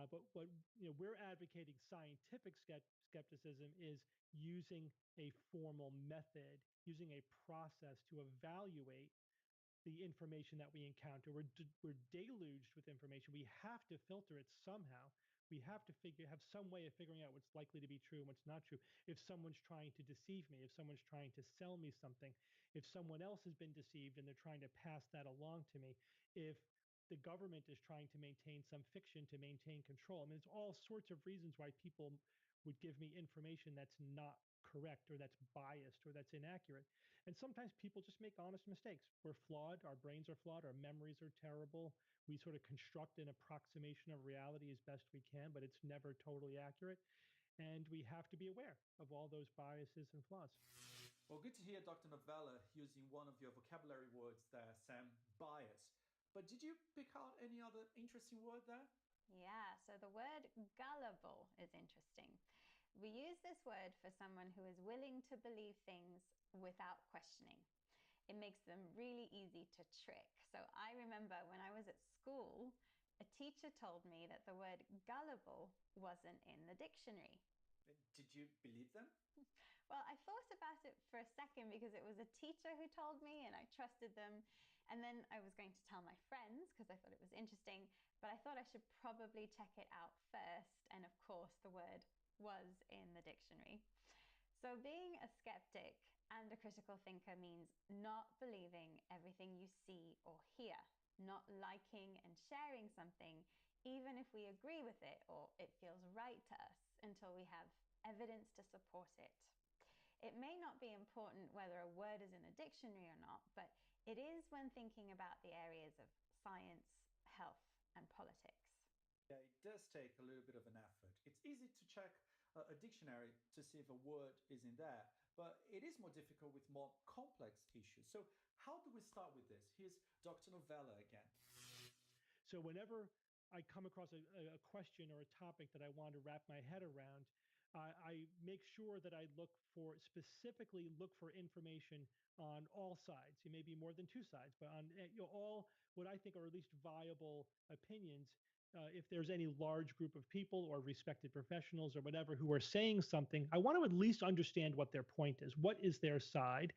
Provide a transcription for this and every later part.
But what we're advocating scientific skepticism is using a formal method, using a process to evaluate the information that we encounter. We're deluged with information. We have to filter it somehow. We have to have some way of figuring out what's likely to be true and what's not true. If someone's trying to deceive me, if someone's trying to sell me something, if someone else has been deceived and they're trying to pass that along to me, if the government is trying to maintain some fiction to maintain control. I mean, there's all sorts of reasons why people would give me information that's not correct or that's biased or that's inaccurate. And sometimes people just make honest mistakes. We're flawed, our brains are flawed, our memories are terrible. We sort of construct an approximation of reality as best we can, but it's never totally accurate. And we have to be aware of all those biases and flaws. Well, good to hear Dr. Novella using one of your vocabulary words there, Sam, bias. But did you pick out any other interesting word there? Yeah, so the word gullible is interesting. We use this word for someone who is willing to believe things without questioning. It makes them really easy to trick. So I remember when I was at school, a teacher told me that the word gullible wasn't in the dictionary. Did you believe them? Well, I thought about it for a second because it was a teacher who told me and I trusted them. And then I was going to tell my friends because I thought it was interesting, but I thought I should probably check it out first. And of course, the word was in the dictionary. So being a skeptic and a critical thinker means not believing everything you see or hear, not liking and sharing something, even if we agree with it or it feels right to us, until we have evidence to support it. It may not be important whether a word is in a dictionary or not, but it is when thinking about the areas of science, health, and politics. Yeah, it does take a little bit of an effort. It's easy to check a dictionary to see if a word is in there, but it is more difficult with more complex issues. So how do we start with this? Here's Dr. Novella again. So whenever I come across a question or a topic that I want to wrap my head around, I make sure that I specifically look for information on all sides. It may be more than two sides, but on all what I think are at least viable opinions. If there's any large group of people or respected professionals or whatever who are saying something, I want to at least understand what their point is. What is their side?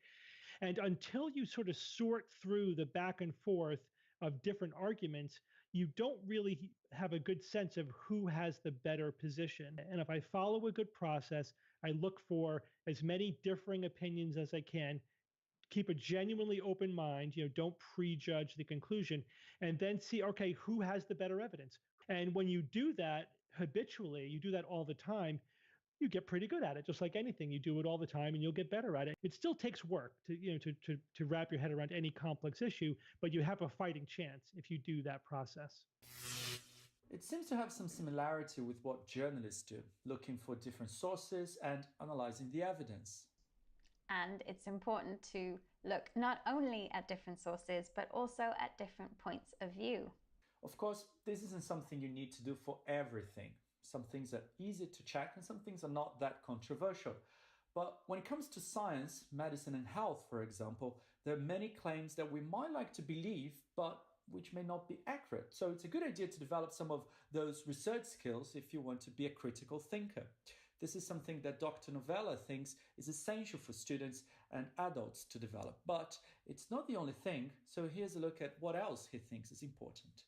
And until you sort of sort through the back and forth of different arguments, you don't really have a good sense of who has the better position. And if I follow a good process, I look for as many differing opinions as I can, keep a genuinely open mind, don't prejudge the conclusion, and then see, okay, who has the better evidence? And when you do that habitually, you do that all the time, you get pretty good at it. Just like anything, you do it all the time and you'll get better at it. It still takes work to wrap your head around any complex issue, but you have a fighting chance if you do that process. It seems to have some similarity with what journalists do, looking for different sources and analyzing the evidence. And it's important to look not only at different sources, but also at different points of view. Of course, this isn't something you need to do for everything. Some things are easy to check and some things are not that controversial. But when it comes to science, medicine and health, for example, there are many claims that we might like to believe, but which may not be accurate. So it's a good idea to develop some of those research skills if you want to be a critical thinker. This is something that Dr. Novella thinks is essential for students and adults to develop. But it's not the only thing, so here's a look at what else he thinks is important.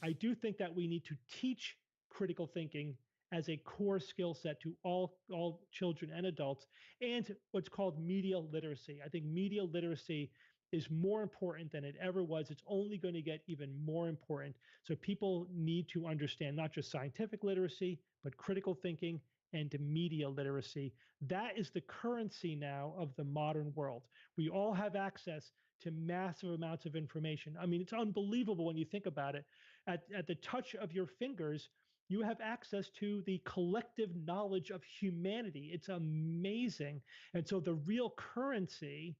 I do think that we need to teach critical thinking as a core skill set to all children and adults, and what's called media literacy. I think media literacy is more important than it ever was. It's only going to get even more important. So people need to understand not just scientific literacy, but critical thinking and media literacy. That is the currency now of the modern world. We all have access to massive amounts of information. I mean, it's unbelievable when you think about it. At the touch of your fingers, you have access to the collective knowledge of humanity. It's amazing. And so the real currency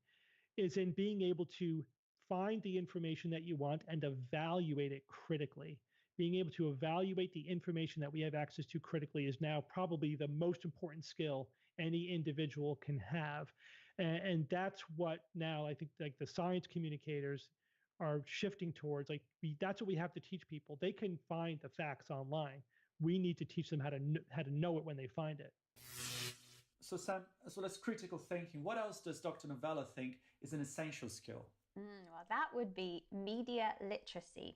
is in being able to find the information that you want and evaluate it critically. Being able to evaluate the information that we have access to critically is now probably the most important skill any individual can have. And that's what now I think like the science communicators are shifting towards. Like that's what we have to teach people. They can find the facts online. We need to teach them how to know it when they find it. So Sam, as well as critical thinking, what else does Dr. Novella think is an essential skill? Well, that would be media literacy,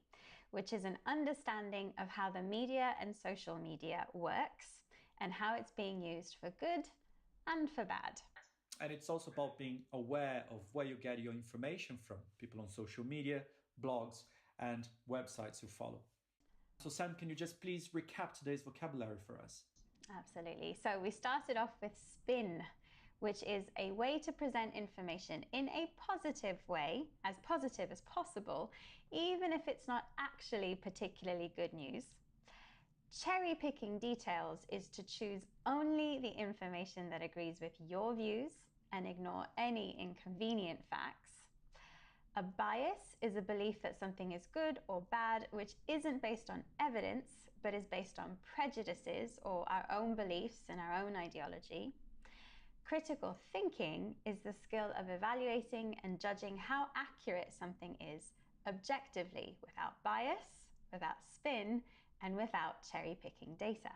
which is an understanding of how the media and social media works and how it's being used for good and for bad. And it's also about being aware of where you get your information from, people on social media, blogs, and websites you follow. So Sam, can you just please recap today's vocabulary for us? Absolutely. So we started off with spin, which is a way to present information in a positive way, as positive as possible, even if it's not actually particularly good news. Cherry picking details is to choose only the information that agrees with your views and ignore any inconvenient facts. A bias is a belief that something is good or bad, which isn't based on evidence, but is based on prejudices or our own beliefs and our own ideology. Critical thinking is the skill of evaluating and judging how accurate something is objectively, without bias, without spin, and without cherry-picking data.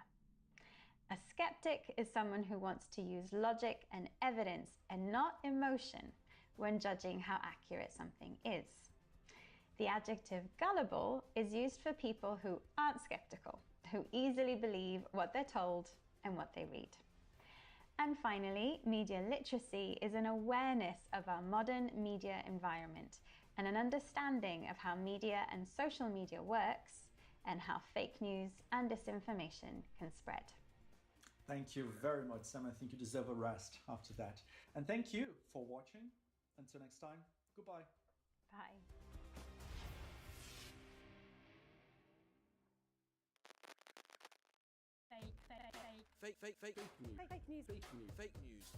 A skeptic is someone who wants to use logic and evidence and not emotion when judging how accurate something is. The adjective gullible is used for people who aren't skeptical, who easily believe what they're told and what they read. And finally, media literacy is an awareness of our modern media environment and an understanding of how media and social media works and how fake news and disinformation can spread. Thank you very much, Sam. I think you deserve a rest after that. And thank you for watching. Until next time, goodbye. Bye. Fake news.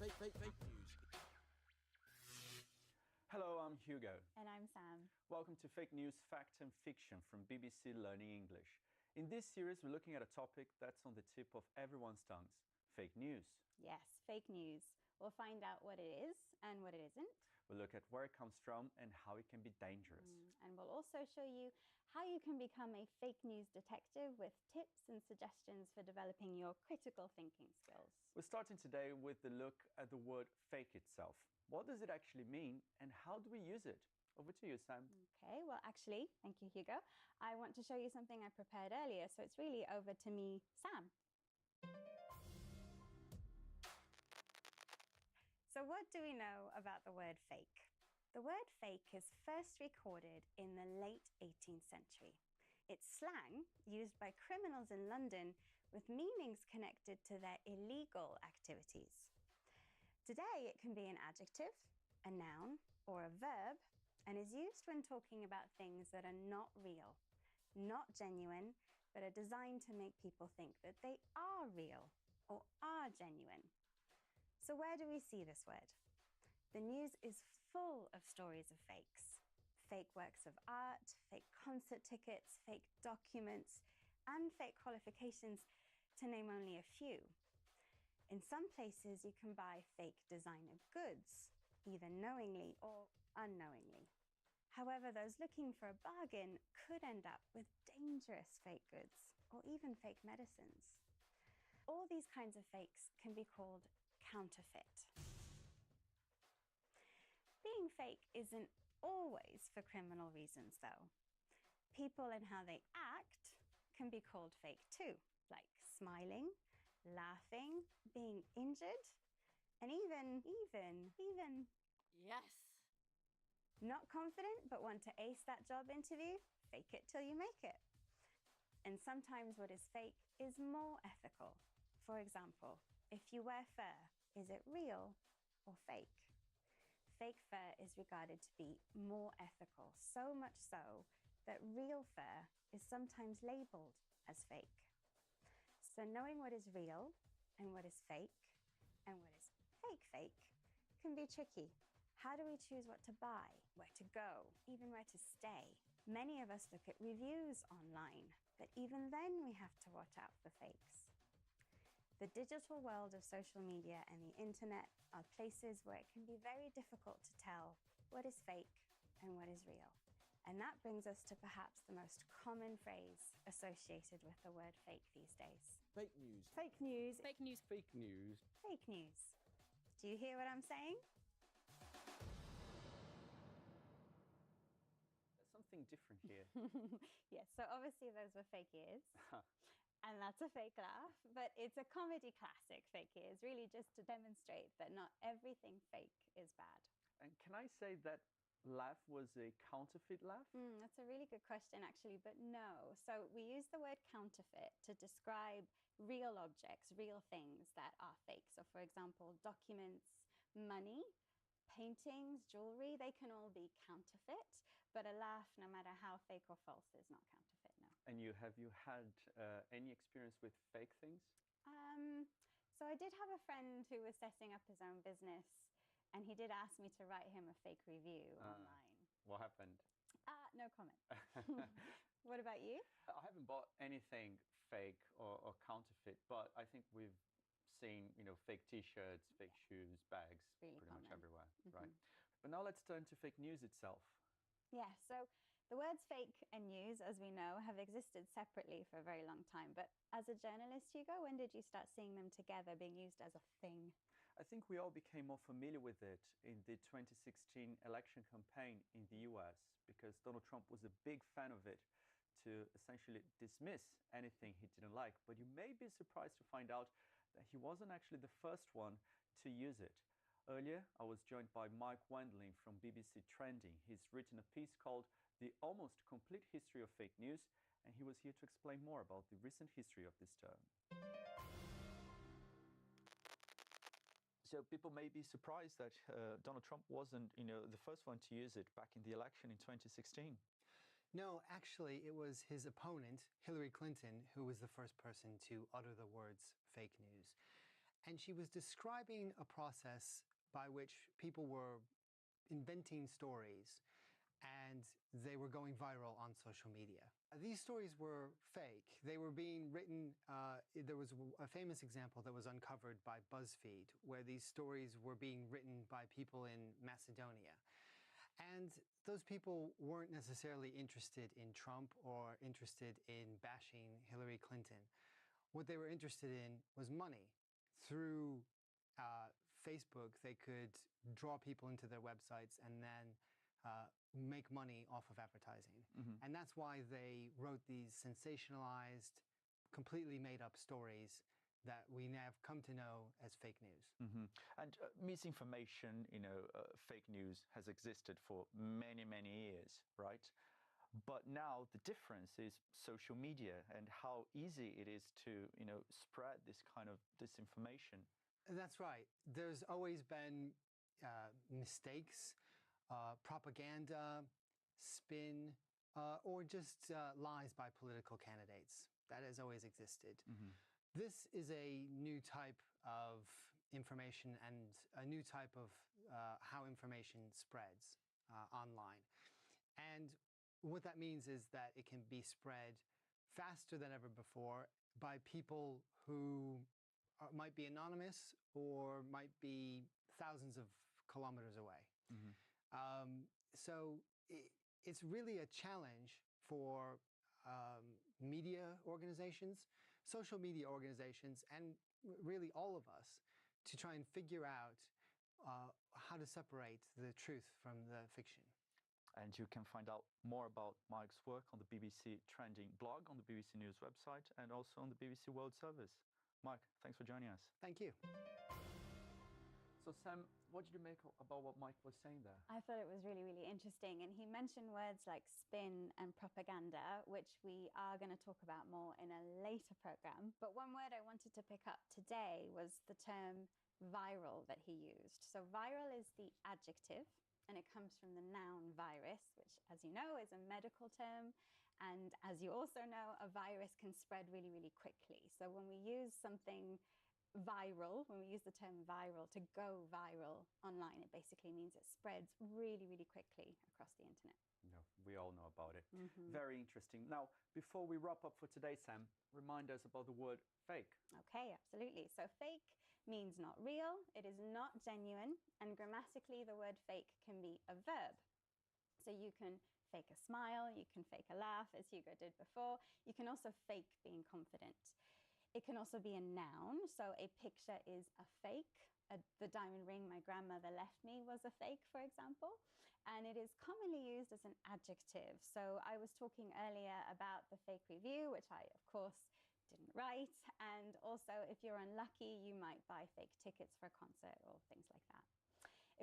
Hello, I'm Hugo. And I'm Sam. Welcome to Fake News, Fact and Fiction from BBC Learning English. In this series, we're looking at a topic that's on the tip of everyone's tongues, fake news. Yes, fake news. We'll find out what it is and what it isn't. We'll look at where it comes from and how it can be dangerous. And we'll also show you how you can become a fake news detective with tips and suggestions for developing your critical thinking skills. We're starting today with the look at the word fake itself. What does it actually mean and how do we use it? Over to you, Sam. Okay, well, actually, thank you, Hugo. I want to show you something I prepared earlier, so it's really over to me, Sam. So what do we know about the word fake? The word fake is first recorded in the late 18th century. It's slang used by criminals in London with meanings connected to their illegal activities. Today, it can be an adjective, a noun, or a verb, and is used when talking about things that are not real, not genuine, but are designed to make people think that they are real or are genuine. So where do we see this word? The news is full of stories of fakes. Fake works of art, fake concert tickets, fake documents, and fake qualifications, to name only a few. In some places, you can buy fake designer goods, either knowingly or unknowingly. However, those looking for a bargain could end up with dangerous fake goods or even fake medicines. All these kinds of fakes can be called counterfeit. Being fake isn't always for criminal reasons, though. People and how they act can be called fake too, like smiling, laughing, being injured, and even Yes. not confident but want to ace that job interview, fake it till you make it. And sometimes what is fake is more ethical. For example, if you wear fur, is it real or fake? Fake fur is regarded to be more ethical, so much so that real fur is sometimes labeled as fake. So knowing what is real and what is fake and what is fake can be tricky. How do we choose what to buy, where to go, even where to stay? Many of us look at reviews online, but even then we have to watch out for fakes. The digital world of social media and the internet are places where it can be very difficult to tell what is fake and what is real. And that brings us to perhaps the most common phrase associated with the word fake these days. Fake news. Fake news. Fake news. Fake news. Fake news. Do you hear what I'm saying? There's something different here. Yes, so obviously those were fake ears. And that's a fake laugh, but it's a comedy classic, fake ears, really just to demonstrate that not everything fake is bad. And can I say that laugh was a counterfeit laugh? That's a really good question, actually, but no. So we use the word counterfeit to describe real objects, real things that are fake. So for example, documents, money, paintings, jewelry, they can all be counterfeit, but a laugh, no matter how fake or false, is not counterfeit, no. And have you had any experience with fake things? So I did have a friend who was setting up his own business, and he did ask me to write him a fake review online. What happened? No comment. What about you? I haven't bought anything fake or counterfeit, but I think we've seen, fake T-shirts, fake shoes, bags, Really pretty common. much everywhere, right? But now let's turn to fake news itself. Yeah, so the words fake and news, as we know, have existed separately for a very long time. But as a journalist, Hugo, when did you start seeing them together, being used as a thing? I think we all became more familiar with it in the 2016 election campaign in the US, because Donald Trump was a big fan of it to essentially dismiss anything he didn't like. But you may be surprised to find out that he wasn't actually the first one to use it. Earlier, I was joined by Mike Wendling from BBC Trending. He's written a piece called The Almost Complete History of Fake News, and he was here to explain more about the recent history of this term. So people may be surprised that Donald Trump wasn't, the first one to use it back in the election in 2016. No, actually, it was his opponent, Hillary Clinton, who was the first person to utter the words fake news. And she was describing a process by which people were inventing stories and they were going viral on social media. These stories were fake. They were being written. There was a famous example that was uncovered by BuzzFeed, where these stories were being written by people in Macedonia. And those people weren't necessarily interested in Trump or interested in bashing Hillary Clinton. What they were interested in was money. Through Facebook, they could draw people into their websites and then make money off of advertising. And that's why they wrote these sensationalized, completely made up stories that we now have come to know as fake news. And misinformation, fake news has existed for many, many years, right? But now the difference is social media and how easy it is to, spread this kind of disinformation. That's right. There's always been mistakes, propaganda, spin, or just lies by political candidates. That has always existed. This is a new type of information and a new type of how information spreads online. And what that means is that it can be spread faster than ever before by people who might be anonymous or might be thousands of kilometers away. So it's really a challenge for media organizations, social media organizations, and really all of us to try and figure out how to separate the truth from the fiction. And you can find out more about Mike's work on the BBC Trending blog, on the BBC News website, and also on the BBC World Service. Mike, thanks for joining us. Thank you. So Sam, what did you make about what Mike was saying there? I thought it was really, really interesting. And he mentioned words like spin and propaganda, which we are going to talk about more in a later program. But one word I wanted to pick up today was the term viral that he used. So viral is the adjective, and it comes from the noun virus, which, as you know, is a medical term. And as you also know, a virus can spread really, really quickly. So when we use something viral, when we use the term viral, to go viral online, it basically means it spreads really, really quickly across the internet. No, we all know about it. Very interesting. Now, before we wrap up for today, Sam, remind us about the word fake. Okay, absolutely. So fake means not real, it is not genuine, and grammatically the word fake can be a verb. So you can fake a smile, you can fake a laugh, as Hugo did before. You can also fake being confident. It can also be a noun, so a picture is a fake. The diamond ring my grandmother left me was a fake, for example. And it is commonly used as an adjective. So I was talking earlier about the fake review, which I, of course, didn't write. And also, if you're unlucky, you might buy fake tickets for a concert or things like that.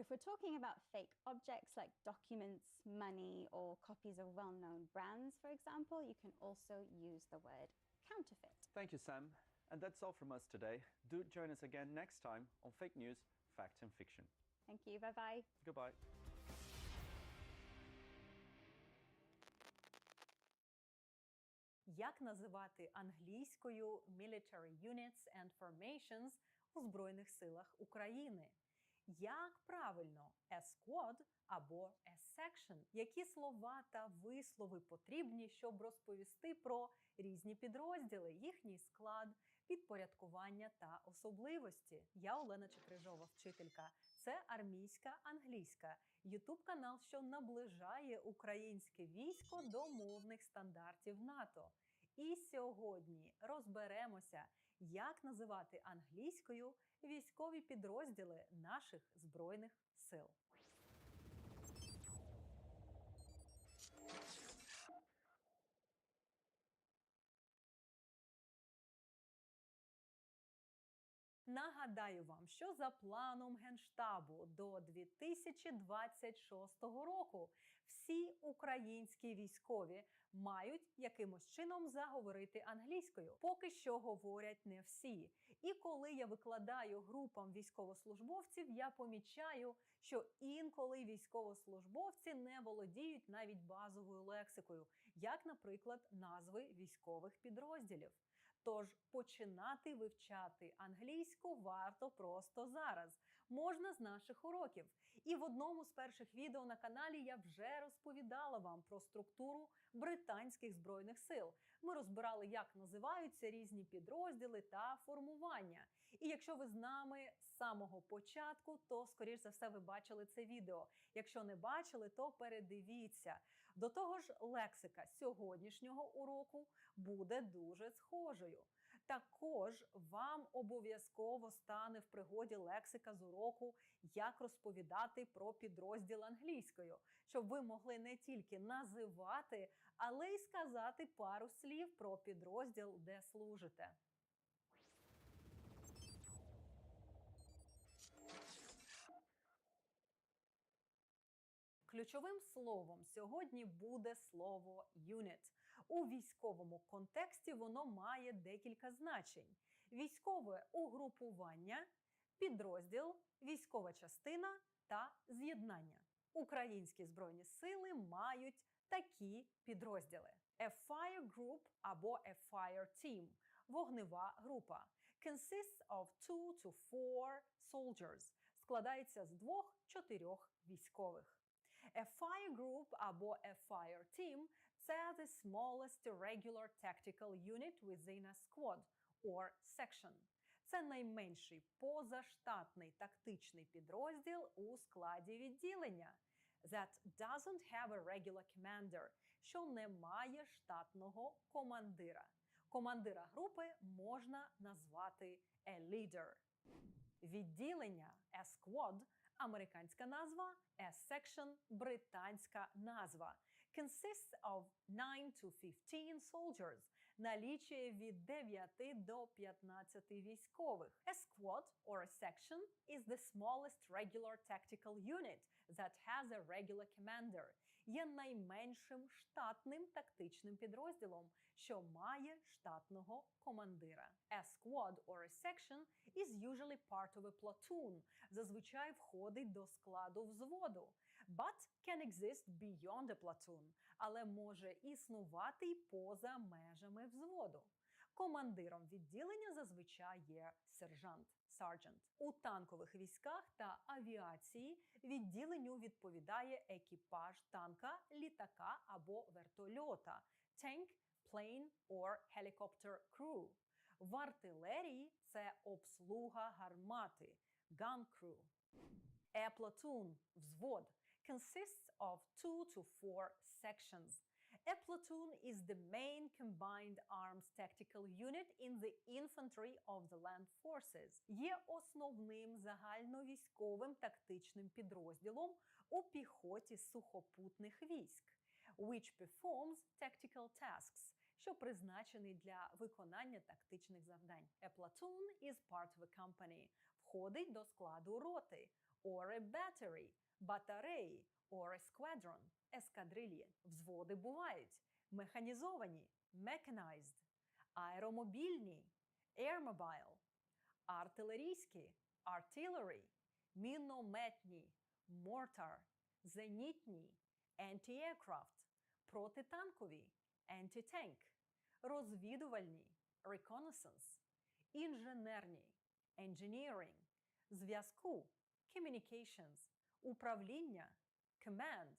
If we're talking about fake objects like documents, money, or copies of well-known brands, for example, you can also use the word counterfeit. Thank you, Sam. And that's all from us today. Do join us again next time on Fake News, Fact and Fiction. Thank you. Bye-bye. Goodbye. Як називати англійською military units and formations у Збройних силах України? Як правильно a squad або a section? Які слова та вислови потрібні, щоб розповісти про різні підрозділи, їхній склад, підпорядкування та особливості? Я Олена Чекрижова, вчителька. Це армійська англійська. Ютуб-канал, що наближає українське військо до мовних стандартів НАТО. І сьогодні розберемося, як називати англійською військові підрозділи наших Збройних сил. Нагадаю вам, що за планом Генштабу до 2026 року всі українські військові мають якимось чином заговорити англійською. Поки що говорять не всі. І коли я викладаю групам військовослужбовців, я помічаю, що інколи військовослужбовці не володіють навіть базовою лексикою, як, наприклад, назви військових підрозділів. Тож починати вивчати англійську варто просто зараз. Можна з наших уроків. І в одному з перших відео на каналі я вже розповідала вам про структуру британських збройних сил. Ми розбирали, як називаються різні підрозділи та формування. І якщо ви з нами з самого початку, то, скоріш за все, ви бачили це відео. Якщо не бачили, то передивіться. До того ж, лексика сьогоднішнього уроку буде дуже схожою. Також вам обов'язково стане в пригоді лексика з уроку «Як розповідати про підрозділ англійською», щоб ви могли не тільки називати, але й сказати пару слів про підрозділ, де служите. Ключовим словом сьогодні буде слово «unit». У військовому контексті воно має декілька значень. Військове угрупування, підрозділ, військова частина та з'єднання. Українські збройні сили мають такі підрозділи. A fire group або a fire team – вогнева група. Consists of 2 to 4 soldiers – складається з 2-4 військових. A fire group або a fire team – це the smallest regular tactical unit within a squad or section. Це найменший позаштатний тактичний підрозділ у складі відділення. That doesn't have a regular commander, що не має штатного командира. Командира групи можна назвати a leader. Відділення – a squad – американська назва, a section – британська назва. Consists of 9 to 15 soldiers – налічує від 9 до 15 військових. A squad or a section is the smallest regular tactical unit that has a regular commander. Є найменшим штатним тактичним підрозділом, що має штатного командира. A squad or a section is usually part of a platoon. Зазвичай входить до складу взводу. But can exist beyond a platoon. Але може існувати й поза межами взводу. Командиром відділення зазвичай є сержант, sergeant. У танкових військах та авіації відділенню відповідає екіпаж танка, літака або вертольота – tank, plane or helicopter crew. В артилерії це обслуга гармати – gun crew. A platoon – взвод consists of 2 to 4 sections. A platoon is the main combined arms tactical unit in the infantry of the land forces. Є основним загальновійськовим тактичним підрозділом у піхоті сухопутних військ, which performs tactical tasks, що призначений для виконання тактичних завдань. A platoon is part of a company, входить до складу роти, or a battery, батареї, or a squadron, ескадрильї. Взводи бувають механізовані, mechanized, аеромобільні, airmobile, артилерійські, artillery, мінометні, mortar, зенітні, anti-aircraft, протитанкові, anti-tank, розвідувальні, reconnaissance, інженерні, engineering, зв'язку, communications, управління, command,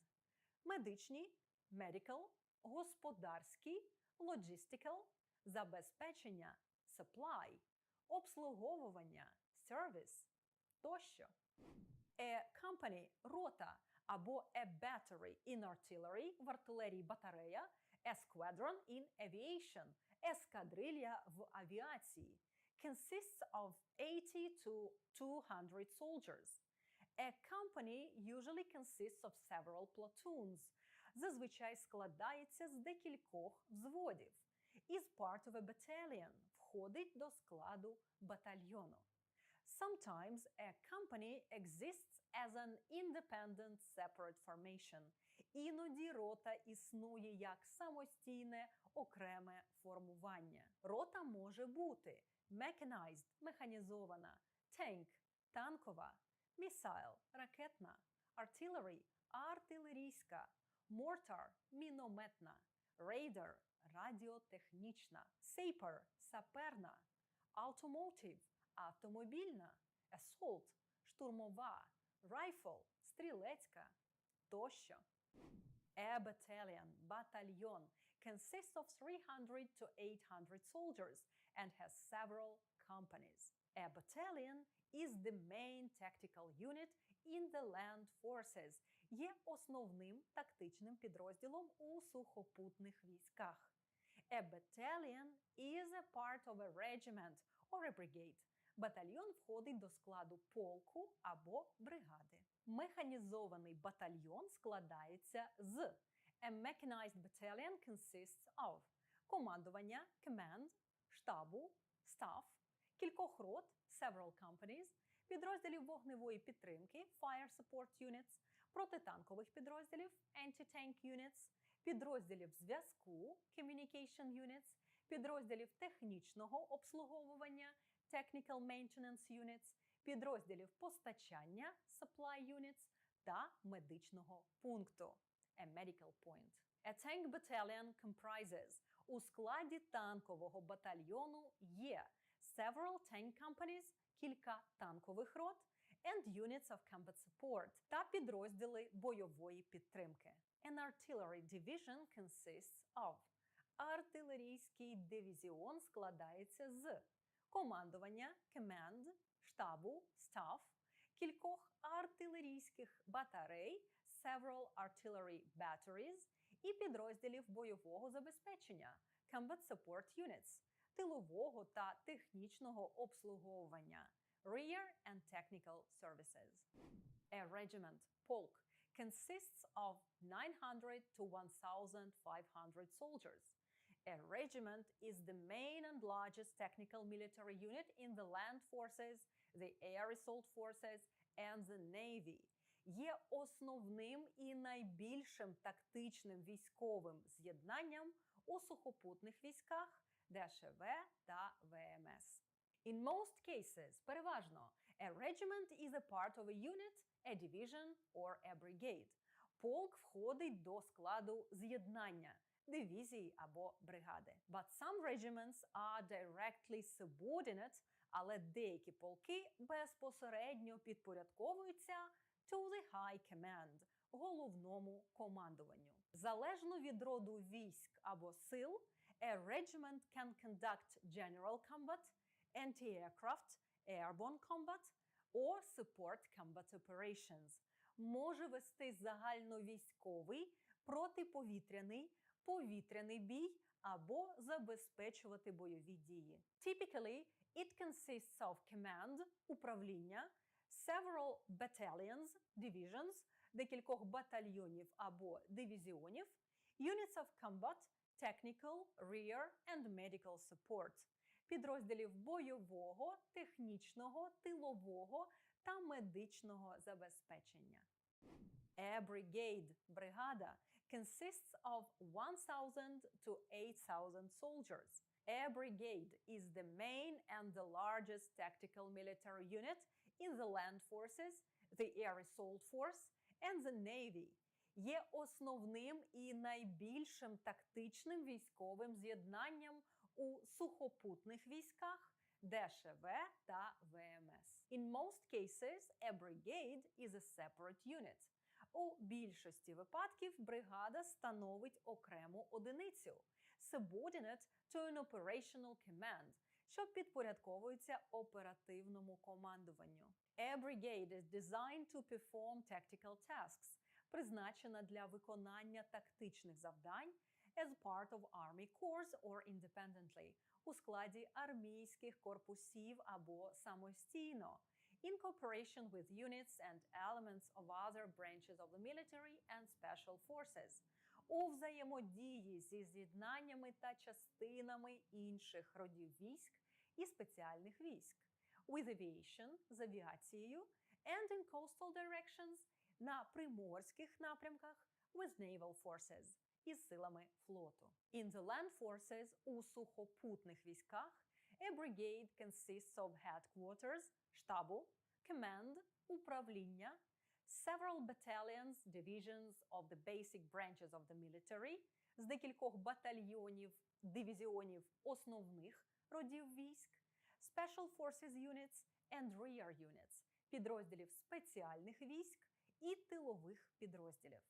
медичні, medical, господарські, logistical, забезпечення, supply, обслуговування, service тощо. A company – рота або a battery in artillery – в артилерії батарея, a squadron in aviation – ескадрилья в авіації, consists of 80 to 200 soldiers. A company usually consists of several platoons. Зазвичай складається з декількох взводів. Is part of a battalion – входить до складу батальйону. Sometimes a company exists as an independent separate formation. Іноді рота існує як самостійне окреме формування. Рота може бути mechanized – механізована, tank – танкова, missile – ракетна, artillery – артилерійська, mortar – мінометна, radar – радіотехнічна, saper – саперна, automotive – автомобільна, assault – штурмова, rifle – стрілецька тощо. A battalion – батальйон consists of 300 to 800 soldiers and has several companies. A battalion is the main tactical unit in the land forces. Є основним тактичним підрозділом у сухопутних військах. A battalion is a part of a regiment or a brigade. Батальйон входить до складу полку або бригади. Механізований батальйон складається з A mechanized battalion consists of командування, command, штабу, staff, кількох рот, several companies, підрозділів вогневої підтримки, fire support units, протитанкових підрозділів, anti-tank units, підрозділів зв'язку, communication units, підрозділів технічного обслуговування, technical maintenance units, підрозділів постачання, supply units та медичного пункту, a medical point. A tank battalion comprises у складі танкового батальйону є several tank companies, кілька танкових рот, and units of combat support та підрозділи бойової підтримки. An artillery division consists of артилерійський дивізіон складається з командування, command, штабу, staff, кількох артилерійських батарей, several artillery batteries і підрозділів бойового забезпечення, combat support units, тилового та технічного обслуговування, rear and technical services. A regiment, полк, consists of 900 to 1,500 soldiers. A regiment is the main and largest technical military unit in the land forces, the air assault forces, and the navy. Є основним і найбільшим тактичним військовим з'єднанням у сухопутних військах ДШВ та ВМС. In most cases, переважно, a regiment is a part of a unit, a division or a brigade. Полк входить до складу з'єднання, дивізії або бригади. But some regiments are directly subordinate, але деякі полки безпосередньо підпорядковуються to the high command, головному командуванню. Залежно від роду військ або сил, a regiment can conduct general combat, anti-aircraft, airborne combat, or support combat operations. може вести загальновійськовий, протиповітряний, повітряний бій або забезпечувати бойові дії. Typically, it consists of command – управління, several battalions – divisions – декількох батальйонів або дивізіонів, units of combat – technical, rear and medical support – підрозділів бойового, технічного, тилового та медичного забезпечення. A brigade – бригада consists of 1,000 to 8,000 soldiers. A brigade is the main and the largest tactical military unit in the land forces, the air assault force and the navy. Є основним і найбільшим тактичним військовим з'єднанням у сухопутних військах, ДШВ та ВМС. In most cases, a brigade is a separate unit. У більшості випадків бригада становить окрему одиницю subordinate to an operational command, що підпорядковується оперативному командуванню. A brigade is designed to perform tactical tasks, призначена для виконання тактичних завдань as part of army corps or independently, у складі армійських корпусів або самостійно, in cooperation with units and elements of other branches of the military and special forces, у взаємодії зі з'єднаннями та частинами інших родів військ і спеціальних військ, with aviation – з авіацією, and in coastal directions – на приморських напрямках, with naval forces – із силами флоту. In the land forces – у сухопутних військах a brigade consists of headquarters – штабу, command – управління, several battalions, divisions of the basic branches of the military – з декількох батальйонів, дивізіонів основних родів військ, special forces units and rear units – підрозділів спеціальних військ і тилових підрозділів.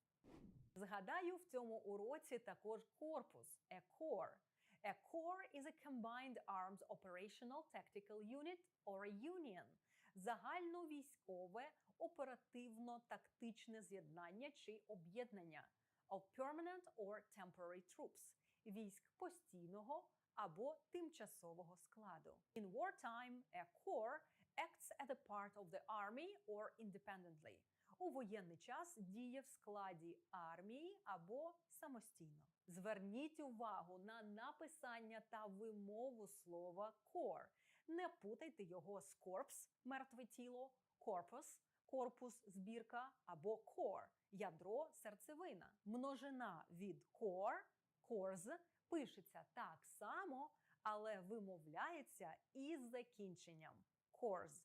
Згадаю в цьому уроці також корпус – a corps. A corps is a combined arms operational tactical unit or a union – загальновійськове оперативно-тактичне з'єднання чи об'єднання of permanent or temporary troops – військ постійного або тимчасового складу. In wartime, a corps acts as a part of the army or independently. У воєнний час діє в складі армії або самостійно. Зверніть увагу на написання та вимову слова corps. Не путайте його з corpse – мертве тіло, corpus – корпус, збірка або core – ядро, серцевина. Множина від core – corps – пишеться так само, але вимовляється із закінченням corps.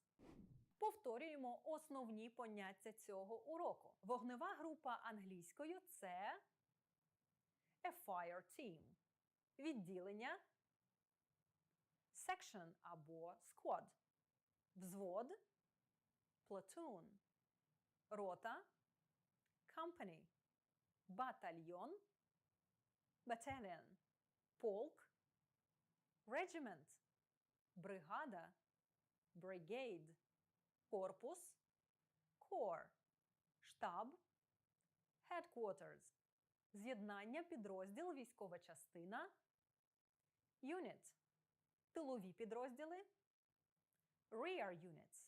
Повторюємо основні поняття цього уроку. Вогнева група англійською – це a fire team. Відділення – section або squad. Взвод – platoon. Рота – company. Батальйон – battalion. Полк – regiment. Бригада – brigade. Корпус – corps. Штаб – headquarters. З'єднання, підрозділ, військова частина – unit. Тилові підрозділи – rear units.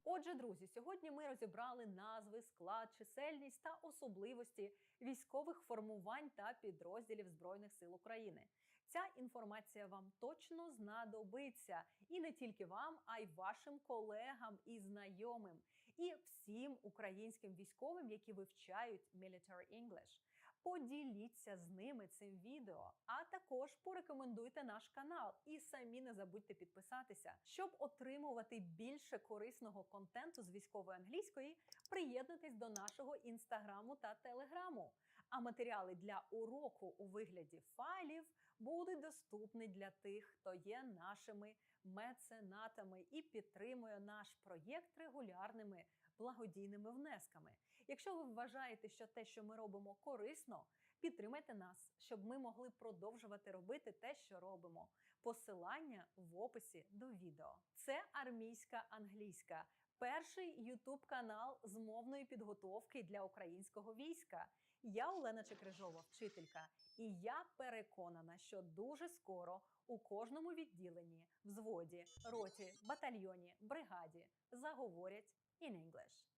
Отже, друзі, сьогодні ми розібрали назви, склад, чисельність та особливості військових формувань та підрозділів Збройних сил України. Ця інформація вам точно знадобиться. І не тільки вам, а й вашим колегам і знайомим. І всім українським військовим, які вивчають Military English. Поділіться з ними цим відео, а також порекомендуйте наш канал і самі не забудьте підписатися. Щоб отримувати більше корисного контенту з військової англійської, приєднуйтесь до нашого інстаграму та телеграму. А матеріали для уроку у вигляді файлів будуть доступні для тих, хто є нашими меценатами і підтримує наш проєкт регулярними благодійними внесками. Якщо ви вважаєте, що те, що ми робимо, корисно, підтримайте нас, щоб ми могли продовжувати робити те, що робимо. Посилання в описі до відео. Це армійська англійська. перший ютуб-канал з мовної підготовки для українського війська. Я Олена Чекрижова, вчителька, і я переконана, що дуже скоро у кожному відділенні, взводі, роті, батальйоні, бригаді заговорять in English.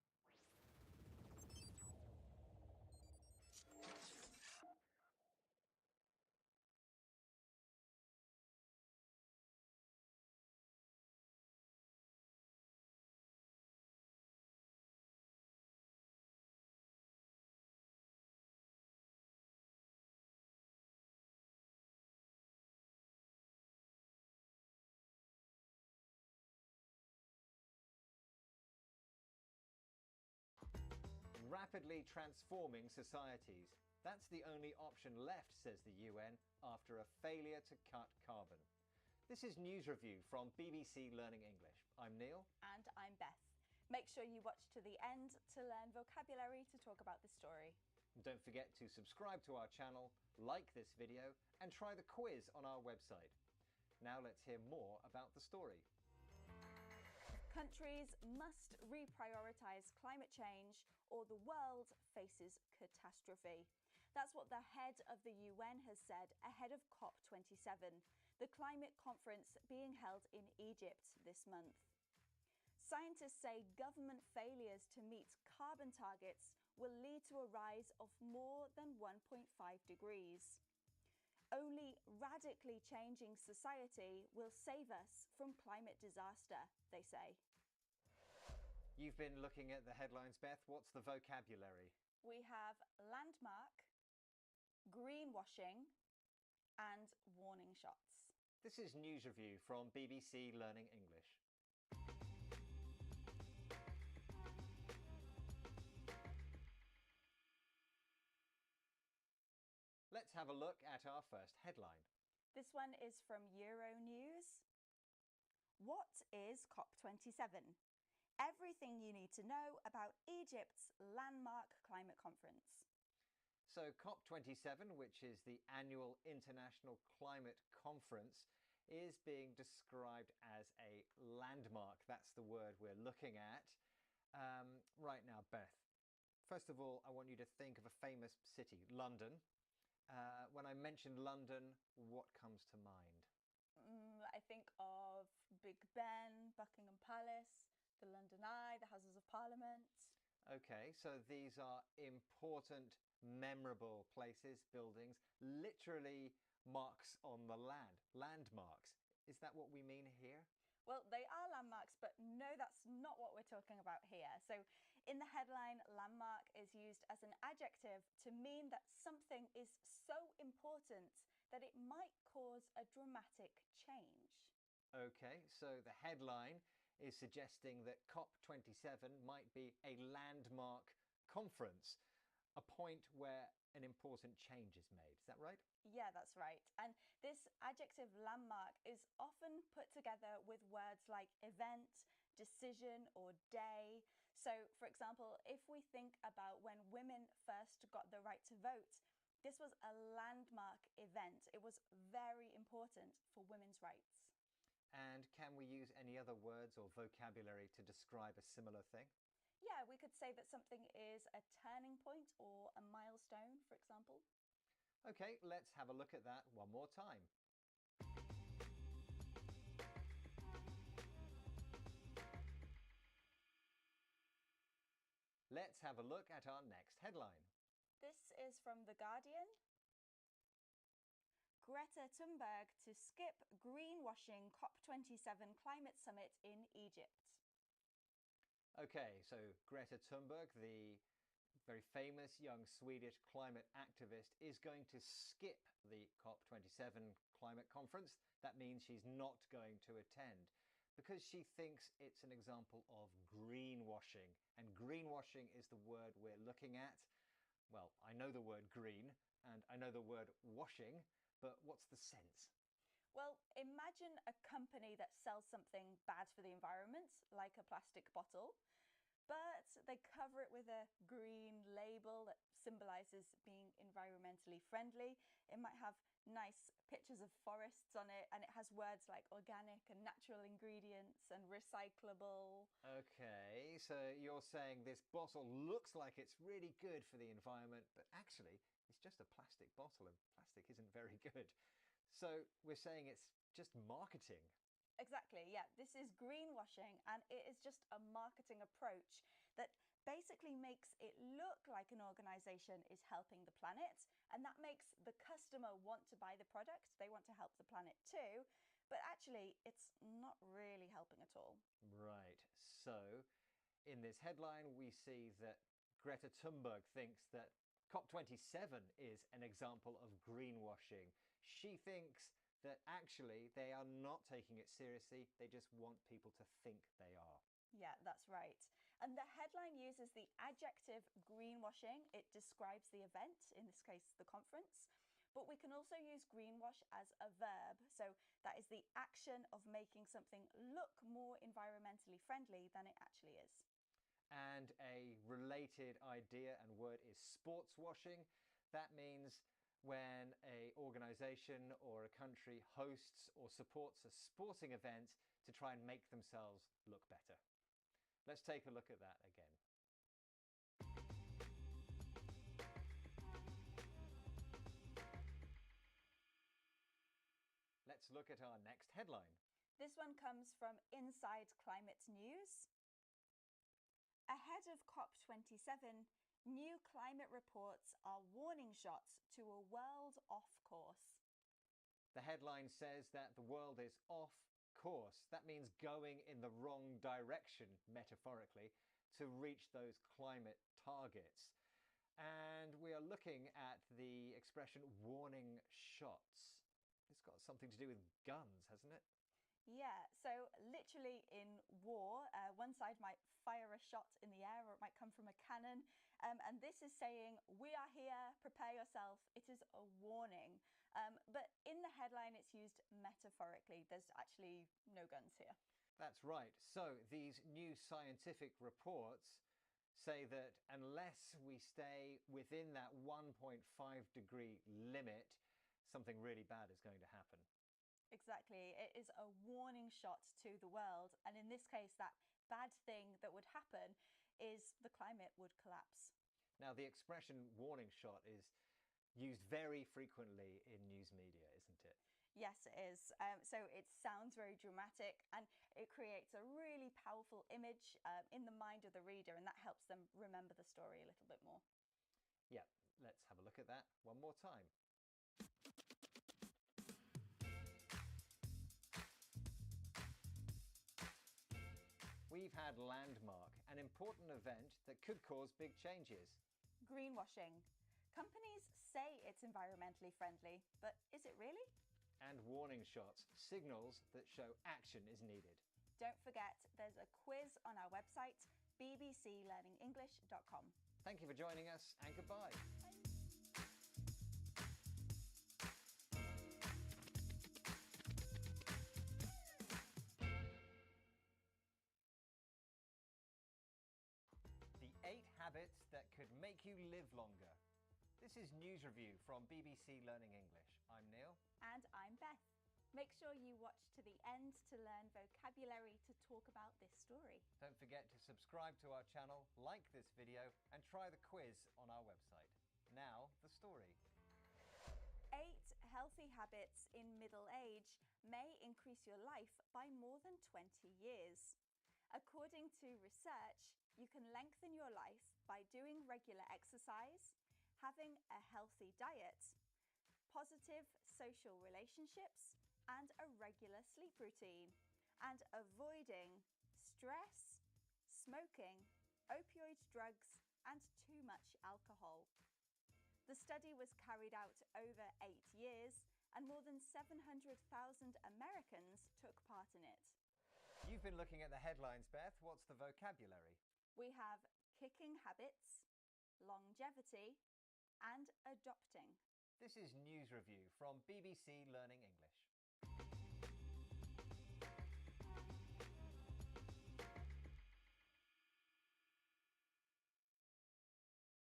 Rapidly transforming societies. That's the only option left, says the UN, after a failure to cut carbon. This is News Review from BBC Learning English. I'm Neil. And I'm Beth. Make sure you watch to the end to learn vocabulary to talk about the story. Don't forget to subscribe to our channel, like this video, and try the quiz on our website. Now let's hear more about the story. Countries must reprioritise climate change or the world faces catastrophe. That's what the head of the UN has said ahead of COP27, the climate conference being held in Egypt this month. Scientists say government failures to meet carbon targets will lead to a rise of more than 1.5 degrees. Only radically changing society will save us from climate disaster, they say. You've been looking at the headlines, Beth. What's the vocabulary? We have landmark, greenwashing, and warning shots. This is News Review from BBC Learning English. Let's have a look at our first headline. This one is from Euronews. What is COP27? Everything you need to know about Egypt's landmark climate conference. So COP27, which is the annual international climate conference, is being described as a landmark. That's the word we're looking at. Right now, Beth, first of all, I want you to think of a famous city, London. When I mention London, what comes to mind? I think of Big Ben, Buckingham Palace, the London Eye, the Houses of Parliament. Okay, so these are important, memorable places, buildings, literally marks on the land, landmarks. Is that what we mean here? Well, they are landmarks, but no, that's not what we're talking about here. So in the headline, landmark is used as an adjective to mean that something is so important that it might cause a dramatic change. Okay, so the headline is suggesting that COP27 might be a landmark conference, a point where an important change is made. Is that right? Yeah, that's right. And this adjective landmark is often put together with words like event, decision, or day. So, for example, if we think about when women first got the right to vote, this was a landmark event. It was very important for women's rights. And can we use any other words or vocabulary to describe a similar thing? Yeah, we could say that something is a turning point or a milestone, for example. Okay, let's have a look at that one more time. Let's have a look at our next headline. This is from The Guardian. Greta Thunberg to skip greenwashing COP27 climate summit in Egypt. Okay, so Greta Thunberg, the very famous young Swedish climate activist, is going to skip the COP27 climate conference. That means she's not going to attend because she thinks it's an example of greenwashing. And greenwashing is the word we're looking at. Well, I know the word green and I know the word washing, but what's the sense? Well, imagine a company that sells something bad for the environment, like a plastic bottle, but they cover it with a green label that symbolizes being environmentally friendly. It might have nice pictures of forests on it, and it has words like organic and natural natural ingredients and recyclable. Okay, so you're saying this bottle looks like it's really good for the environment, but actually it's just a plastic bottle and plastic isn't very good. So we're saying it's just marketing. Exactly, yeah. This is greenwashing, and it is just a marketing approach that basically makes it look like an organization is helping the planet, and that makes the customer want to buy the product. They want to help the planet too, but actually it's not really helping at all. Right. So in this headline, we see that Greta Thunberg thinks that COP27 is an example of greenwashing. She thinks that actually they are not taking it seriously. They just want people to think they are. Yeah, that's right. And the headline uses the adjective greenwashing. It describes the event, in this case, the conference. But we can also use greenwash as a verb. So that is the action of making something look more environmentally friendly than it actually is. And a related idea and word is sports washing. That means when an organization or a country hosts or supports a sporting event to try and make themselves look better. Let's take a look at that again. Let's look at our next headline. This one comes from Inside Climate News. Ahead of COP27, new climate reports are warning shots to a world off course. The headline says that the world is off course. That means going in the wrong direction, metaphorically, to reach those climate targets. And we are looking at the expression warning shots. It's got something to do with guns, hasn't it? Yeah, so literally in war, one side might fire a shot in the air, or it might come from a cannon. And this is saying, we are here, prepare yourself. It is a warning. But in the headline, it's used metaphorically. There's actually no guns here. That's right. So these new scientific reports say that unless we stay within that 1.5-degree limit, something really bad is going to happen. Exactly. It is a warning shot to the world. And in this case, that bad thing that would happen is the climate would collapse. Now, the expression warning shot is used very frequently in news media, isn't it? Yes, it is. So it sounds very dramatic, and it creates a really powerful image in the mind of the reader, and that helps them remember the story a little bit more. Yeah, let's have a look at that one more time. We've had Landmark, an important event that could cause big changes. Greenwashing. Companies say it's environmentally friendly, but is it really? And warning shots, signals that show action is needed. Don't forget, there's a quiz on our website, bbclearningenglish.com. Thank you for joining us, and goodbye. The 8 habits that could make you live longer. This is News Review from BBC Learning English. I'm Neil. And I'm Beth. Make sure you watch to the end to learn vocabulary to talk about this story. Don't forget to subscribe to our channel, like this video, and try the quiz on our website. Now, the story. 8 healthy habits in middle age may increase your life by more than 20 years. According to research, you can lengthen your life by doing regular exercise, having a healthy diet, positive social relationships, and a regular sleep routine, and avoiding stress, smoking, opioid drugs, and too much alcohol. The study was carried out over 8 years, and more than 700,000 Americans took part in it. You've been looking at the headlines, Beth. What's the vocabulary? We have kicking habits, longevity, and adopting. This is News Review from BBC Learning English.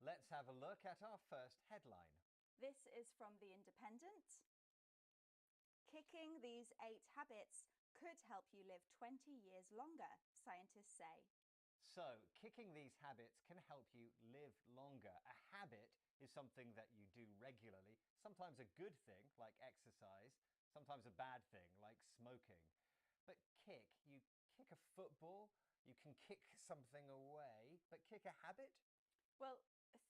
Let's have a look at our first headline. This is from The Independent. Kicking these 8 habits could help you live 20 years longer, scientists say. So, kicking these habits can help you live longer. A habit is something that you do regularly, sometimes a good thing, like exercise, sometimes a bad thing, like smoking. But you kick a football, you can kick something away, but kick a habit? Well,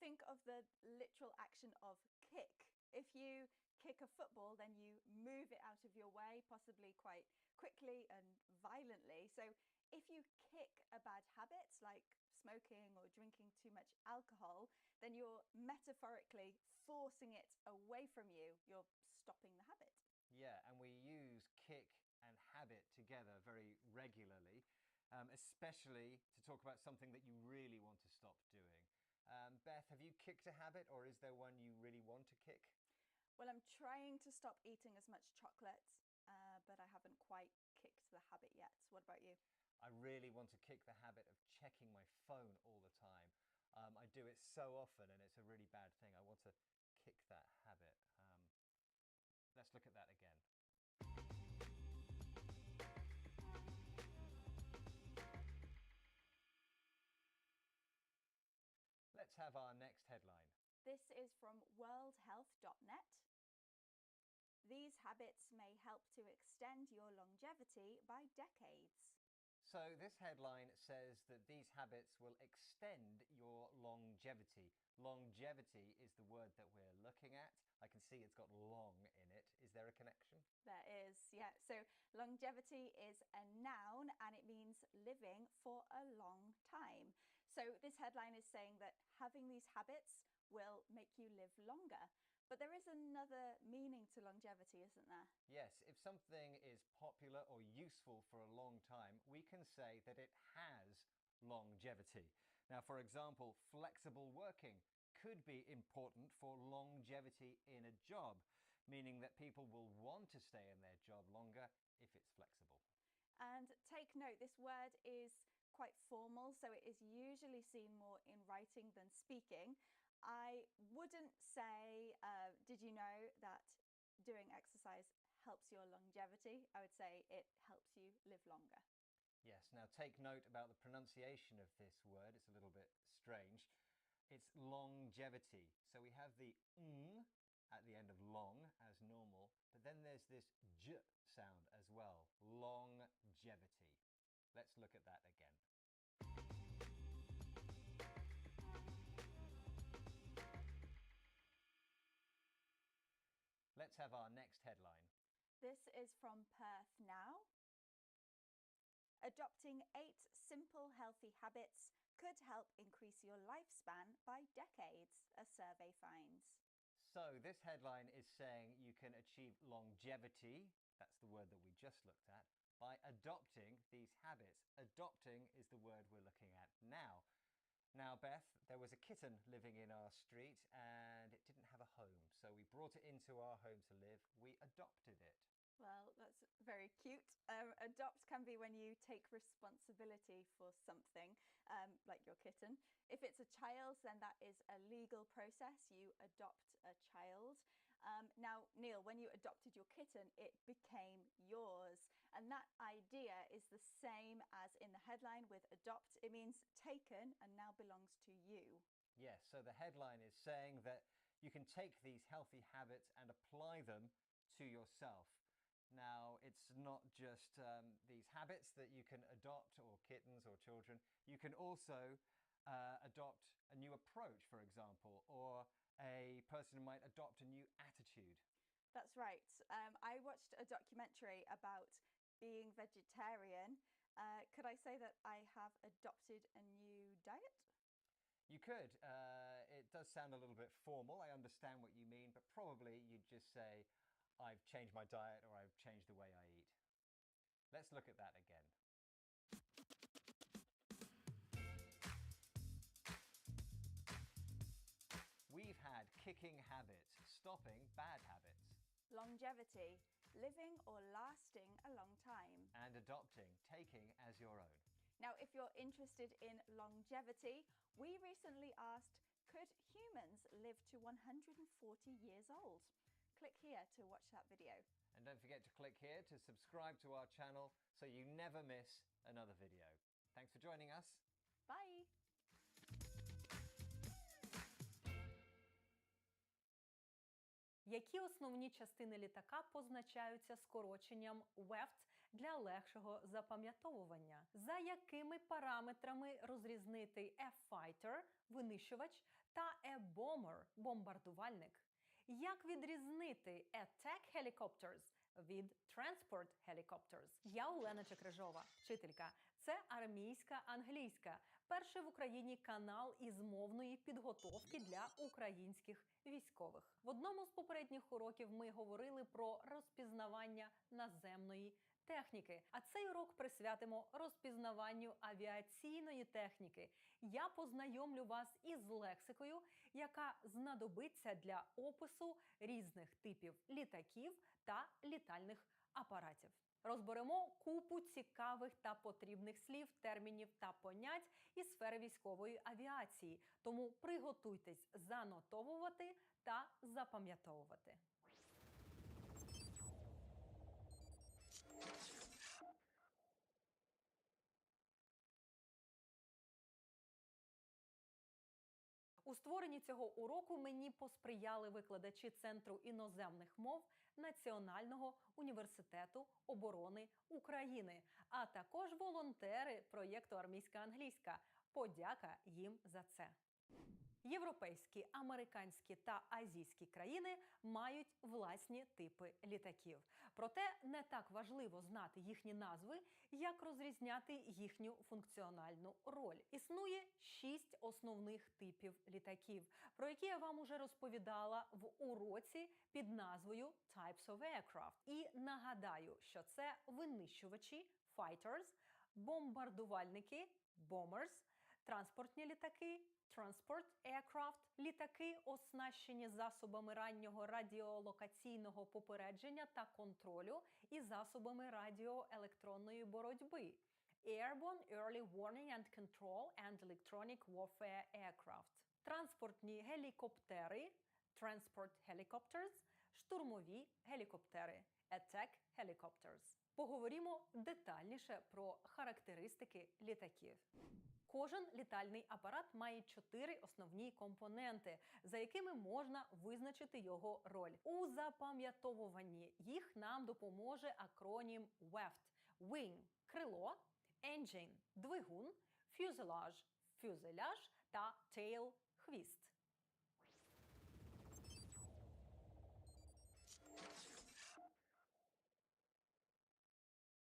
think of the literal action of kick. If you kick a football, then you move it out of your way, possibly quite quickly and violently. So if you kick a bad habit, like smoking or drinking too much alcohol, then you're metaphorically forcing it away from you. You're stopping the habit. Yeah, and we use kick and habit together very regularly, especially to talk about something that you really want to stop doing. Beth, have you kicked a habit, or is there one you really want to kick? Well, I'm trying to stop eating as much chocolate, but I haven't quite kicked the habit yet. What about you? I really want to kick the habit of checking my phone all the time. I do it so often, and it's a really bad thing. I want to kick that habit. Let's look at that again. Let's have our next headline. This is from worldhealth.net. These habits may help to extend your longevity by decades. So this headline says that these habits will extend your longevity. Longevity is the word that we're looking at. I can see it's got long in it. Is there a connection? There is, yeah. So longevity is a noun and it means living for a long time. So this headline is saying that having these habits will make you live longer. But there is another meaning to longevity, isn't there? Yes, if something is popular or useful for a long time, we can say that it has longevity. Now, for example, flexible working could be important for longevity in a job, meaning that people will want to stay in their job longer if it's flexible. And take note, this word is quite formal, so it is usually seen more in writing than speaking. I wouldn't say, did you know that doing exercise helps your longevity? I would say it helps you live longer. Yes, now take note about the pronunciation of this word. It's a little bit strange. It's longevity. So we have the ng at the end of long as normal, but then there's this j sound as well. Longevity. Let's look at that again. Let's have our next headline. This is from Perth Now. Adopting 8 simple healthy habits could help increase your lifespan by decades, a survey finds. So this headline is saying you can achieve longevity, that's the word that we just looked at, by adopting these habits. Adopting is the word we're looking at now. Now, Beth, there was a kitten living in our street and it didn't have a home. So we brought it into our home to live. We adopted it. Well, that's very cute. Adopt can be when you take responsibility for something, like your kitten. If it's a child, then that is a legal process. You adopt a child. Now, Neil, when you adopted your kitten, it became yours. And that idea is the same as in the headline with adopt. It means taken and now belongs to you. Yes, so the headline is saying that you can take these healthy habits and apply them to yourself. Now, it's not just these habits that you can adopt, or kittens or children. You can also adopt a new approach, for example, or a person might adopt a new attitude. That's right. I watched a documentary about being vegetarian. Could I say that I have adopted a new diet? You could. It does sound a little bit formal. I understand what you mean, but probably you'd just say, I've changed my diet or I've changed the way I eat. Let's look at that again. We've had kicking habits, stopping bad habits. Longevity, living or lasting a long time. And adopting, taking as your own. Now, if you're interested in longevity, we recently asked, could humans live to 140 years old? click here to watch that video. And don't forget to click here to subscribe to our channel so you never miss another video. Thanks for joining us. Bye! Які основні частини літака позначаються скороченням WEFT для легшого запам'ятовування? За якими параметрами розрізнити a fighter – винищувач та a bomber – бомбардувальник? Як відрізнити attack helicopters від transport helicopters? Я Олена Чекрижова, вчителька. Це армійська англійська. Перший в Україні канал із мовної підготовки для українських військових. В одному з попередніх уроків ми говорили про розпізнавання наземної техніки. А цей урок присвятимо розпізнаванню авіаційної техніки. Я познайомлю вас із лексикою, яка знадобиться для опису різних типів літаків та літальних апаратів. Розберемо купу цікавих та потрібних слів, термінів та понять із сфери військової авіації. Тому приготуйтесь занотовувати та запам'ятовувати. У створенні цього уроку мені посприяли викладачі Центру іноземних мов Національного університету оборони України, а також волонтери проєкту «Армійська англійська». Подяка їм за це. Європейські, американські та азійські країни мають власні типи літаків. Проте не так важливо знати їхні назви, як розрізняти їхню функціональну роль. Існує 6 основних типів літаків, про які я вам уже розповідала в уроці під назвою Types of Aircraft. І нагадаю, що це винищувачі – fighters, бомбардувальники – bombers, транспортні літаки – Transport Aircraft, літаки, оснащені засобами раннього радіолокаційного попередження та контролю і засобами радіоелектронної боротьби. Airborne Early Warning and Control and Electronic Warfare Aircraft. Транспортні гелікоптери, Transport Helicopters, штурмові гелікоптери, Attack Helicopters. Поговоримо детальніше про характеристики літаків. Кожен літальний апарат має 4 основні компоненти, за якими можна визначити його роль. У запам'ятовуванні їх нам допоможе акронім WEFT – Wing – крило, Engine – двигун, Fuselage – фюзеляж та Tail – хвіст.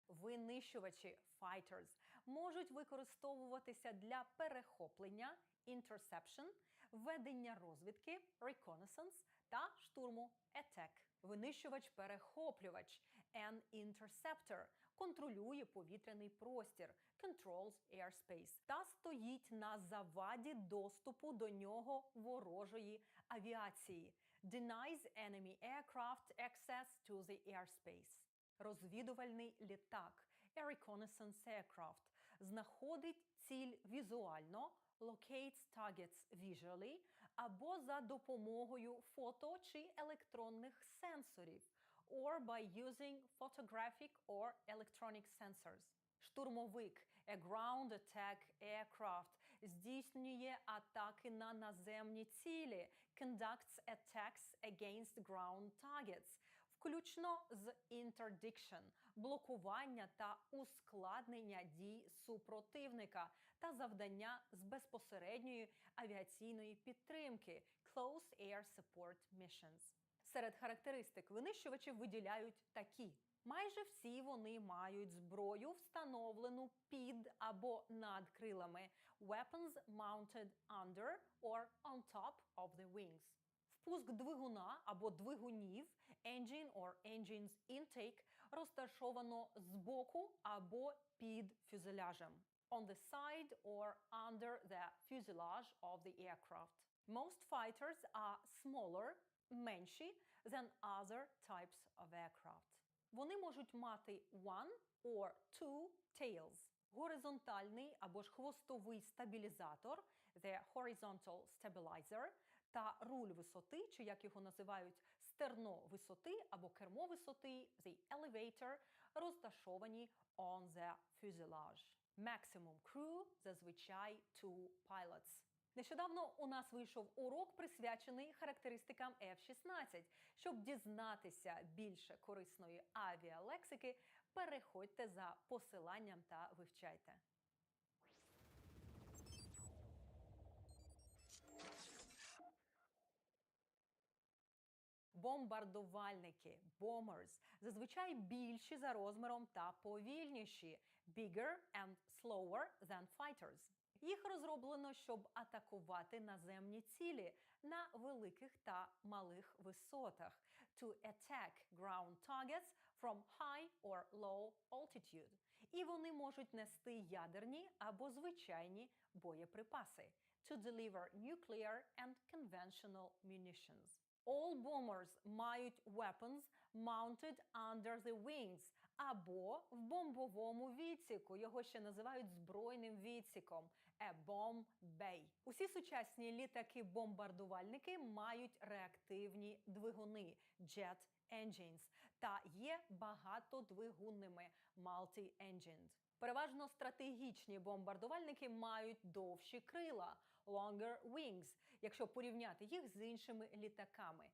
Винищувачі fighters можуть використовуватися для перехоплення interception, ведення розвідки reconnaissance та штурму attack. Винищувач-перехоплювач an interceptor контролює повітряний простір controls airspace та стоїть на заваді доступу до нього ворожої авіації denies enemy aircraft access to the airspace. Розвідувальний літак a reconnaissance aircraft знаходить ціль візуально locates targets visually або за допомогою фото чи електронних сенсорів or by using photographic or electronic sensors. Штурмовик a ground attack aircraft здійснює атаки на наземні цілі conducts attacks against ground targets, включно з interdiction – блокування та ускладнення дій супротивника та завдання з безпосередньої авіаційної підтримки Close Air Support Missions. Серед характеристик винищувачів виділяють такі. Майже всі вони мають зброю, встановлену під або над крилами Weapons mounted under or on top of the wings. Впуск двигуна або двигунів engine or engines intake розташовано збоку або під фюзеляжем on the side or under the fuselage of the aircraft. Most fighters are smaller, менші than other types of aircraft. Вони можуть мати one or two tails. Горизонтальний або ж хвостовий стабілізатор the horizontal stabilizer та руль висоти, чи як його називають Стерно висоти або кермо висоти, the elevator, розташовані on the fuselage. Maximum crew зазвичай 2 pilots. Нещодавно у нас вийшов урок, присвячений характеристикам F-16. Щоб дізнатися більше корисної авіалексики, переходьте за посиланням та вивчайте. Бомбардувальники, bombers, зазвичай більші за розміром та повільніші, bigger and slower than fighters. Їх розроблено, щоб атакувати наземні цілі на великих та малих висотах, to attack ground targets from high or low altitude. І вони можуть нести ядерні або звичайні боєприпаси, to deliver nuclear and conventional munitions. All bombers мають weapons mounted under the wings або в бомбовому відсіку. Його ще називають збройним відсіком – a bomb bay. Усі сучасні літаки-бомбардувальники мають реактивні двигуни – jet engines та є багатодвигунними – multi-engined. Переважно стратегічні бомбардувальники мають довші крила – longer wings, якщо порівняти їх з іншими літаками,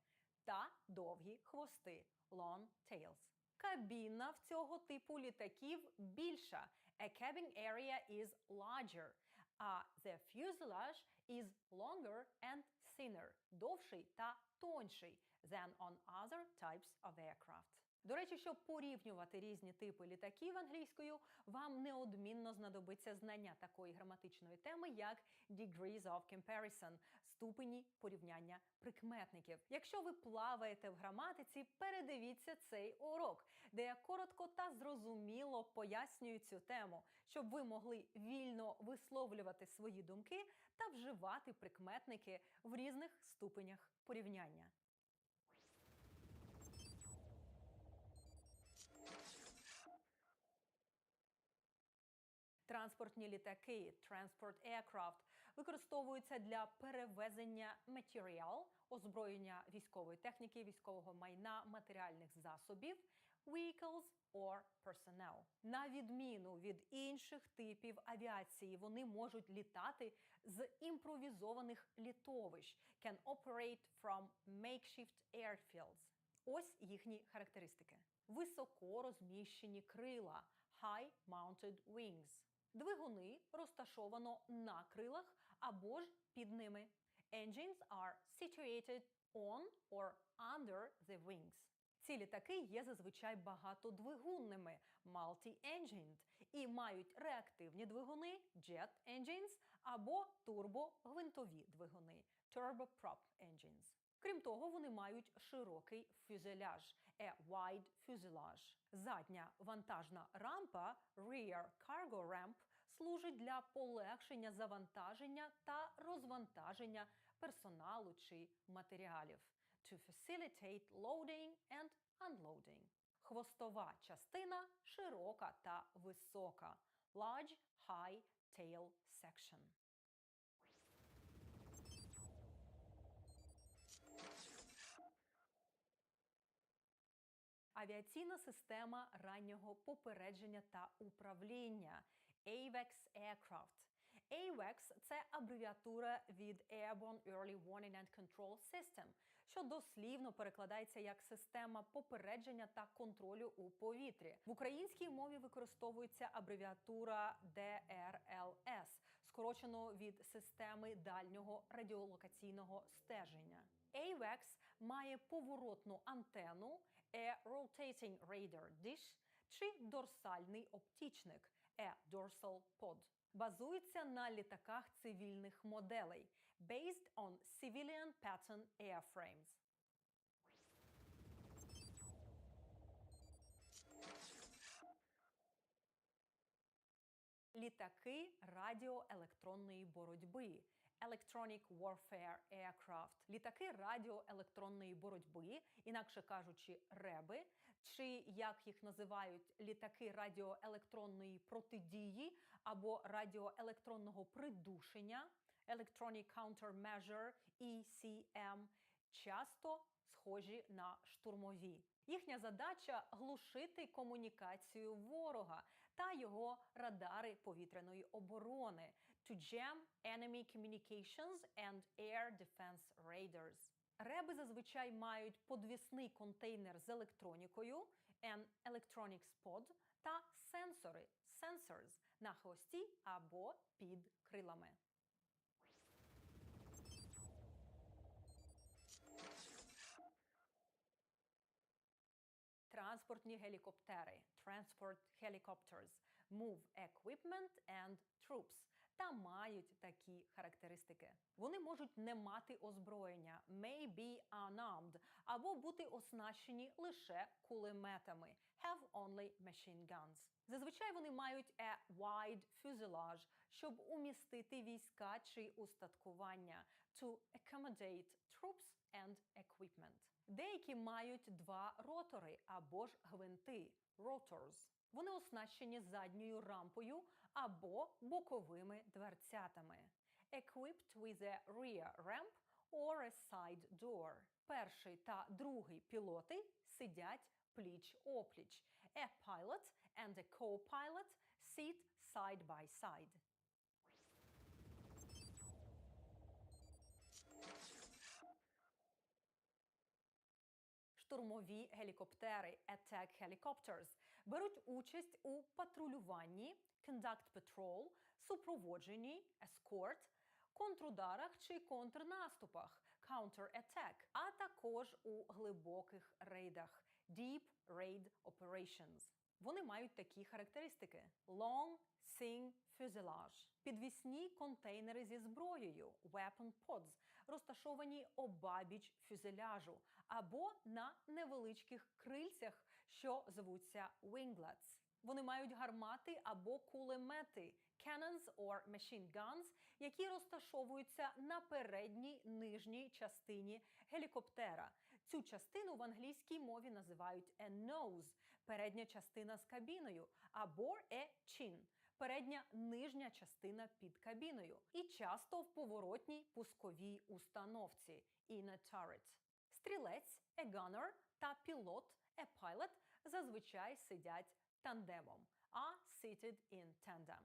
та довгі хвости – long tails. Кабіна в цього типу літаків більша – a cabin area is larger, а the fuselage is longer and thinner – довший та тонший than on other types of aircraft. До речі, щоб порівнювати різні типи літаків англійською, вам неодмінно знадобиться знання такої граматичної теми, як degrees of comparison – ступені порівняння прикметників. Якщо ви плаваєте в граматиці, передивіться цей урок, де я коротко та зрозуміло пояснюю цю тему, щоб ви могли вільно висловлювати свої думки та вживати прикметники в різних ступенях порівняння. Транспортні літаки, transport aircraft, використовуються для перевезення матеріал, озброєння військової техніки, військового майна, матеріальних засобів, vehicles or personnel. На відміну від інших типів авіації, вони можуть літати з імпровізованих літовищ, can operate from makeshift airfields. Ось їхні характеристики. Високо розміщені крила, high mounted wings. Двигуни розташовано на крилах або ж під ними. Engines are situated on or under the wings. Ці літаки є зазвичай багатодвигунними multi-engined і мають реактивні двигуни jet engines або турбогвинтові двигуни turboprop engines. Крім того, вони мають широкий фюзеляж a wide fuselage. Задня вантажна рампа rear cargo ramp служить для полегшення завантаження та розвантаження персоналу чи матеріалів to facilitate loading and unloading. Хвостова частина широка та висока large high tail section. Авіаційна система раннього попередження та управління AWACS Aircraft. AWACS – це абревіатура від Airborne Early Warning and Control System, що дослівно перекладається як система попередження та контролю у повітрі. В українській мові використовується абревіатура DRLS, скорочено від системи дальнього радіолокаційного стеження. AWACS має поворотну антенну a rotating radar dish чи дорсальний оптічник a dorsal pod. Базується на літаках цивільних моделей based on civilian pattern airframes. Літаки радіоелектронної боротьби Electronic Warfare Aircraft. Літаки радіоелектронної боротьби, інакше кажучи, РЕБи, чи, як їх називають, літаки радіоелектронної протидії або радіоелектронного придушення Electronic Countermeasure, ECM, часто схожі на штурмові. Їхня задача – глушити комунікацію ворога та його радари повітряної оборони – to jam enemy communications and air defense radars. Реби зазвичай мають подвісний контейнер з електронікою an electronics pod та сенсори sensors на хвості або під крилами. Транспортні гелікоптери transport helicopters move equipment and troops та мають такі характеристики. Вони можуть не мати озброєння may be unarmed або бути оснащені лише кулеметами have only machine guns. Зазвичай вони мають a wide fuselage, щоб умістити війська чи устаткування to accommodate troops and equipment. Деякі мають два ротори або ж гвинти rotors. Вони оснащені задньою рампою або боковими дверцятами. Equipped with a rear ramp or a side door. Перший та другий пілоти сидять пліч-опліч. A pilot and a co-pilot sit side by side. Штурмові гелікоптери attack helicopters беруть участь у патрулюванні conduct patrol, супроводженні escort, контрударах чи контрнаступах counter-attack, а також у глибоких рейдах deep raid operations. Вони мають такі характеристики: long thin fuselage, підвісні контейнери зі зброєю weapon pods, розташовані обабіч фюзеляжу або на невеличких крильцях, що звуться winglets. Вони мають гармати або кулемети cannons or machine guns, які розташовуються на передній нижній частині гелікоптера. Цю частину в англійській мові називають a nose – передня частина з кабіною, або a chin – передня нижня частина під кабіною. І часто в поворотній пусковій установці in a turret. Стрілець a gunner та пілот a pilot зазвичай сидять тандемом are seated in tandem.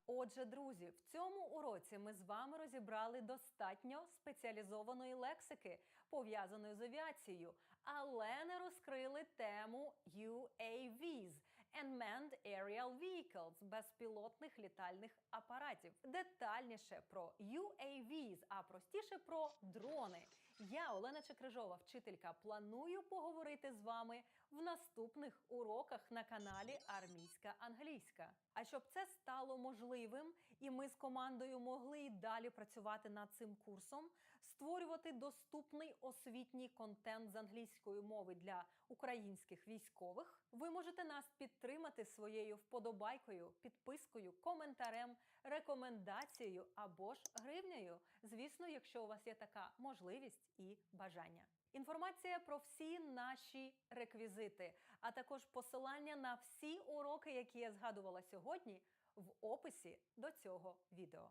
Отже, друзі, в цьому уроці ми з вами розібрали достатньо спеціалізованої лексики, пов'язаної з авіацією, але не розкрили тему UAVs – Unmanned Aerial Vehicles – безпілотних літальних апаратів. Детальніше про UAVs, а простіше про дрони. Я, Олена Чекрижова, вчителька, планую поговорити з вами в наступних уроках на каналі Армійська англійська. А щоб це стало можливим, і ми з командою могли й далі працювати над цим курсом, створювати доступний освітній контент з англійської мови для українських військових, ви можете нас підтримати своєю вподобайкою, підпискою, коментарем, рекомендацією або ж гривнею. Звісно, якщо у вас є така можливість і бажання. Інформація про всі наші реквізити, а також посилання на всі уроки, які я згадувала сьогодні, в описі до цього відео.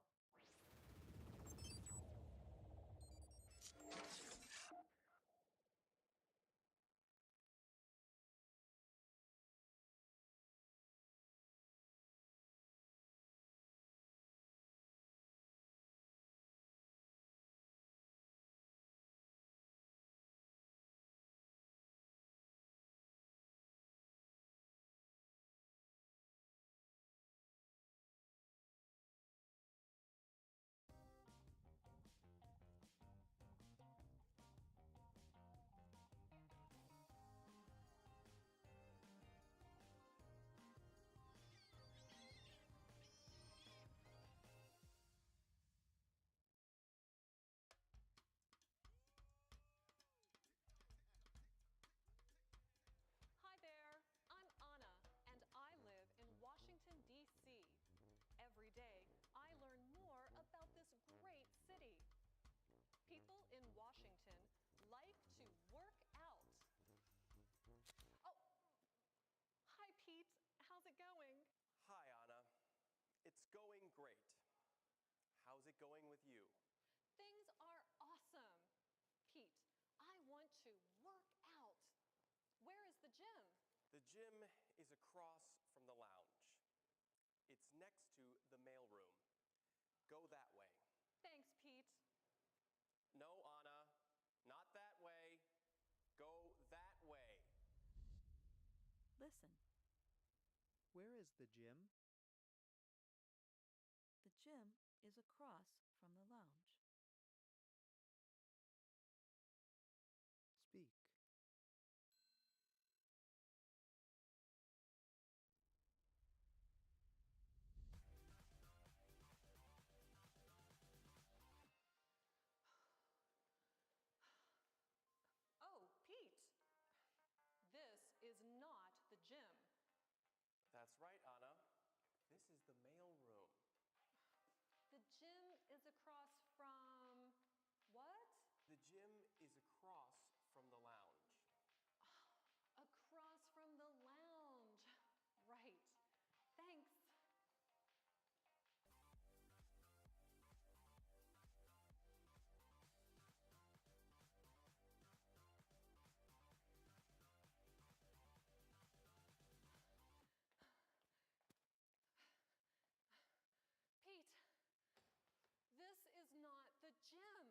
Hi there, I'm Anna, and I live in Washington, D.C. Every day, I learn more about this great city. People in Washington like to work out. Oh, hi Pete, how's it going? Hi, Anna. It's going great. How's it going with you? Things are awesome. Pete, I want to gym? The gym is across from the lounge. It's next to the mailroom. Go that way. Thanks, Pete. No, Anna, not that way. Go that way. Listen. Where is the gym? The gym is across from the lounge. Speak. Oh, Pete. This is not the gym. That's right, Anna. This is the mailroom. The gym is across from what? The gym is across from the lounge. Across from the lounge. Right. Thanks. Pete, this is not the gym.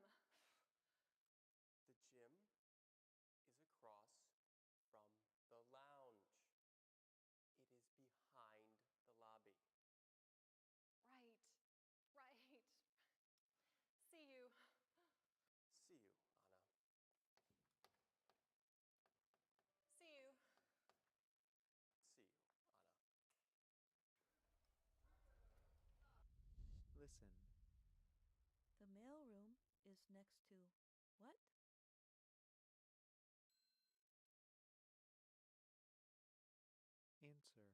The gym is across from the lounge. It is behind the lobby. Right, right. See you. See you, Anna. See you. See you, Anna. Listen. The mailroom is next to what? Answer.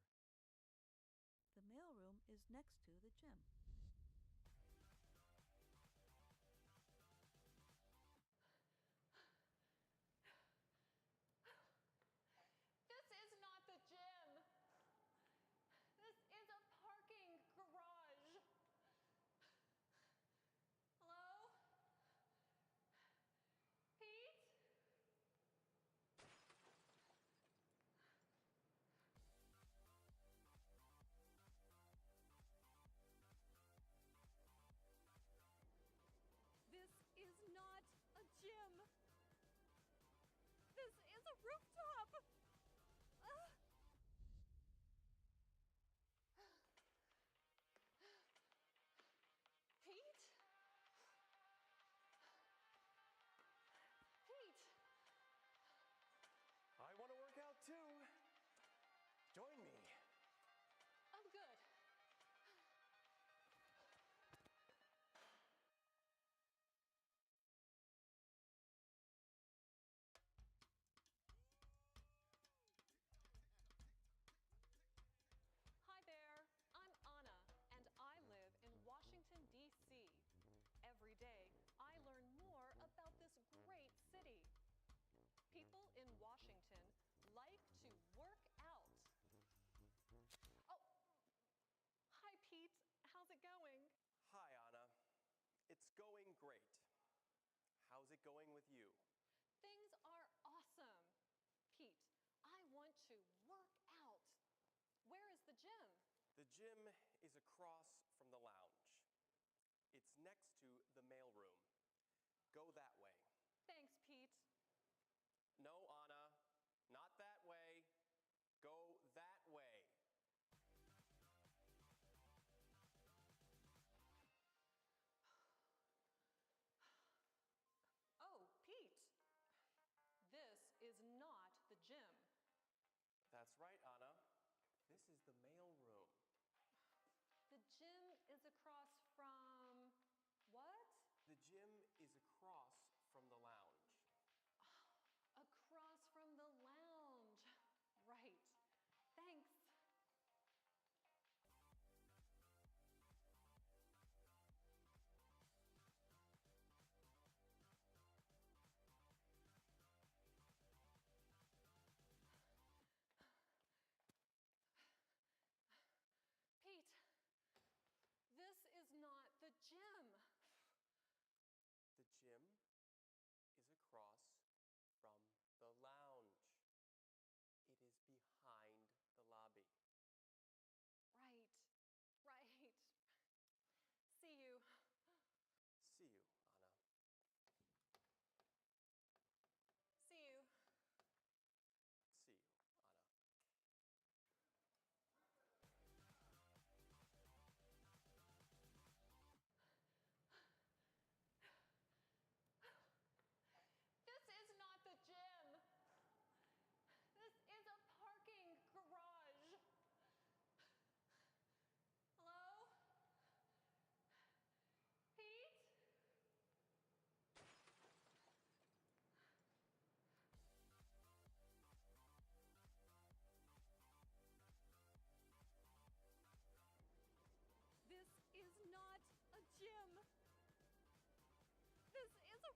The mailroom is next to the gym. This is not the gym. This is a parking garage. Hello? Pete? This is not a gym. This is a rooftop. Pete? Pete? I want to work out too. Join me. I'm good. Hi there, I'm Anna, and I live in Washington, D.C. Every day, I learn more about this great city. People in Washington like to work out. Oh, hi, Pete. How's it going? Hi, Anna. It's going great. How's it going with you? Things are awesome. Pete, I want to work out. Where is the gym? The gym is across from the lounge. It's next to the mailroom. Go that way. Thanks, Pete. No, Anna, not that way. Go that way. Oh, Pete. This is not the gym. That's right, Anna. This is the mailroom. The gym is across from what? The gym is across from the lounge. Across from the lounge. Right. Thanks. Pete, this is not the gym. The gym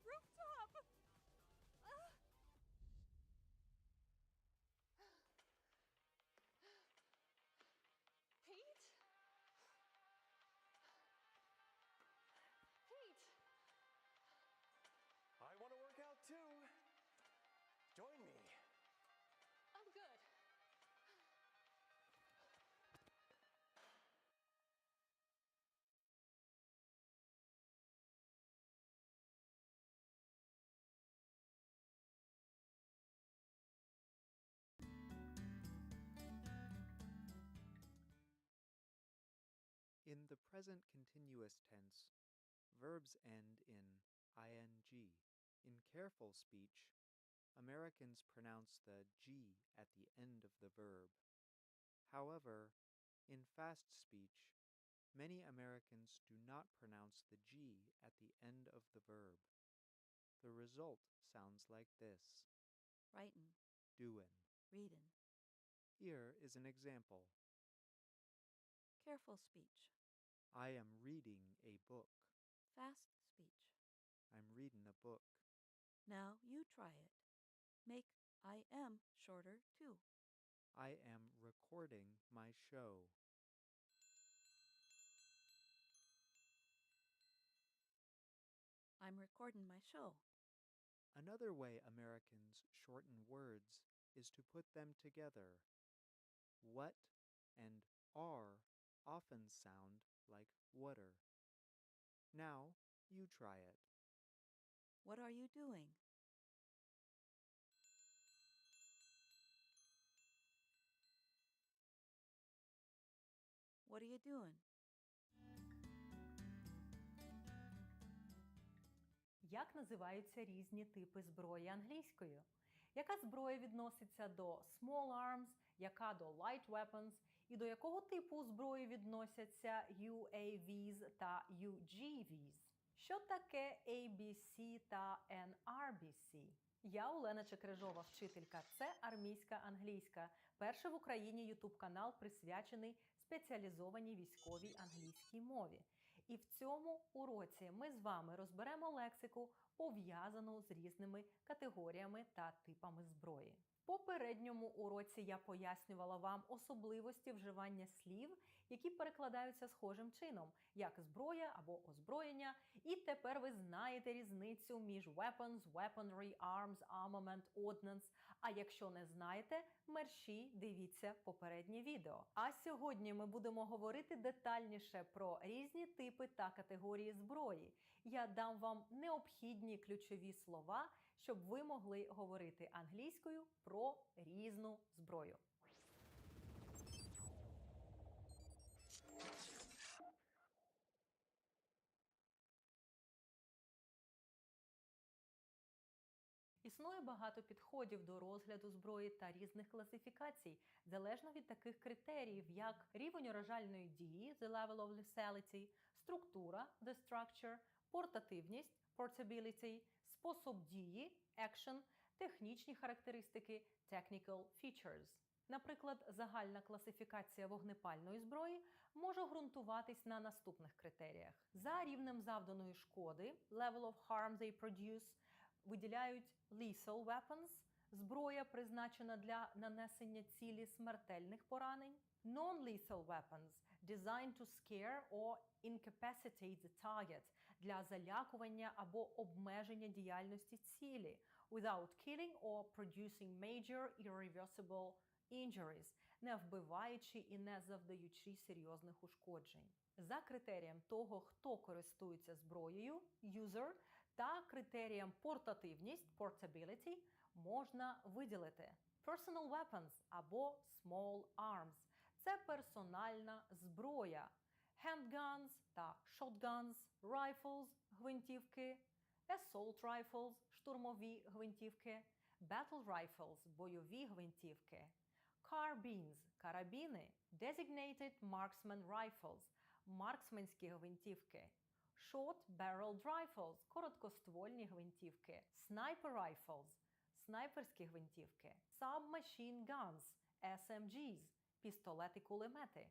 rooftop! Pete? Pete! I want to work out too. Join me. I'm good. In the present continuous tense, verbs end in ing. In careful speech, Americans pronounce the G at the end of the verb. However, in fast speech, many Americans do not pronounce the G at the end of the verb. The result sounds like this: Writin', doin'. readin'. Here is an example. Careful speech. I am reading a book. Fast speech. I'm reading a book. Now you try it. Make I am shorter too. I am recording my show. I'm recording my show. Another way Americans shorten words is to put them together. What and are often sound like water. Now you try it. What are you doing? What are you doing? Як називаються різні типи зброї англійською? Яка зброя відноситься до small arms, яка до light weapons, і до якого типу зброї відносяться UAVs та UGVs? Що таке ABC та NRBC? Я Олена Чекрижова, вчителька. Це армійська англійська. Перший в Україні ютуб-канал, присвячений спеціалізованій військовій англійській мові. І в цьому уроці ми з вами розберемо лексику, пов'язану з різними категоріями та типами зброї. В попередньому уроці я пояснювала вам особливості вживання слів, які перекладаються схожим чином, як зброя або озброєння, і тепер ви знаєте різницю між weapons, weaponry, arms, armament, ordnance. А якщо не знаєте, мерщій дивіться попереднє відео. А сьогодні ми будемо говорити детальніше про різні типи та категорії зброї. Я дам вам необхідні ключові слова, щоб ви могли говорити англійською про різну зброю. Існує багато підходів до розгляду зброї та різних класифікацій, залежно від таких критеріїв, як рівень уражальної дії, the level of lethality, структура, the structure, портативність, portability, спосіб дії, action, технічні характеристики, technical features. Наприклад, загальна класифікація вогнепальної зброї може ґрунтуватись на наступних критеріях. За рівнем завданої шкоди, level of harm they produce, виділяють lethal weapons – зброя, призначена для нанесення цілі смертельних поранень, non-lethal weapons – designed to scare or incapacitate the target – для залякування або обмеження діяльності цілі, without killing or producing major irreversible injuries – не вбиваючи і не завдаючи серйозних ушкоджень. За критерієм того, хто користується зброєю, user, та критерієм портативність, portability, можна виділити personal weapons або small arms. Це персональна зброя. Handguns та shotguns, rifles – гвинтівки, assault rifles – штурмові гвинтівки, battle rifles – бойові гвинтівки, carbines – карабіни, designated marksman rifles – марксменські гвинтівки, short-barreled rifles – короткоствольні гвинтівки, sniper rifles – снайперські гвинтівки, submachine guns – SMGs – пістолети-кулемети,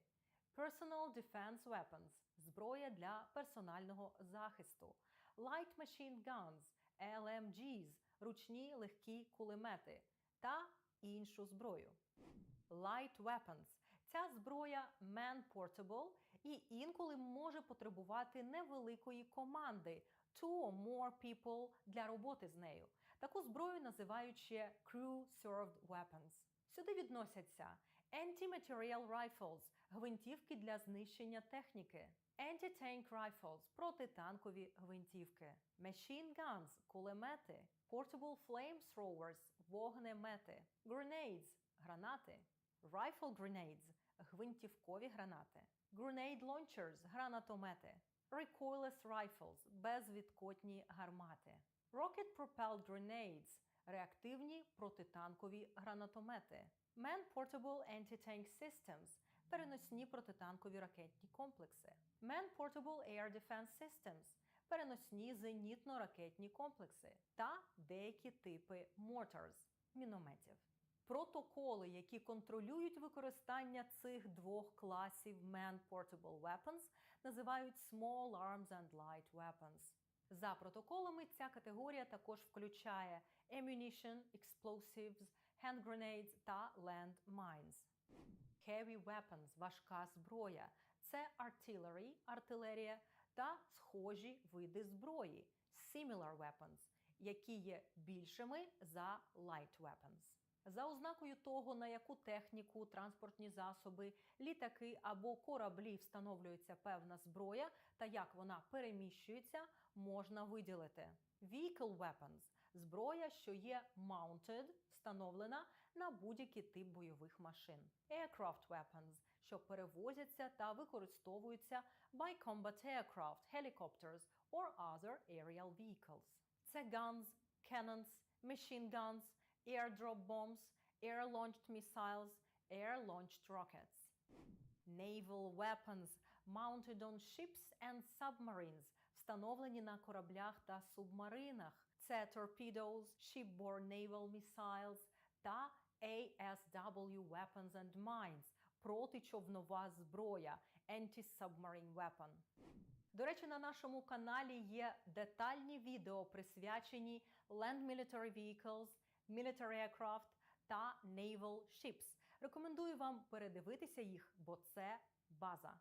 personal defense weapons – зброя для персонального захисту, light machine guns LMGs – ручні легкі кулемети та іншу зброю. Light weapons – ця зброя man-portable і інколи може потребувати невеликої команди two or more people для роботи з нею. Таку зброю називають ще crew-served weapons. Сюди відносяться anti-material rifles – гвинтівки для знищення техніки, anti-tank rifles – протитанкові гвинтівки, machine guns – кулемети, portable flamethrowers – вогнемети, grenades – гранати, rifle grenades – гвинтівкові гранати, grenade launchers – гранатомети, recoilless rifles – безвідкотні гармати, rocket-propelled grenades – реактивні протитанкові гранатомети, man-portable anti-tank systems – переносні протитанкові ракетні комплекси, man-portable air defense systems – переносні зенітно-ракетні комплекси та деякі типи mortars – мінометів. Протоколи, які контролюють використання цих двох класів man-portable weapons, називають small arms and light weapons. За протоколами ця категорія також включає ammunition, explosives, hand grenades та land mines. Heavy weapons – важка зброя. Це artillery – артилерія та схожі види зброї – similar weapons, які є більшими за light weapons. За ознакою того, на яку техніку, транспортні засоби, літаки або кораблі встановлюється певна зброя та як вона переміщується, можна виділити vehicle weapons – зброя, що є mounted, встановлена на будь-який тип бойових машин, aircraft weapons – що перевозяться та використовуються by combat aircraft, helicopters or other aerial vehicles. Це guns, cannons, machine guns, airdrop bombs, air-launched missiles, air-launched rockets. Naval weapons mounted on ships and submarines, встановлені на кораблях та субмаринах. Це torpedoes, shipborne naval missiles та ASW weapons and mines, протичовнова зброя, anti-submarine weapon. До речі, на нашому каналі є детальні відео, присвячені land military vehicles, military aircraft та naval ships. Рекомендую вам передивитися їх, бо це база.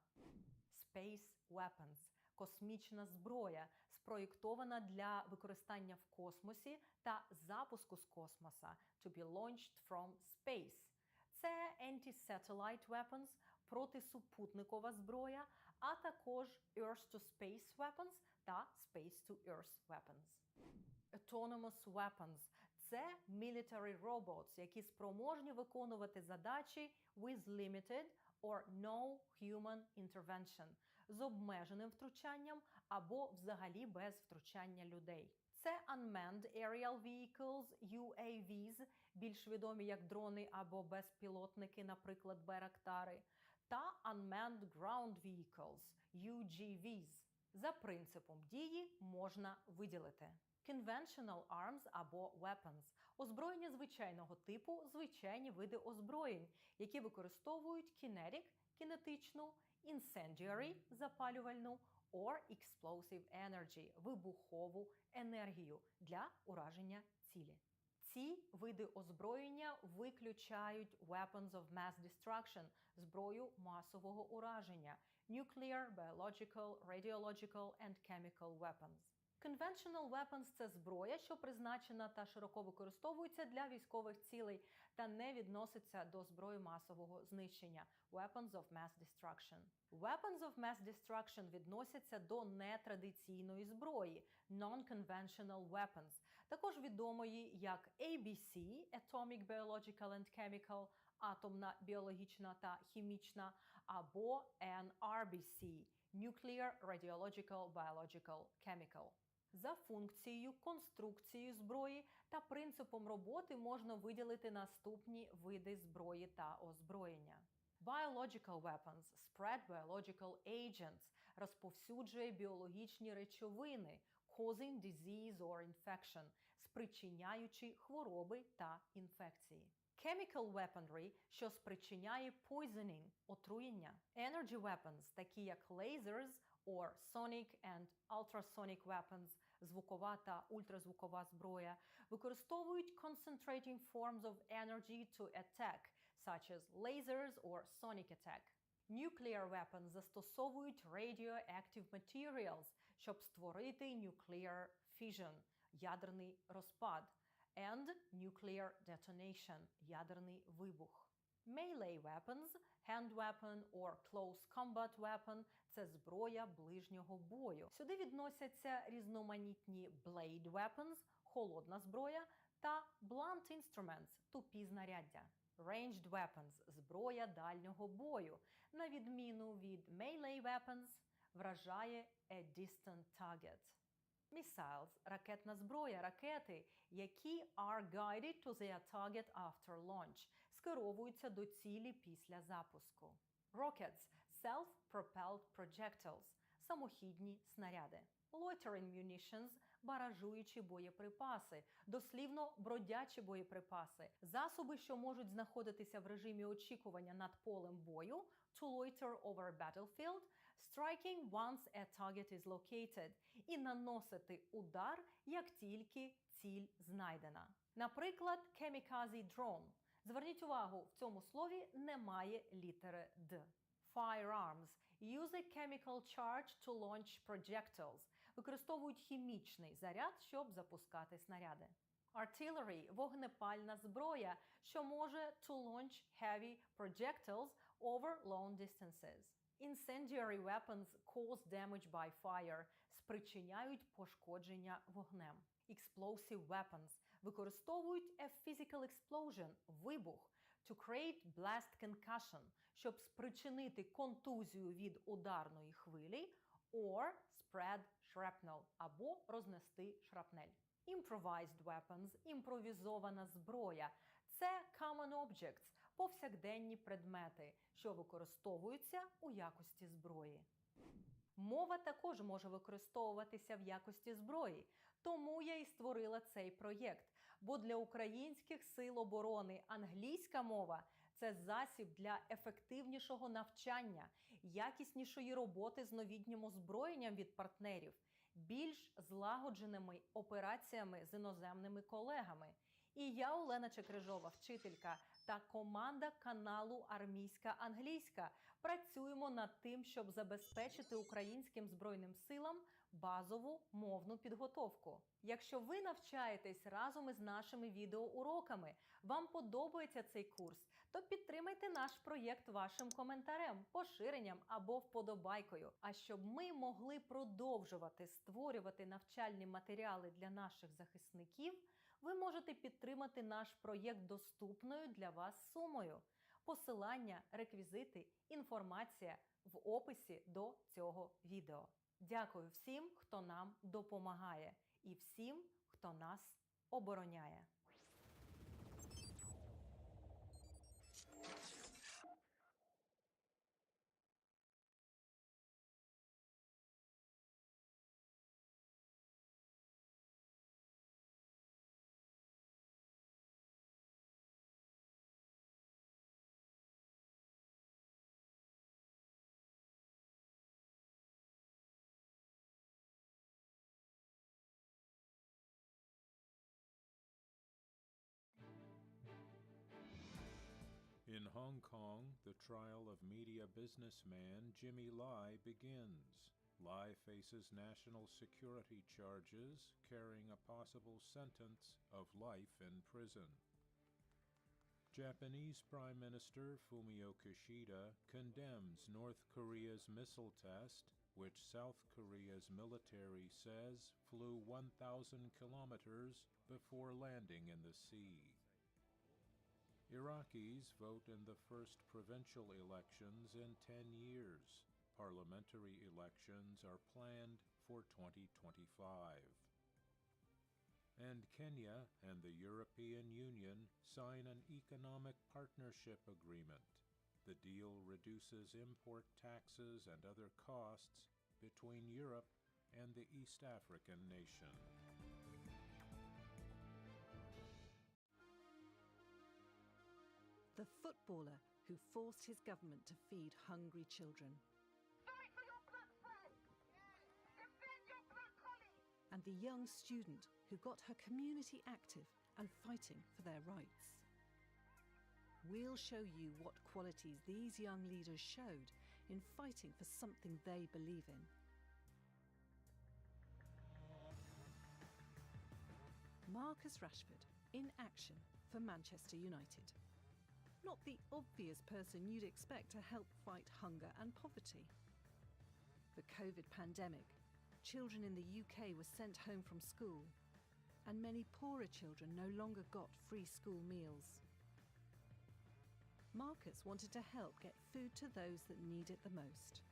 Space weapons – космічна зброя, спроєктована для використання в космосі та запуску з космоса to be launched from space. Це anti-satellite weapons – протисупутникова зброя, а також Earth-to-Space weapons та Space-to-Earth weapons. Autonomous weapons – це military robots, які спроможні виконувати задачі with limited or no human intervention, з обмеженим втручанням або взагалі без втручання людей. Це Unmanned Aerial Vehicles, UAVs, більш відомі як дрони або безпілотники, наприклад, Байрактари, та Unmanned Ground Vehicles, UGVs. За принципом дії можна виділити Conventional Arms або Weapons – озброєння звичайного типу, звичайні види озброєнь, які використовують kinetic – кінетичну, incendiary – запалювальну, or explosive energy – вибухову енергію для ураження цілі. Ці види озброєння виключають weapons of mass destruction – зброю масового ураження, nuclear, biological, radiological and chemical weapons. Conventional weapons – це зброя, що призначена та широко використовується для військових цілей та не відноситься до зброї масового знищення – weapons of mass destruction. Weapons of mass destruction відносяться до нетрадиційної зброї – non-conventional weapons, також відомої як ABC – Atomic, Biological and Chemical – атомна, біологічна та хімічна, або NRBC – Nuclear, Radiological, Biological, Chemical. За функцією, конструкцією зброї та принципом роботи можна виділити наступні види зброї та озброєння. Biological weapons – spread biological agents – розповсюджує біологічні речовини, causing disease or infection – спричиняючи хвороби та інфекції. Chemical weaponry, що спричиняє poisoning – отруєння. Energy weapons, такі як lasers or sonic and ultrasonic weapons, звукова та ультразвукова зброя, використовують concentrating forms of energy to attack, such as lasers or sonic attack. Nuclear weapons застосовують radioactive materials, щоб створити nuclear fission – ядерний розпад, and nuclear detonation – ядерний вибух. Melee weapons, hand weapon or close combat weapon – це зброя ближнього бою. Сюди відносяться різноманітні blade weapons – холодна зброя та blunt instruments – тупі знаряддя. Ranged weapons – зброя дальнього бою, на відміну від melee weapons, вражає a distant target. Missiles – ракетна зброя, ракети, які are guided to their target after launch, скеровуються до цілі після запуску. Rockets – self-propelled projectiles – самохідні снаряди. Loitering munitions – баражуючі боєприпаси, дослівно бродячі боєприпаси, засоби, що можуть знаходитися в режимі очікування над полем бою, to loiter over a battlefield, striking once a target is located, і наносити удар, як тільки ціль знайдена. Наприклад, kamikaze drone. Зверніть увагу, в цьому слові немає літери «д». Firearms – use a chemical charge to launch projectiles. Використовують хімічний заряд, щоб запускати снаряди. Artillery – вогнепальна зброя, що може to launch heavy projectiles over long distances. Incendiary weapons cause damage by fire – спричиняють пошкодження вогнем. Explosive weapons – використовують a physical explosion – вибух, to create blast concussion – щоб спричинити контузію від ударної хвилі, or spread shrapnel – або рознести шрапнель. Improvised weapons – імпровізована зброя. Це common objects – повсякденні предмети, що використовуються у якості зброї. Мова також може використовуватися в якості зброї, тому я і створила цей проєкт. Бо для українських сил оборони англійська мова – це засіб для ефективнішого навчання, якіснішої роботи з новітнім озброєнням від партнерів, більш злагодженими операціями з іноземними колегами. І я, Олена Чекрижова, вчителька, та команда каналу «Армійська англійська» працюємо над тим, щоб забезпечити українським Збройним силам базову мовну підготовку. Якщо ви навчаєтесь разом із нашими відеоуроками, вам подобається цей курс, то підтримайте наш проєкт вашим коментарем, поширенням або вподобайкою. А щоб ми могли продовжувати створювати навчальні матеріали для наших захисників, ви можете підтримати наш проєкт доступною для вас сумою. Посилання, реквізити, інформація в описі до цього відео. Дякую всім, хто нам допомагає, і всім, хто нас обороняє. In Hong Kong, the trial of media businessman Jimmy Lai begins. Lai faces national security charges, carrying a possible sentence of life in prison. Japanese Prime Minister Fumio Kishida condemns North Korea's missile test, which South Korea's military says flew 1,000 kilometers before landing in the sea. Iraqis vote in the first provincial elections in 10 years. Parliamentary elections are planned for 2025. And Kenya and the European Union sign an economic partnership agreement. The deal reduces import taxes and other costs between Europe and the East African nation. The footballer who forced his government to feed hungry children. Fight for your black friend! Defend your black colleague! And the young student who got her community active and fighting for their rights. We'll show you what qualities these young leaders showed in fighting for something they believe in. Marcus Rashford in action for Manchester United. Not the obvious person you'd expect to help fight hunger and poverty. The COVID pandemic, children in the UK were sent home from school, and many poorer children no longer got free school meals. Marcus wanted to help get food to those that need it the most.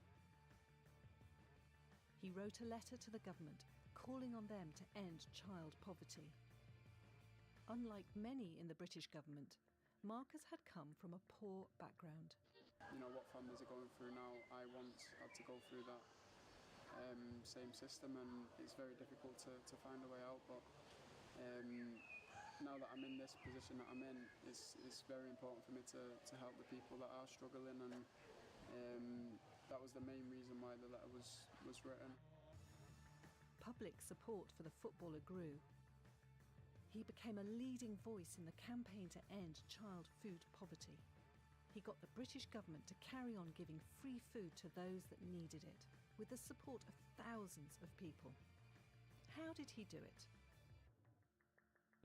He wrote a letter to the government calling on them to end child poverty. Unlike many in the British government, Marcus had come from a poor background. You know what families are going through now. I once had to go through that same system, and it's very difficult to find a way out, but now that I'm in this position that I'm in, it's very important for me to help the people that are struggling, and that was the main reason why the letter was written. Public support for the footballer grew. He became a leading voice in the campaign to end child food poverty. He got the British government to carry on giving free food to those that needed it, with the support of thousands of people. How did he do it?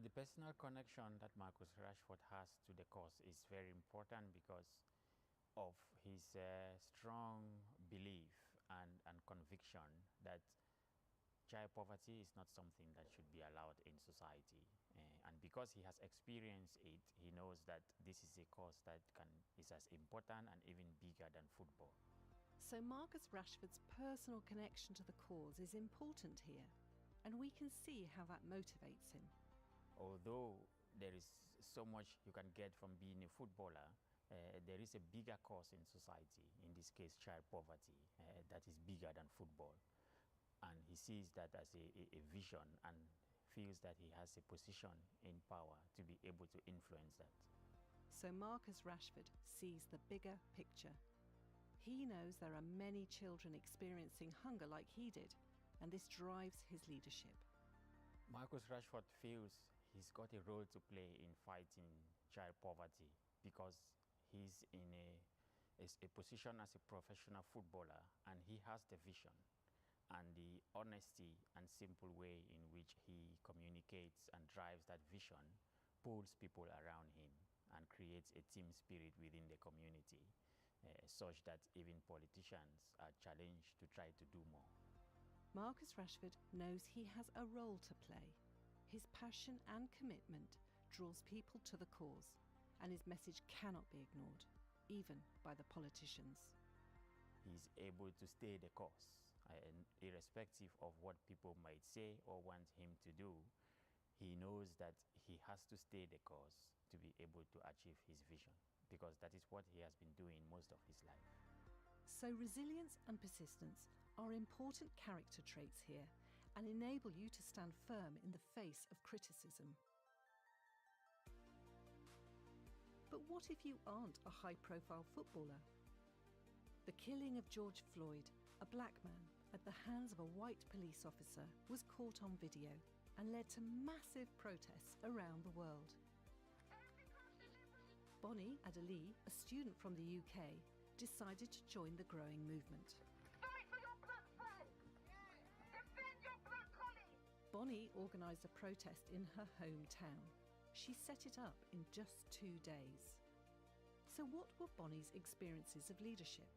The personal connection that Marcus Rashford has to the cause is very important because of his strong belief and conviction that child poverty is not something that should be allowed in society. And because he has experienced it, he knows that this is a cause that is as important and even bigger than football. So Marcus Rashford's personal connection to the cause is important here, and we can see how that motivates him. Although there is so much you can get from being a footballer, there is a bigger cause in society, in this case child poverty, that is bigger than football. And he sees that as a vision and feels that he has a position in power to be able to influence that. So Marcus Rashford sees the bigger picture. He knows there are many children experiencing hunger like he did, and this drives his leadership. Marcus Rashford feels he's got a role to play in fighting child poverty because he's in a position as a professional footballer, and he has the vision and the honesty and simple way in which he communicates and drives that vision pulls people around him and creates a team spirit within the community, such that even politicians are challenged to try to do more. Marcus Rashford knows he has a role to play. His passion and commitment draws people to the cause, and his message cannot be ignored, even by the politicians. He's able to stay the course, and irrespective of what people might say or want him to do, he knows that he has to stay the course to be able to achieve his vision, because that is what he has been doing most of his life. So resilience and persistence are important character traits here and enable you to stand firm in the face of criticism. But what if you aren't a high-profile footballer? The killing of George Floyd, a black man, at the hands of a white police officer was caught on video and led to massive protests around the world. Bonnie Adelie, a student from the UK, decided to join the growing movement. Fight for your black friend! Defend your black colleague! Bonnie organised a protest in her hometown. She set it up in just 2 days. So what were Bonnie's experiences of leadership?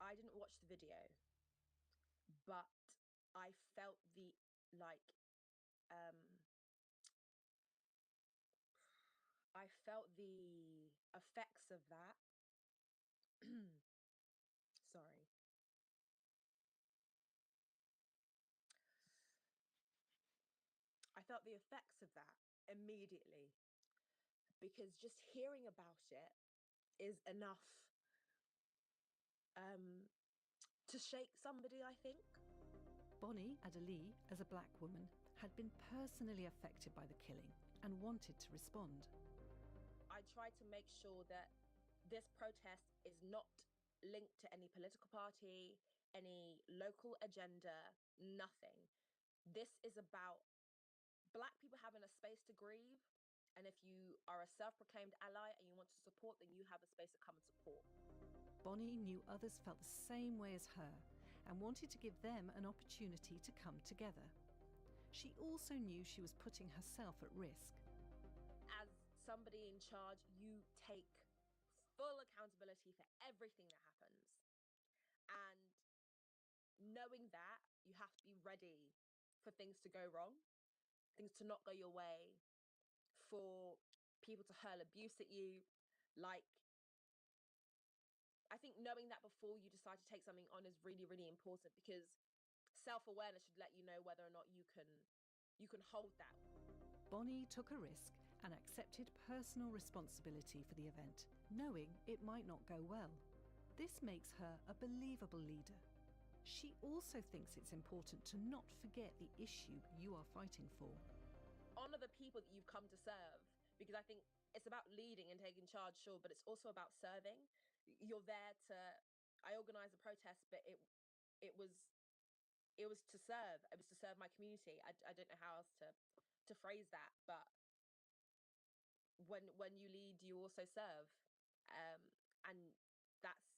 I didn't watch the video, but I felt the effects of that. Sorry. I felt the effects of that immediately, because just hearing about it is enough to shake somebody, I think. Bonnie Adelie, as a black woman, had been personally affected by the killing and wanted to respond. I tried to make sure that this protest is not linked to any political party, any local agenda, nothing. This is about Black people having a space to grieve. And if you are a self-proclaimed ally and you want to support, then you have a space to come and support. Bonnie knew others felt the same way as her and wanted to give them an opportunity to come together. She also knew she was putting herself at risk. As somebody in charge, you take full accountability for everything that happens. And knowing that, you have to be ready for things to go wrong, things to not go your way, for people to hurl abuse at you. Like, I think knowing that before you decide to take something on is really, really important, because self-awareness should let you know whether or not you can hold that. Bonnie took a risk and accepted personal responsibility for the event, knowing it might not go well. This makes her a believable leader. She also thinks it's important to not forget the issue you are fighting for. Honor the people that you've come to serve, because I think it's about leading and taking charge, sure, but it's also about serving. You're there to. I organized a protest, but it was to serve. It was to serve my community. I don't know how else to phrase that, but when you lead, you also serve, and that's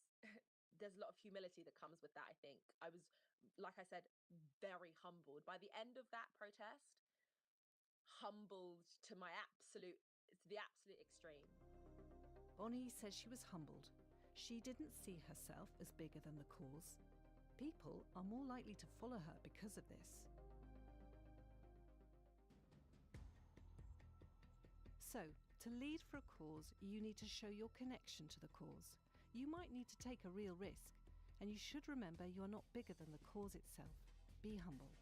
there's a lot of humility that comes with that. I think I was, like I said, very humbled by the end of that protest. Humbled to the absolute extreme. Bonnie says she was humbled. She didn't see herself as bigger than the cause. People are more likely to follow her because of this. So, to lead for a cause, you need to show your connection to the cause. You might need to take a real risk, and you should remember you are not bigger than the cause itself. Be humble.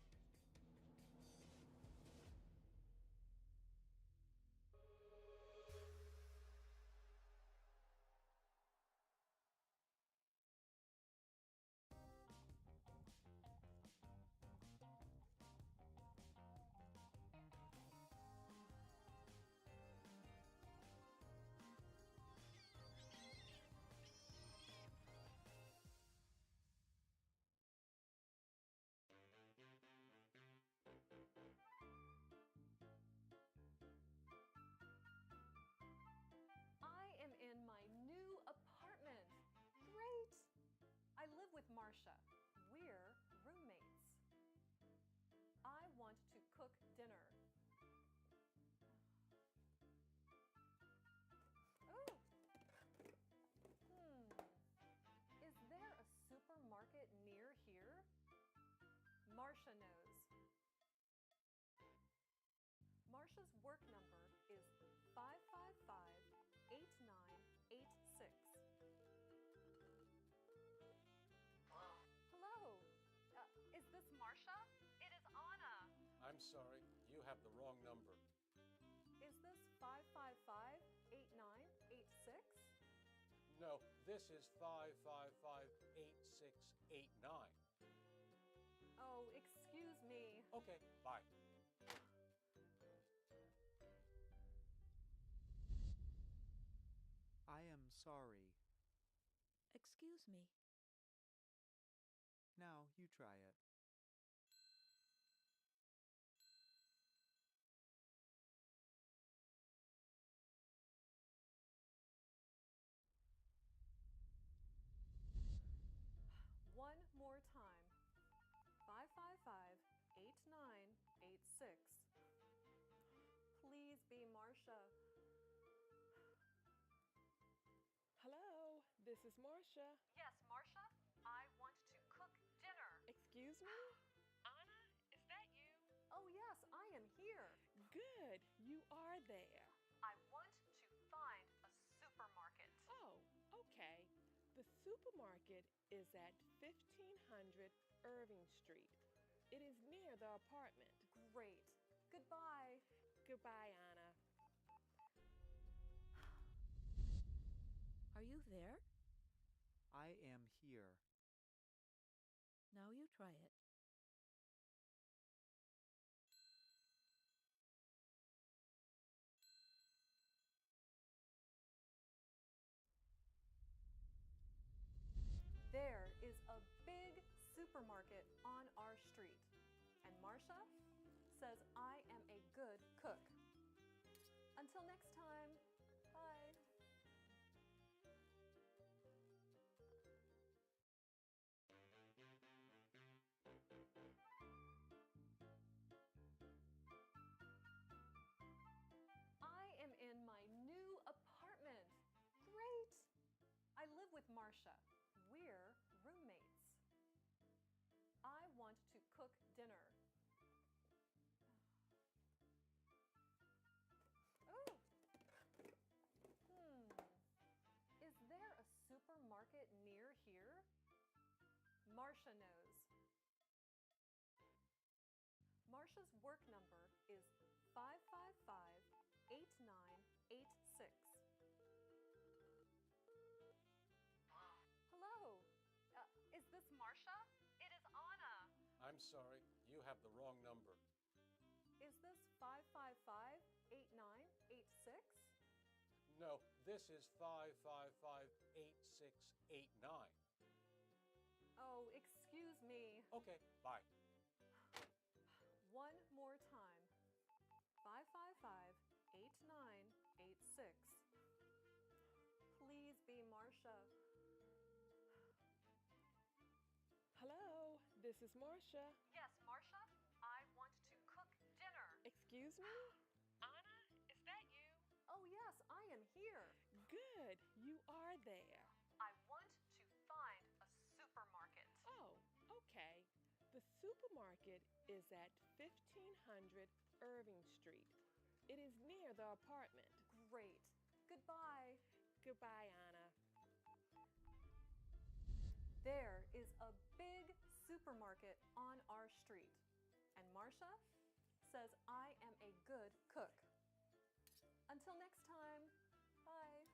I am in my new apartment. Great! I live with Marcia. We're roommates. I want to cook dinner. Ooh. Is there a supermarket near here? Marcia knows. Marcia's work number is 555-8986. Hello. Is this Marcia? It is Anna. I'm sorry, you have the wrong number. Is this 555-8986? No, this is 555-8689. Oh, excuse me. Okay, bye. I am sorry. Excuse me. Now you try it. One more time. 555-8986. Please be Marcia. Hello, this is Marcia. Yes, Marcia. I want to cook dinner. Excuse me? Anna, is that you? Oh, yes, I am here. Good, you are there. I want to find a supermarket. Oh, okay. The supermarket is at 1500 Irving Street. It is near the apartment. Great. Goodbye. Goodbye, Anna. Are you there? I am here. Now you try it. There is a big supermarket on our street, and Marsha says I am a good cook. Until next time, bye. I am in my new apartment. Great! I live with Marsha. We're roommates. I want to cook dinner. Oh! Is there a supermarket near here? Marsha knows. Marsha's work number is 555-8986. Hello, is this Marsha? It is Anna. I'm sorry, you have the wrong number. Is this 555-8986? No, this is 555-8689. Oh, excuse me. Okay, bye. One more time. 555-8986. Please be Marsha. Hello, this is Marsha. Yes, Marsha, I want to cook dinner. Excuse me? Anna, is that you? Oh, yes, I am here. Good, you are there. I want to find a supermarket. Oh, okay. The supermarket is at 1500 Irving Street. It is near the apartment. Great. Goodbye. Goodbye, Anna. There is a big supermarket on our street. And Marsha says I am a good cook. Until next time, bye.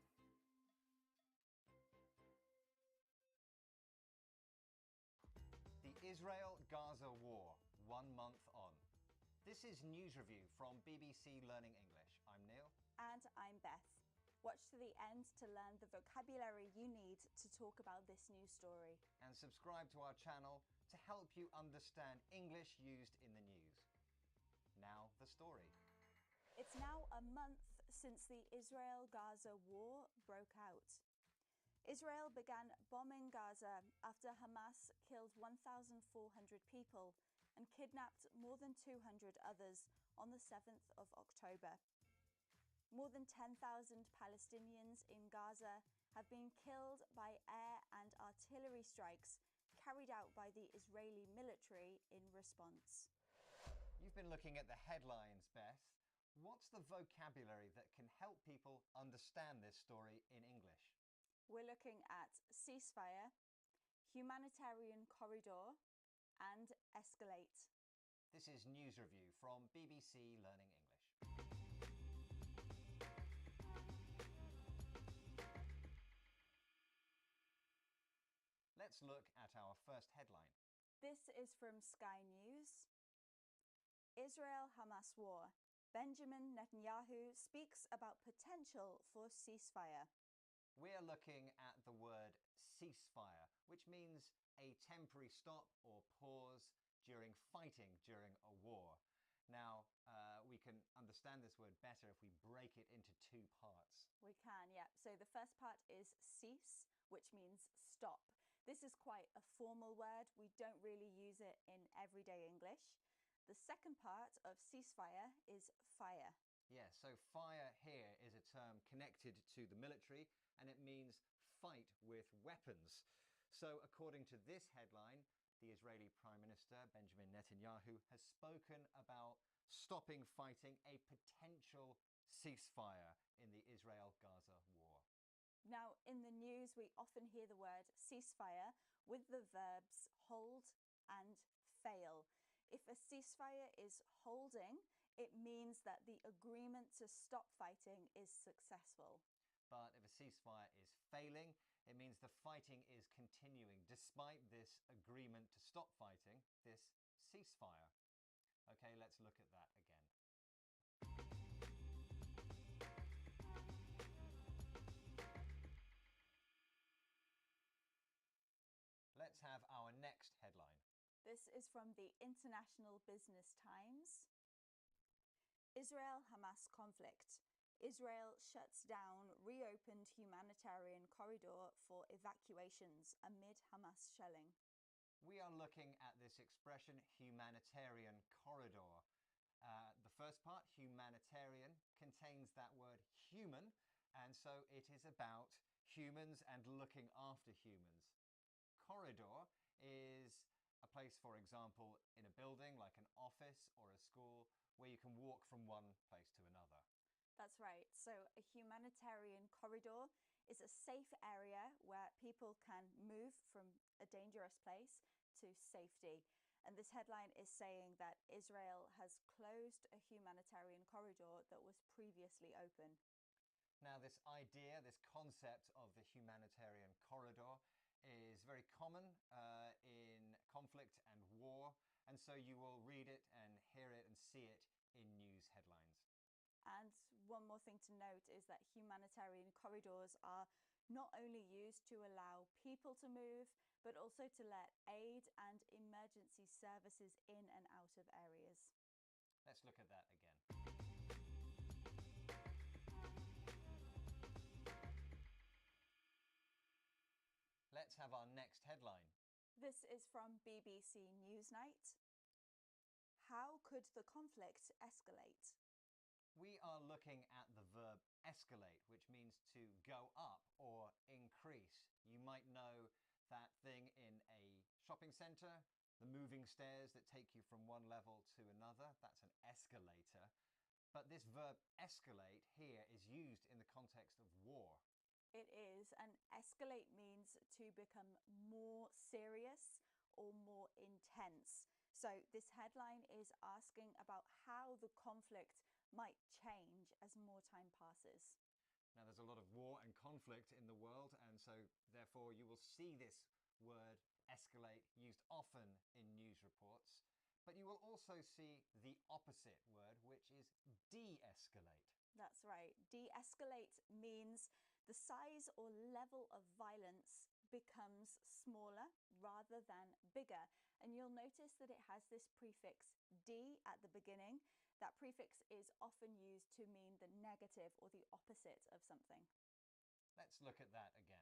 The Israel-Gaza war, 1 month on. This is News Review from BBC Learning English. I'm Neil. And I'm Beth. Watch to the end to learn the vocabulary you need to talk about this news story. And subscribe to our channel to help you understand English used in the news. Now, the story. It's now a month since the Israel-Gaza war broke out. Israel began bombing Gaza after Hamas killed 1,400 people and kidnapped more than 200 others on the 7th of October. More than 10,000 Palestinians in Gaza have been killed by air and artillery strikes carried out by the Israeli military in response. You've been looking at the headlines, Beth. What's the vocabulary that can help people understand this story in English? We're looking at ceasefire, humanitarian corridor, and escalate. This is News Review from BBC Learning English. Let's look at our first headline. This is from Sky News. Israel-Hamas war. Benjamin Netanyahu speaks about potential for ceasefire. We're looking at the word ceasefire, which means a temporary stop or pause during fighting during a war. Now, we can understand this word better if we break it into two parts. We can, yeah. So the first part is cease, which means stop. This is quite a formal word. We don't really use it in everyday English. The second part of ceasefire is fire. Yeah, so fire here is a term connected to the military, and it means fight with weapons. So according to this headline, the Israeli Prime Minister Benjamin Netanyahu has spoken about stopping fighting, a potential ceasefire in the Israel-Gaza war. Now, in the news, we often hear the word ceasefire with the verbs hold and fail. If a ceasefire is holding, it means that the agreement to stop fighting is successful. But if a ceasefire is failing, it means the fighting is continuing despite this agreement to stop fighting, this ceasefire. Okay, let's look at that again. Let's have our next headline. This is from the International Business Times. Israel-Hamas conflict. Israel shuts down reopened humanitarian corridor for evacuations amid Hamas shelling. We are looking at this expression, humanitarian corridor. The first part, humanitarian, contains that word human, and so it is about humans and looking after humans. Corridor is a place, for example, in a building like an office or a school where you can walk from one place to another. That's right. So a humanitarian corridor is a safe area where people can move from a dangerous place to safety. And this headline is saying that Israel has closed a humanitarian corridor that was previously open. Now, this idea, this concept of the humanitarian corridor is very common in conflict and war, and so you will read it and hear it and see it in news headlines. And one more thing to note is that humanitarian corridors are not only used to allow people to move, but also to let aid and emergency services in and out of areas. Let's look at that again. Let's have our next headline. This is from BBC Newsnight. How could the conflict escalate? We are looking at the verb escalate, which means to go up or increase. You might know that thing in a shopping centre, the moving stairs that take you from one level to another. That's an escalator. But this verb escalate here is used in the context of war. It is, and escalate means to become more serious or more intense. So this headline is asking about how the conflict might change as more time passes. Now, there's a lot of war and conflict in the world, and so therefore you will see this word escalate used often in news reports. But you will also see the opposite word, which is de-escalate. That's right. De-escalate means the size or level of violence becomes smaller rather than bigger. And you'll notice that it has this prefix de at the beginning. That prefix is often used to mean the negative or the opposite of something. Let's look at that again.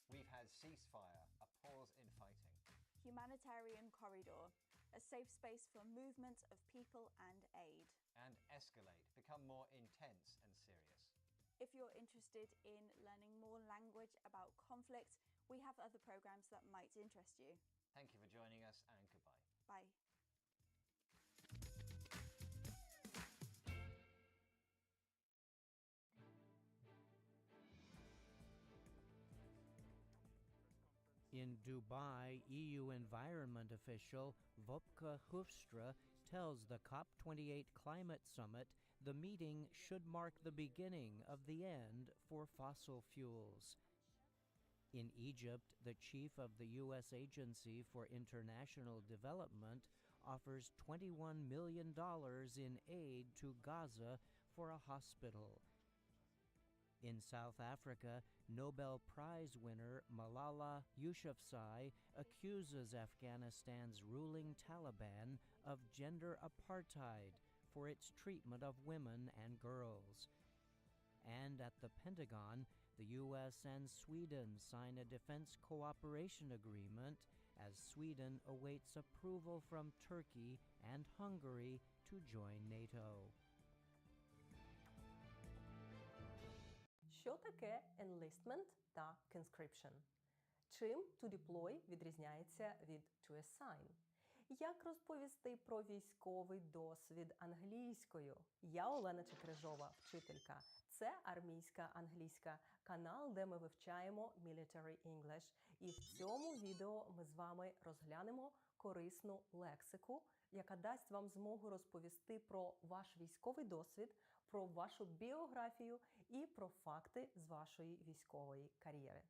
We've had ceasefire, a pause in fighting. Humanitarian corridor, a safe space for movement of people and aid. And escalate, become more intense and serious. If you're interested in learning more language about conflict, we have other programs that might interest you. Thank you for joining us, and goodbye. Bye. In Dubai, EU environment official Wopke Hoefstra tells the COP28 climate summit the meeting should mark the beginning of the end for fossil fuels. In Egypt, the chief of the U.S. Agency for International Development offers $21 million in aid to Gaza for a hospital. In South Africa, Nobel Prize winner Malala Yousafzai accuses Afghanistan's ruling Taliban of gender apartheid for its treatment of women and girls. And at the Pentagon, the U.S. and Sweden sign a defense cooperation agreement as Sweden awaits approval from Turkey and Hungary to join NATO. Що таке enlistment та conscription? Чим to deploy відрізняється від to assign? Як розповісти про військовий досвід англійською? Я Олена Чекрижова, вчителька. Це армійська англійська, канал, де ми вивчаємо Military English. І в цьому відео ми з вами розглянемо корисну лексику, яка дасть вам змогу розповісти про ваш військовий досвід, про вашу біографію і про факти з вашої військової кар'єри.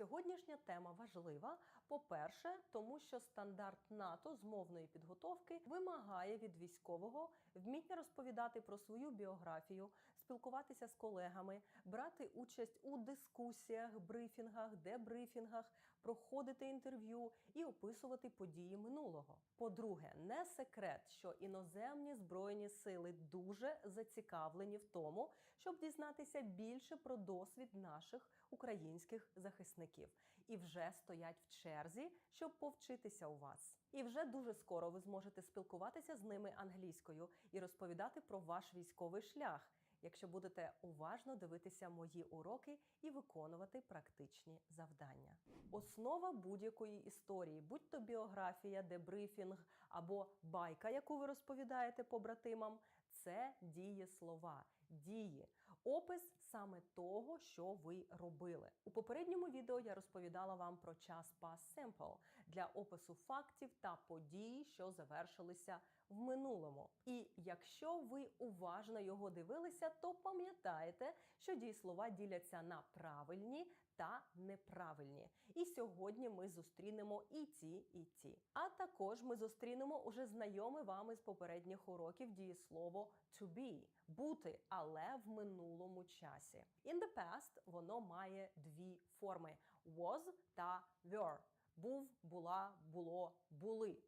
Сьогоднішня тема важлива, по-перше, тому що стандарт НАТО з мовної підготовки вимагає від військового вміння розповідати про свою біографію, спілкуватися з колегами, брати участь у дискусіях, брифінгах, дебрифінгах, проходити інтерв'ю і описувати події минулого. По-друге, не секрет, що іноземні збройні сили дуже зацікавлені в тому, щоб дізнатися більше про досвід наших українських захисників. І вже стоять в черзі, щоб повчитися у вас. І вже дуже скоро ви зможете спілкуватися з ними англійською і розповідати про ваш військовий шлях, якщо будете уважно дивитися мої уроки і виконувати практичні завдання. Основа будь-якої історії, будь то біографія, дебрифінг або байка, яку ви розповідаєте побратимам, це дієслова, дії. Опис саме того, що ви робили. У попередньому відео я розповідала вам про час past simple для опису фактів та подій, що завершилися в минулому. І якщо ви уважно його дивилися, то пам'ятаєте, що дієслова діляться на правильні та неправильні. І сьогодні ми зустрінемо і ті. А також ми зустрінемо уже знайоме вами з попередніх уроків дієслово to be – бути, але в минулому часі. In the past воно має дві форми – was та were. Був, була, було, були.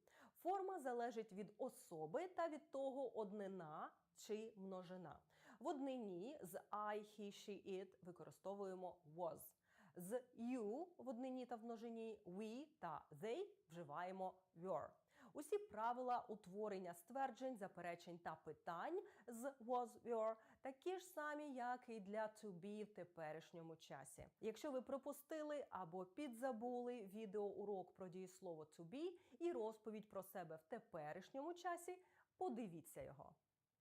Форма залежить від особи та від того, однина чи множина. В однині з I, he, she, it використовуємо was. З you в однині та в множині we та they вживаємо were. Усі правила утворення стверджень, заперечень та питань з was, were такі ж самі, як і для to be в теперішньому часі. Якщо ви пропустили або підзабули відеоурок про дієслово to be і розповідь про себе в теперішньому часі, подивіться його.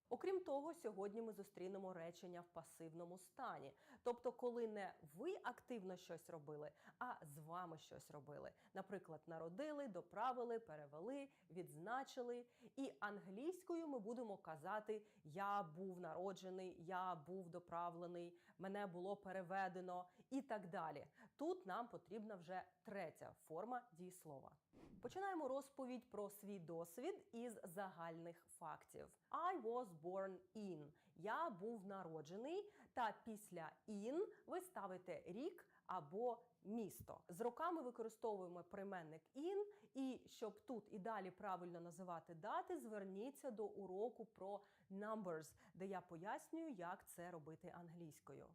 Окрім того, сьогодні ми зустрінемо речення в пасивному стані. Тобто, коли не ви активно щось робили, а з вами щось робили. Наприклад, народили, доправили, перевели, відзначили. І англійською ми будемо казати «я був народжений», «я був доправлений», «мене було переведено» і так далі. Тут нам потрібна вже третя форма дієслова. Починаємо розповідь про свій досвід із загальних фактів. I was born in. Я був народжений. Та після in ви ставите рік або місто. З роками використовуємо прийменник in. І щоб тут і далі правильно називати дати, зверніться до уроку про numbers, де я пояснюю, як це робити англійською.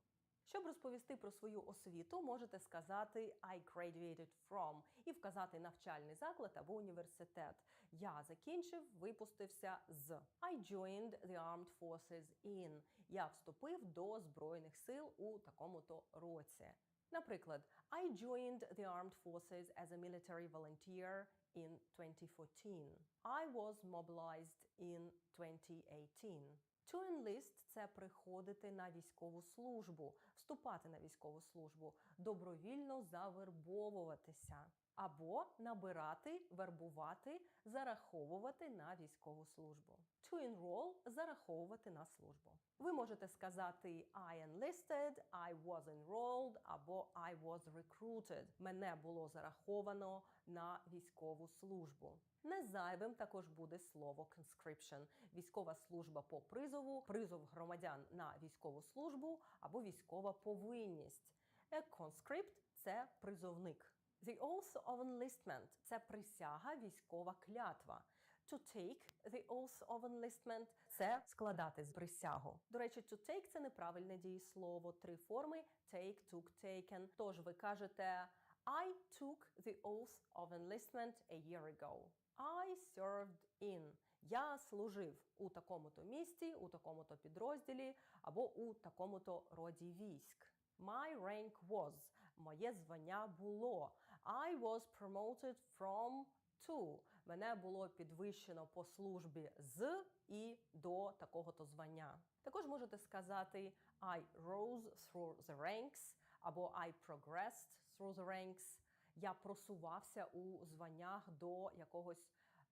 Щоб розповісти про свою освіту, можете сказати I graduated from і вказати навчальний заклад або університет. Я закінчив, випустився з. I joined the armed forces in. Я вступив до Збройних сил у такому-то році. Наприклад, I joined the armed forces as a military volunteer in 2014. I was mobilized in 2018. To enlist – це приходити на військову службу, вступати на військову службу, добровільно завербовуватися. Або набирати, вербувати, зараховувати на військову службу. To enroll – зараховувати на службу. Ви можете сказати I enlisted, I was enrolled або I was recruited. Мене було зараховано на військову службу. Незайвим також буде слово conscription – військова служба по призову, призов громадян на військову службу або військова повинність. A conscript – це призовник. The oath of enlistment – це присяга, військова клятва. To take the oath of enlistment – це складати з присягу. До речі, to take – це неправильне дієслово. Три форми – take, took, taken. Тож ви кажете I took the oath of enlistment a year ago. I served in. Я служив у такому-то місті, у такому-то підрозділі або у такому-то роді військ. My rank was. Моє звання було. I was promoted from to. Мене було підвищено по службі з і до такого-то звання. Також можете сказати I rose through the ranks або I progressed through the ranks. Я просувався у званнях до якогось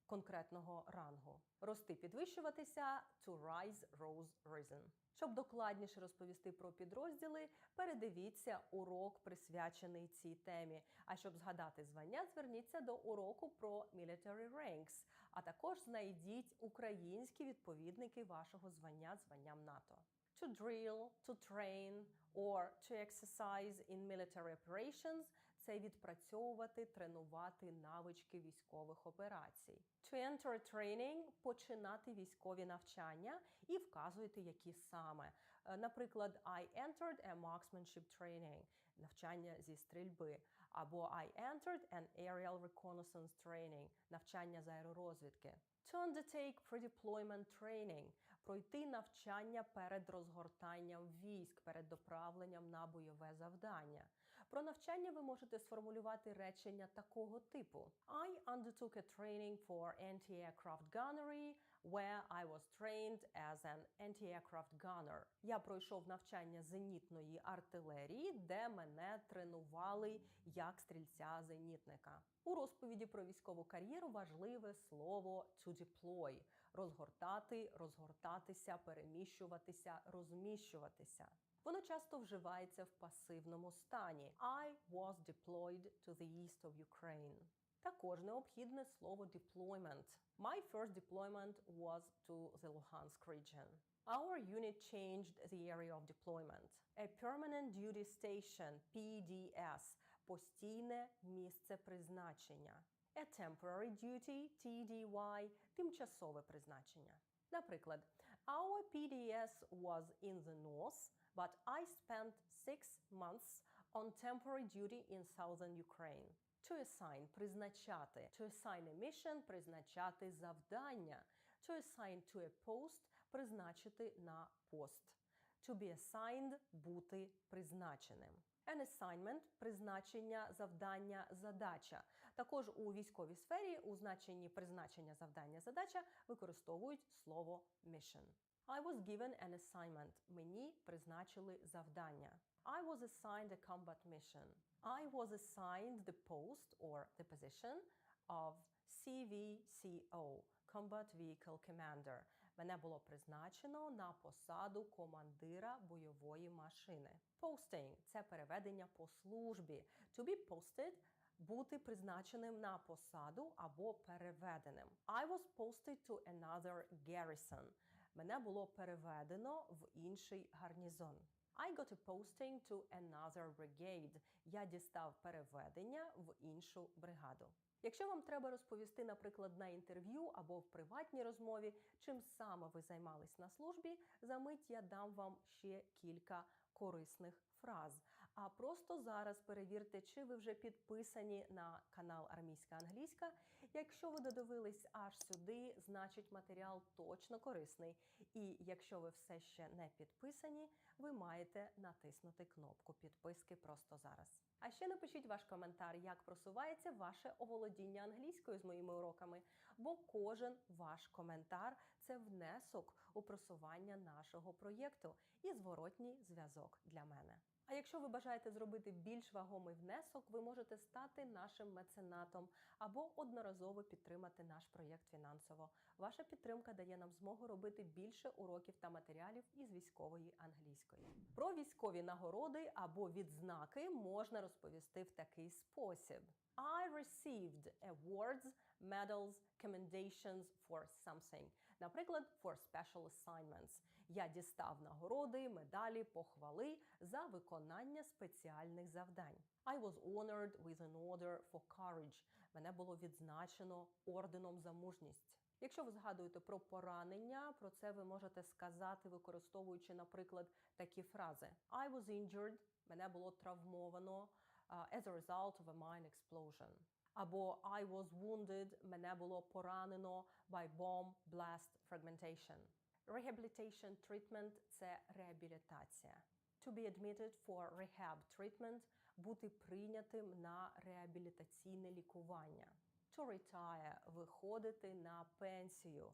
конкретного рангу. Рости, підвищуватися – to rise, rose, risen. Щоб докладніше розповісти про підрозділи, передивіться урок, присвячений цій темі. А щоб згадати звання, зверніться до уроку про military ranks, а також знайдіть українські відповідники вашого звання званням НАТО. To drill, to train or to exercise in military operations – це відпрацьовувати, тренувати навички військових операцій. To enter training – починати військові навчання і вказуєте, які саме. Наприклад, I entered a marksmanship training – навчання зі стрільби. Або I entered an aerial reconnaissance training – навчання з аеророзвідки. To undertake pre-deployment training – пройти навчання перед розгортанням військ, перед доправленням на бойове завдання. Про навчання ви можете сформулювати речення такого типу. I undertook a training for anti-aircraft gunnery, where I was trained as an anti-aircraft gunner. Я пройшов навчання зенітної артилерії, де мене тренували як стрільця-зенітника. У розповіді про військову кар'єру важливе слово to deploy – розгортати, розгортатися, переміщуватися, розміщуватися. Воно часто вживається в пасивному стані. I was deployed to the east of Ukraine. Також необхідне слово deployment. My first deployment was to the Luhansk region. Our unit changed the area of deployment. A permanent duty station, PDS, постійне місце призначення. A temporary duty, TDY, тимчасове призначення. Наприклад, our PDS was in the north, but I spent 6 months on temporary duty in southern Ukraine. To assign – призначати. To assign a mission – призначати завдання. To assign to a post – призначити на пост. To be assigned – бути призначеним. An assignment – призначення, завдання, задача. Також у військовій сфері у значенні призначення, завдання, задача використовують слово mission. I was given an assignment. Мені призначили завдання. I was assigned a combat mission. I was assigned the post or the position of CVCO, Combat Vehicle Commander. Мене було призначено на посаду командира бойової машини. Posting – це переведення по службі. To be posted – бути призначеним на посаду або переведеним. I was posted to another garrison. Мене було переведено в інший гарнізон. I got a posting to another brigade. Я дістав переведення в іншу бригаду. Якщо вам треба розповісти, наприклад, на інтерв'ю або в приватній розмові, чим саме ви займались на службі, за мить я дам вам ще кілька корисних фраз. А просто зараз перевірте, чи ви вже підписані на канал Армійська англійська. Якщо ви додивились аж сюди, значить матеріал точно корисний. І якщо ви все ще не підписані, ви маєте натиснути кнопку підписки просто зараз. А ще напишіть ваш коментар, як просувається ваше оволодіння англійською з моїми уроками, бо кожен ваш коментар – це внесок у просування нашого проєкту і зворотній зв'язок для мене. А якщо ви бажаєте зробити більш вагомий внесок, ви можете стати нашим меценатом або одноразово підтримати наш проєкт фінансово. Ваша підтримка дає нам змогу робити більше уроків та матеріалів із військової англійської. Про військові нагороди або відзнаки можна розповісти в такий спосіб. I received awards, medals, commendations for something. Наприклад, for special assignments. Я дістав нагороди, медалі, похвали за виконання спеціальних завдань. I was honored with an order for courage. Мене було відзначено орденом за мужність. Якщо ви згадуєте про поранення, про це ви можете сказати, використовуючи, наприклад, такі фрази. I was injured. Мене було травмовано as a result of a mine explosion. Або I was wounded. Мене було поранено by bomb blast fragmentation. Rehabilitation treatment – це реабілітація. To be admitted for rehab treatment – бути прийнятим на реабілітаційне лікування. To retire – виходити на пенсію.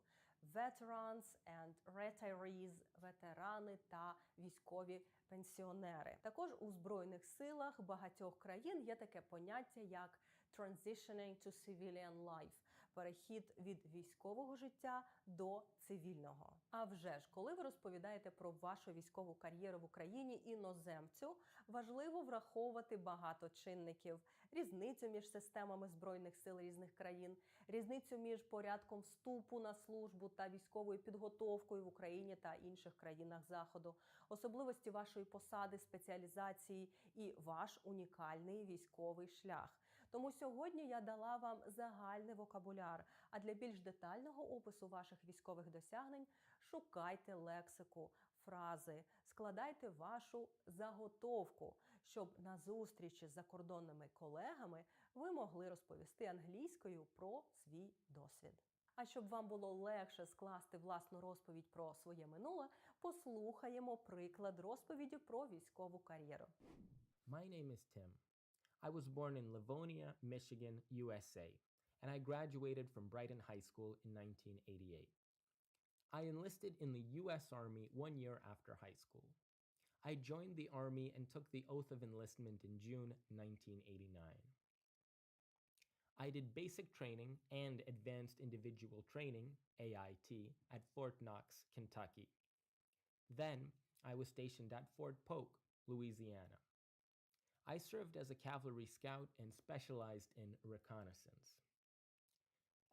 Veterans and retirees – ветерани та військові пенсіонери. Також у Збройних силах багатьох країн є таке поняття, як transitioning to civilian life – перехід від військового життя до цивільного. А вже ж, коли ви розповідаєте про вашу військову кар'єру в Україні іноземцю, важливо враховувати багато чинників: різницю між системами Збройних сил різних країн, різницю між порядком вступу на службу та військовою підготовкою в Україні та інших країнах Заходу, особливості вашої посади, спеціалізації і ваш унікальний військовий шлях. Тому сьогодні я дала вам загальний вокабуляр, а для більш детального опису ваших військових досягнень шукайте лексику, фрази, складайте вашу заготовку, щоб на зустрічі з закордонними колегами ви могли розповісти англійською про свій досвід. А щоб вам було легше скласти власну розповідь про своє минуле, послухаємо приклад розповіді про військову кар'єру. My name is Tim. I was born in Livonia, Michigan, USA, and I graduated from Brighton High School in 1988. I enlisted in the US Army 1 year after high school. I joined the Army and took the oath of enlistment in June 1989. I did basic training and advanced individual training, AIT, at Fort Knox, Kentucky. Then I was stationed at Fort Polk, Louisiana. I served as a cavalry scout and specialized in reconnaissance.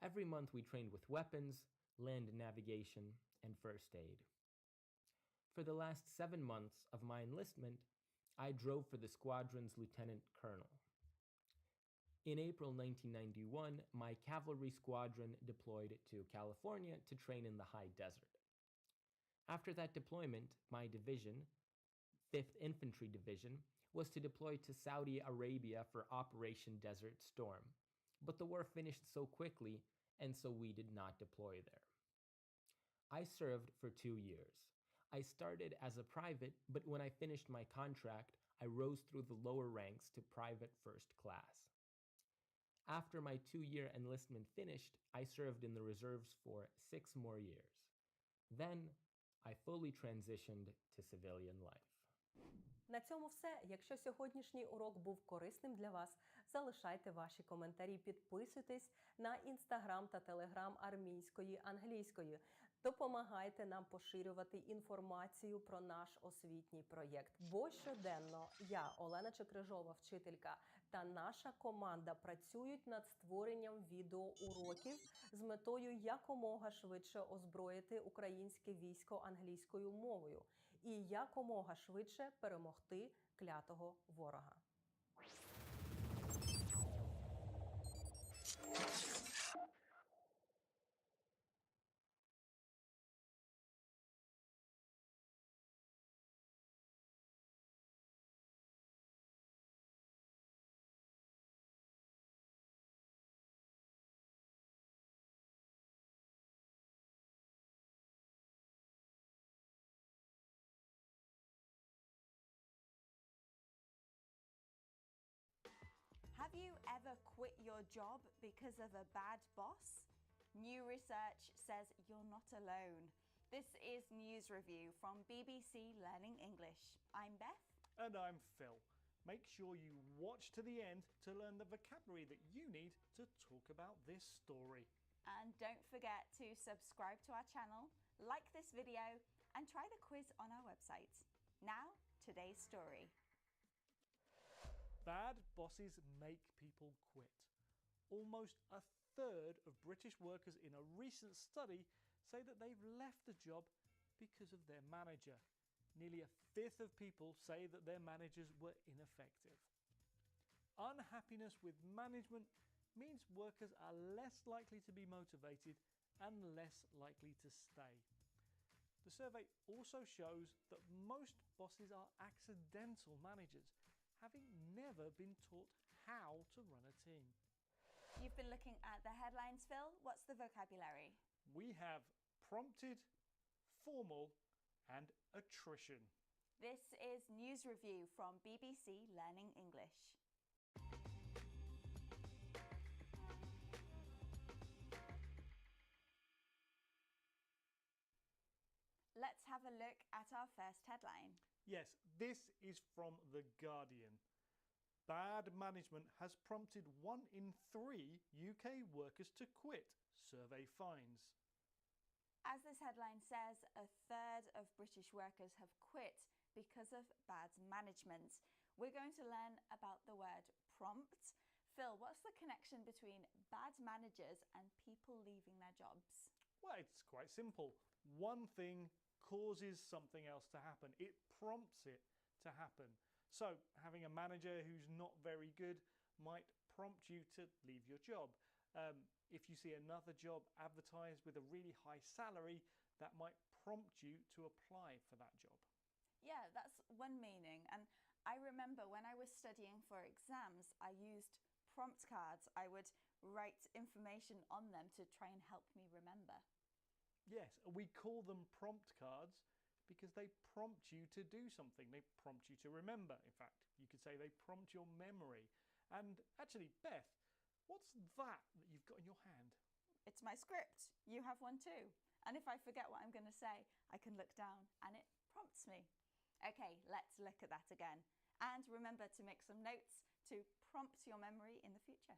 Every month we trained with weapons, land navigation, and first aid. For the last 7 months of my enlistment, I drove for the squadron's lieutenant colonel. In April 1991, my cavalry squadron deployed to California to train in the high desert. After that deployment, my division, 5th Infantry Division, was to deploy to Saudi Arabia for Operation Desert Storm, but the war finished so quickly, and so we did not deploy there. I served for 2 years. I started as a private, but when I finished my contract, I rose through the lower ranks to private first class. After my 2-year enlistment finished, I served in the reserves for 6 more years. Then, I fully transitioned to civilian life. На цьому все. Якщо сьогоднішній урок був корисним для вас, залишайте ваші коментарі, підписуйтесь на Інстаграм та Телеграм армійської англійської. Допомагайте нам поширювати інформацію про наш освітній проєкт. Бо щоденно я, Олена Чекрижова, вчителька, та наша команда працюють над створенням відеоуроків з метою якомога швидше озброїти українське військо англійською мовою і якомога швидше перемогти клятого ворога. Have you ever quit your job because of a bad boss? New research says you're not alone. This is News Review from BBC Learning English. I'm Beth. And I'm Phil. Make sure you watch to the end to learn the vocabulary that you need to talk about this story. And don't forget to subscribe to our channel, like this video, and try the quiz on our website. Now, today's story. Bad bosses make people quit. Almost a third of British workers in a recent study say that they've left the job because of their manager. Nearly a fifth of people say that their managers were ineffective. Unhappiness with management means workers are less likely to be motivated and less likely to stay. The survey also shows that most bosses are accidental managers, having never been taught how to run a team. You've been looking at the headlines, Phil. What's the vocabulary? We have prompted, formal, and attrition. This is News Review from BBC Learning English. Let's have a look at our first headline. Yes, this is from The Guardian. bad management has prompted 1 in 3 UK workers to quit, survey finds. As this headline says, a third of British workers have quit because of bad management. We're going to learn about the word prompt. Phil, what's the connection between bad managers and people leaving their jobs? Well, it's quite simple. One thing causes something else to happen. It prompts it to happen. So having a manager who's not very good might prompt you to leave your job. If you see another job advertised with a really high salary, that might prompt you to apply for that job. Yeah, that's one meaning. And I remember when I was studying for exams, I used prompt cards. I would write information on them to try and help me remember. Yes, we call them prompt cards because they prompt you to do something. They prompt you to remember. In fact, you could say they prompt your memory. And actually, Beth, what's that you've got in your hand? It's my script. You have one too. And if I forget what I'm going to say, I can look down and it prompts me. Okay, let's look at that again. And remember to make some notes to prompt your memory in the future.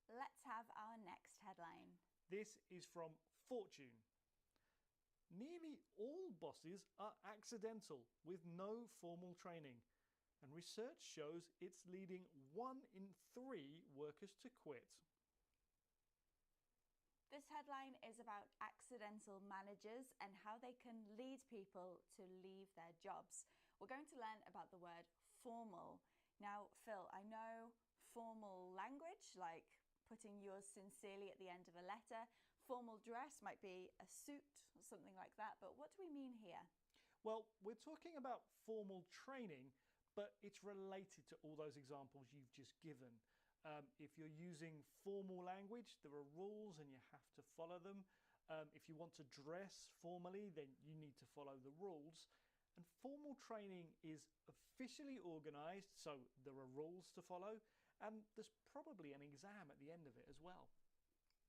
Let's have our next headline. This is from Fortune. Nearly all bosses are accidental with no formal training, and research shows it's leading 1 in 3 workers to quit. This headline is about accidental managers and how they can lead people to leave their jobs. We're going to learn about the word formal. Now, Phil, I know formal language, like putting yours sincerely at the end of a letter. Formal dress might be a suit or something like that, but what do we mean here? Well, we're talking about formal training, but it's related to all those examples you've just given. If you're using formal language, there are rules and you have to follow them. If you want to dress formally, then you need to follow the rules. And formal training is officially organised, so there are rules to follow, and there's probably an exam at the end of it as well.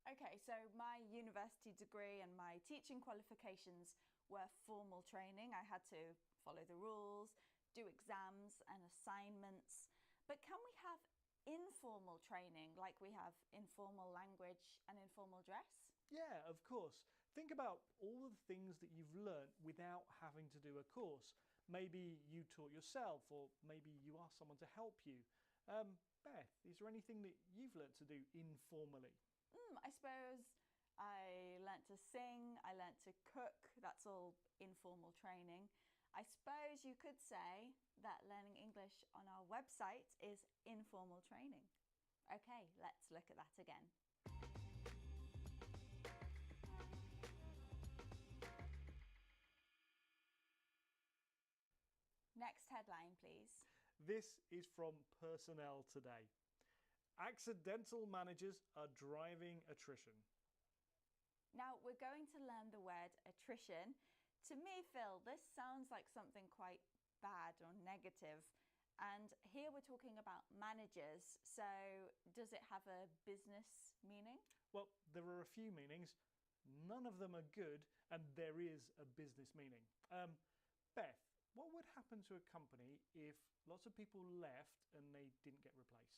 Okay, so my university degree and my teaching qualifications were formal training. I had to follow the rules, do exams and assignments. But can we have informal training like we have informal language and informal dress? Yeah, of course. Think about all the things that you've learnt without having to do a course. Maybe you taught yourself, or maybe you asked someone to help you. Beth, is there anything that you've learnt to do informally? I suppose I learnt to sing, I learnt to cook. That's all informal training. I suppose you could say that learning English on our website is informal training. Okay, let's look at that again. Next headline, please. This is from Personnel Today. Accidental managers are driving attrition. Now, we're going to learn the word attrition. To me, Phil, this sounds like something quite bad or negative. And here we're talking about managers. So does it have a business meaning? Well, there are a few meanings. None of them are good, and there is a business meaning. Beth, what would happen to a company if lots of people left and they didn't get replaced?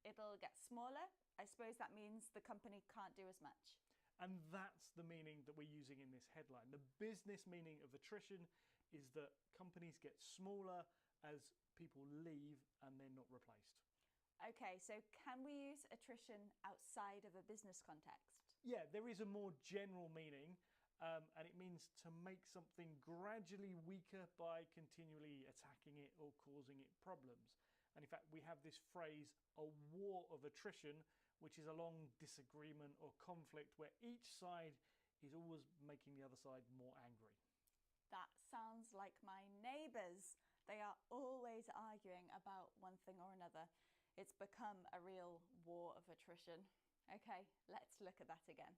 It'll get smaller. I suppose that means the company can't do as much. And that's the meaning that we're using in this headline. The business meaning of attrition is that companies get smaller as people leave and they're not replaced. Okay, so can we use attrition outside of a business context? Yeah, there is a more general meaning, and it means to make something gradually weaker by continually attacking it or causing it problems. And in fact, we have this phrase, a war of attrition, which is a long disagreement or conflict where each side is always making the other side more angry. That sounds like my neighbours. They are always arguing about one thing or another. It's become a real war of attrition. Okay, let's look at that again.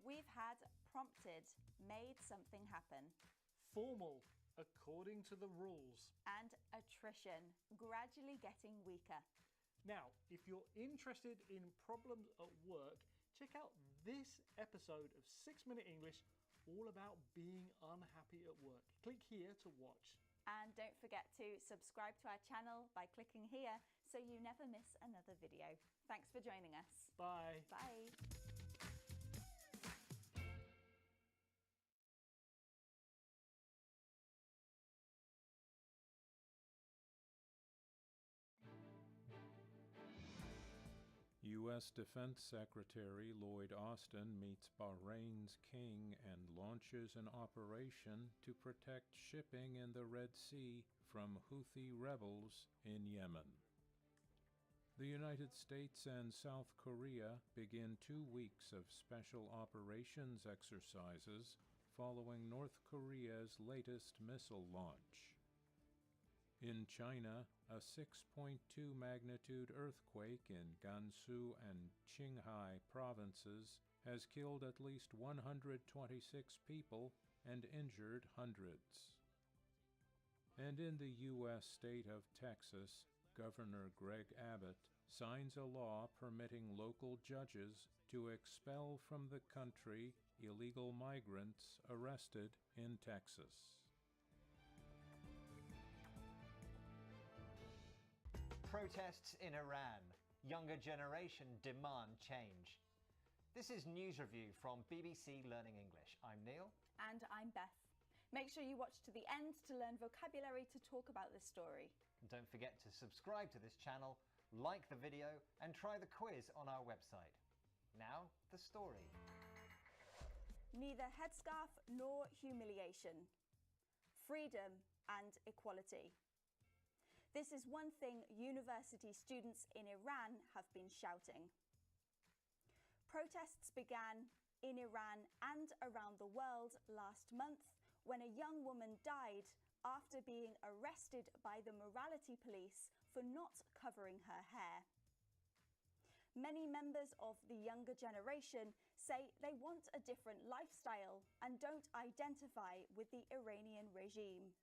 We've had prompted, made something happen. Formal, according to the rules. And attrition, gradually getting weaker. Now, if you're interested in problems at work, check out this episode of 6-Minute English all about being unhappy at work. Click here to watch. And don't forget to subscribe to our channel by clicking here so you never miss another video. Thanks for joining us. Bye. Bye. U.S. Defense Secretary Lloyd Austin meets Bahrain's king and launches an operation to protect shipping in the Red Sea from Houthi rebels in Yemen. The United States and South Korea begin 2 weeks of special operations exercises following North Korea's latest missile launch. In China, a 6.2 magnitude earthquake in Gansu and Qinghai provinces has killed at least 126 people and injured hundreds. And in the U.S. state of Texas, Governor Greg Abbott signs a law permitting local judges to expel from the country illegal migrants arrested in Texas. Protests in Iran. Younger generation demand change. This is News Review from BBC Learning English. I'm Neil. And I'm Beth. Make sure you watch to the end to learn vocabulary to talk about this story. And don't forget to subscribe to this channel, like the video, and try the quiz on our website. Now, the story. Neither headscarf nor humiliation. Freedom and equality. This is one thing university students in Iran have been shouting. Protests began in Iran and around the world last month when a young woman died after being arrested by the morality police for not covering her hair. Many members of the younger generation say they want a different lifestyle and don't identify with the Iranian regime.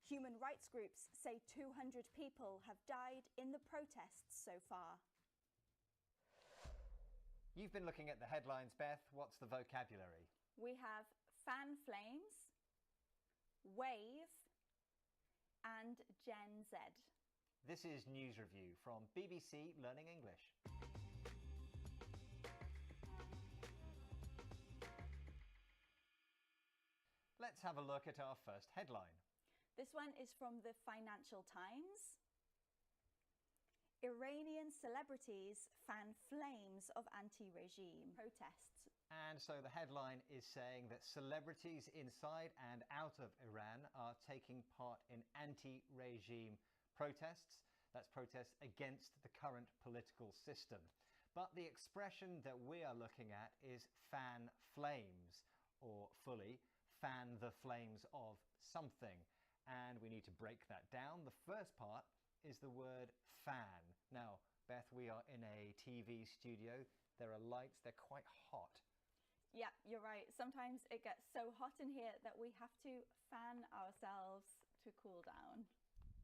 Human rights groups say 200 people have died in the protests so far. You've been looking at the headlines, Beth. What's the vocabulary? We have fan flames, wave, and Gen Z. This is News Review from BBC Learning English. Let's have a look at our first headline. This one is from the Financial Times. Iranian celebrities fan flames of anti-regime protests. And so the headline is saying that celebrities inside and out of Iran are taking part in anti-regime protests. That's protests against the current political system. But the expression that we are looking at is fan flames, or fully, fan the flames of something. And we need to break that down. The first part is the word fan. Now, Beth, we are in a TV studio. There are lights. They're quite hot. Yeah, you're right. Sometimes it gets so hot in here that we have to fan ourselves to cool down.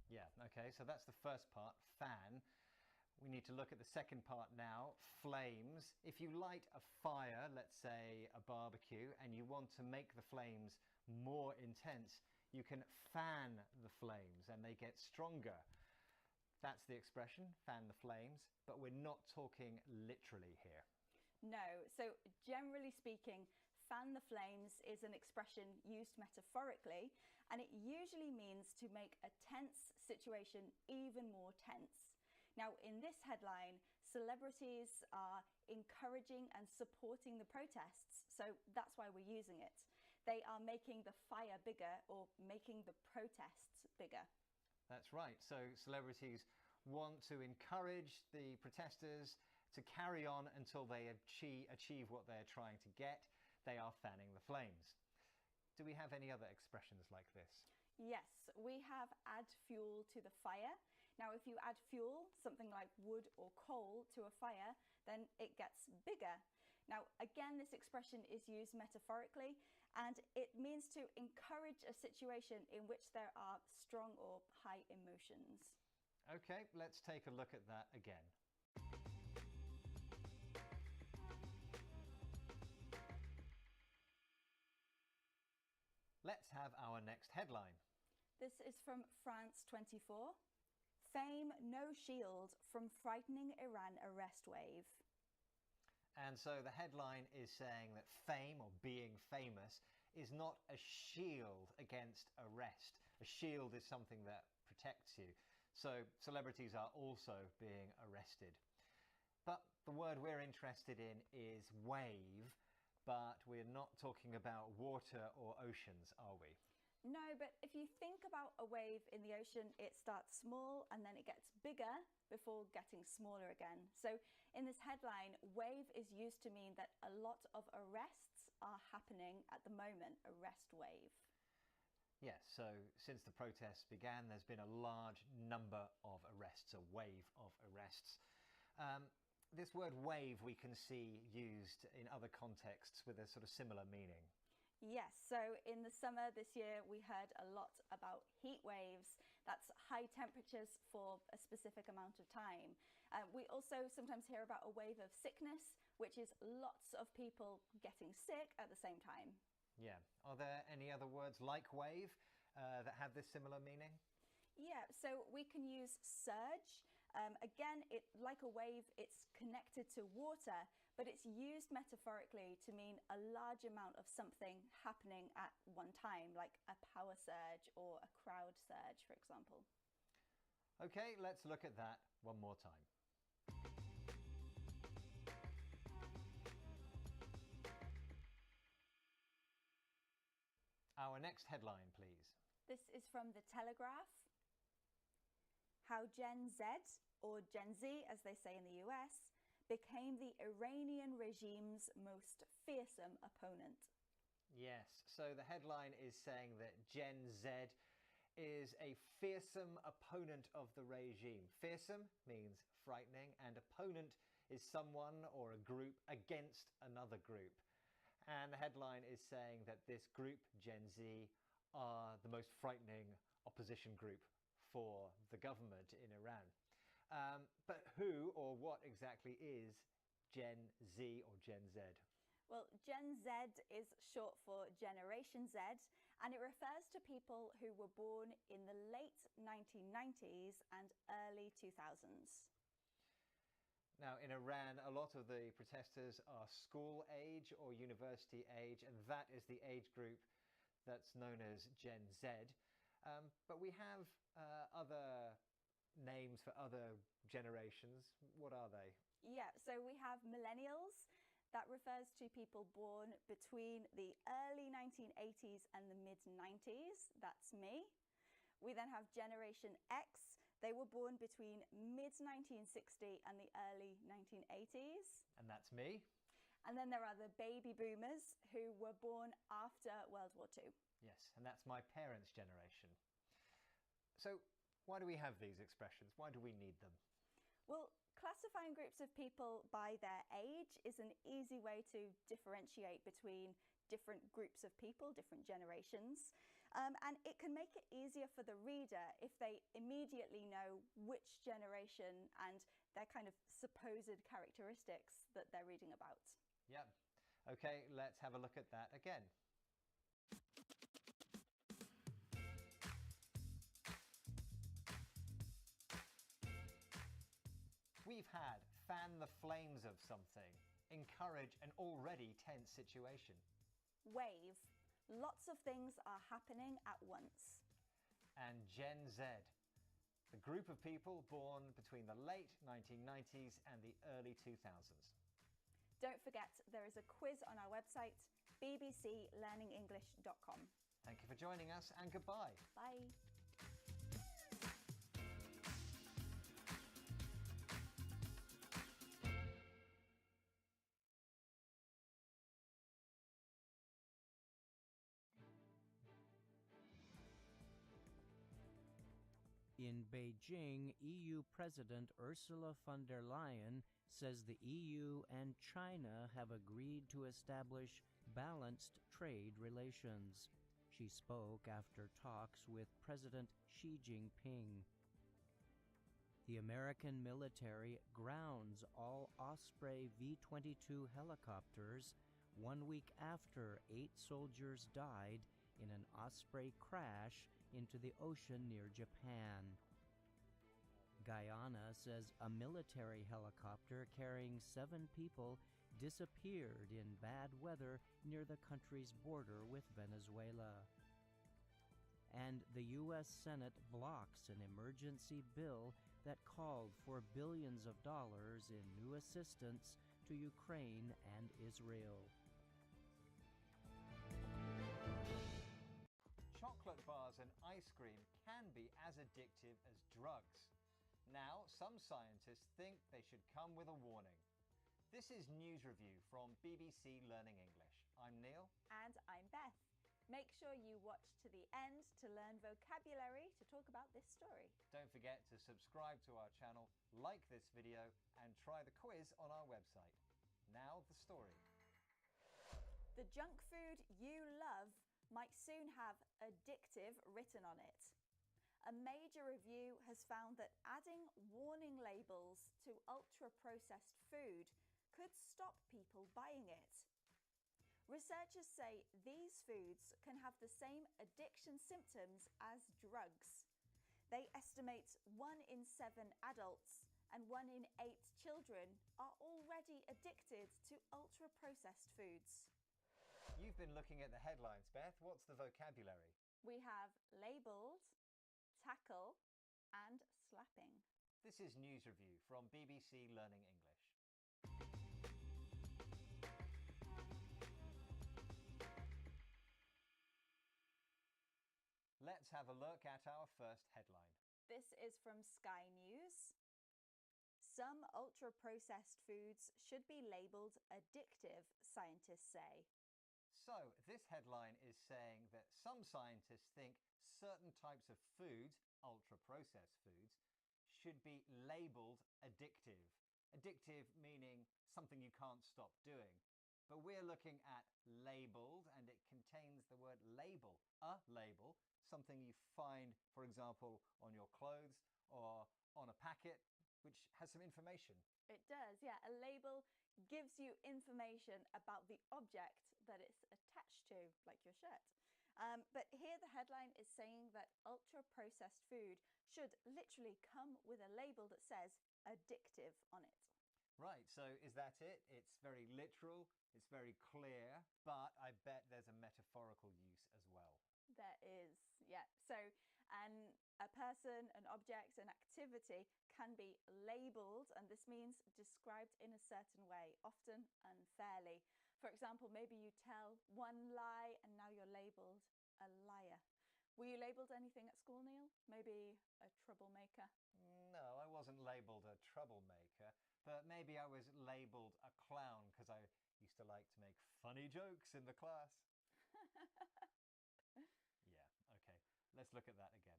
Yeah, okay, so that's the first part, fan. We need to look at the second part now, flames. If you light a fire, let's say a barbecue, and you want to make the flames more intense, you can fan the flames and they get stronger. That's the expression, fan the flames, but we're not talking literally here. No, so generally speaking, fan the flames is an expression used metaphorically, and it usually means to make a tense situation even more tense. Now, in this headline, celebrities are encouraging and supporting the protests, so that's why we're using it. They are making the fire bigger or making the protests bigger. That's right. So celebrities want to encourage the protesters to carry on until they achieve what they're trying to get. They are fanning the flames. Do we have any other expressions like this? Yes, we have add fuel to the fire. Now, if you add fuel, something like wood or coal, to a fire, then it gets bigger. Now, again, this expression is used metaphorically, And it means to encourage a situation in which there are strong or high emotions. Okay, let's take a look at that again. Let's have our next headline. This is from France 24. Fame no shield from frightening Iran arrest wave. And so the headline is saying that fame, or being famous, is not a shield against arrest. A shield is something that protects you. So celebrities are also being arrested. But the word we're interested in is wave, but we're not talking about water or oceans, are we? No, but if you think about a wave in the ocean, it starts small and then it gets bigger before getting smaller again. So in this headline, wave is used to mean that a lot of arrests are happening at the moment, arrest wave. Yes, so since the protests began, there's been a large number of arrests, a wave of arrests. This word wave we can see used in other contexts with a sort of similar meaning. Yes, so in the summer this year, we heard a lot about heat waves. That's high temperatures for a specific amount of time. We also sometimes hear about a wave of sickness, which is lots of people getting sick at the same time. Yeah. Are there any other words like wave that have this similar meaning? Yeah, so we can use surge. Again, like a wave, it's connected to water, but it's used metaphorically to mean a large amount of something happening at one time, like a power surge or a crowd surge, for example. Okay, let's look at that one more time. Our next headline, please. This is from The Telegraph. How Gen Z, or Gen Z as they say in the US, became the Iranian regime's most fearsome opponent. Yes, so the headline is saying that Gen Z is a fearsome opponent of the regime. Fearsome means frightening, and opponent is someone or a group against another group. And the headline is saying that this group, Gen Z, are the most frightening opposition group for the government in Iran. But who or what exactly is Gen Z or Gen Z? Well, Gen Z is short for Generation Z, and it refers to people who were born in the late 1990s and early 2000s. Now, in Iran, a lot of the protesters are school age or university age, and that is the age group that's known as Gen Z. But we have other names for other generations. What are they? Yeah, so we have millennials. That refers to people born between the early 1980s and the mid-90s. That's me. We then have Generation X. They were born between mid-1960 and the early 1980s. And that's me. And then there are the baby boomers who were born after World War II. Yes, and that's my parents' generation. So why do we have these expressions? Why do we need them? Well, classifying groups of people by their age is an easy way to differentiate between different groups of people, different generations. And it can make it easier for the reader if they immediately know which generation and their kind of supposed characteristics that they're reading about. Yeah. Okay, let's have a look at that again. We've had fan the flames of something, encourage an already tense situation. Wave. Lots of things are happening at once. And Gen Z, the group of people born between the late 1990s and the early 2000s. Don't forget, there is a quiz on our website, bbclearningenglish.com. Thank you for joining us, and goodbye. Bye. In Beijing, EU President Ursula von der Leyen says the EU and China have agreed to establish balanced trade relations. She spoke after talks with President Xi Jinping. The American military grounds all Osprey V-22 helicopters 1 week after 8 soldiers died in an Osprey crash into the ocean near Japan. Guyana says a military helicopter carrying 7 people disappeared in bad weather near the country's border with Venezuela. And the U.S. Senate blocks an emergency bill that called for billions of dollars in new assistance to Ukraine and Israel. Chocolate bars and ice cream can be as addictive as drugs. Now, some scientists think they should come with a warning. This is News Review from BBC Learning English. I'm Neil. And I'm Beth. Make sure you watch to the end to learn vocabulary to talk about this story. Don't forget to subscribe to our channel, like this video, and try the quiz on our website. Now the story. The junk food you love might soon have addictive written on it. A major review has found that adding warning labels to ultra-processed food could stop people buying it. Researchers say these foods can have the same addiction symptoms as drugs. They estimate 1 in 7 adults and 1 in 8 children are already addicted to ultra-processed foods. You've been looking at the headlines, Beth. What's the vocabulary? We have labelled, tackle, and slapping. This is News Review from BBC Learning English. Let's have a look at our first headline. This is from Sky News. Some ultra-processed foods should be labelled addictive, scientists say. So, this headline is saying that some scientists think certain types of foods, ultra-processed foods, should be labelled addictive. Addictive meaning something you can't stop doing. But we're looking at labelled, and it contains the word label, a label, something you find, for example, on your clothes or on a packet, which has some information. It does, yeah. A label gives you information about the object that it's attached to, like your shirt. But here the headline is saying that ultra-processed food should literally come with a label that says addictive on it. Right, so is that it? It's very literal, it's very clear, but I bet there's a metaphorical use as well. There is, yeah. So a person, an object, an activity can be labelled, and this means described in a certain way, often unfairly. For example, maybe you tell one lie and now you're labelled a liar. Were you labelled anything at school, Neil? Maybe a troublemaker? No, I wasn't labelled a troublemaker, but maybe I was labelled a clown because I used to like to make funny jokes in the class. Yeah, okay. Let's look at that again.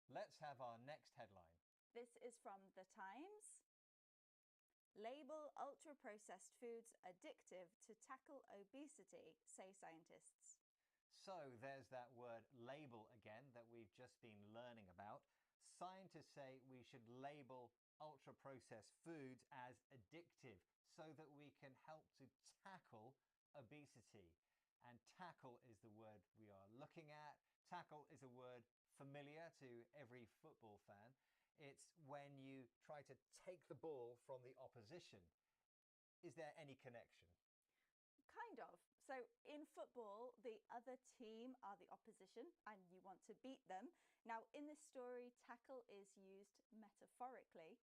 Let's have our next headline. This is from The Times. Label ultra-processed foods addictive to tackle obesity, say scientists. So there's that word label again that we've just been learning about. Scientists say we should label ultra-processed foods as addictive so that we can help to tackle obesity. And tackle is the word we are looking at. Tackle is a word familiar to every football fan. It's when you try to take the ball from the opposition. Is there any connection? Kind of. So in football, the other team are the opposition and you want to beat them. Now in this story, tackle is used metaphorically.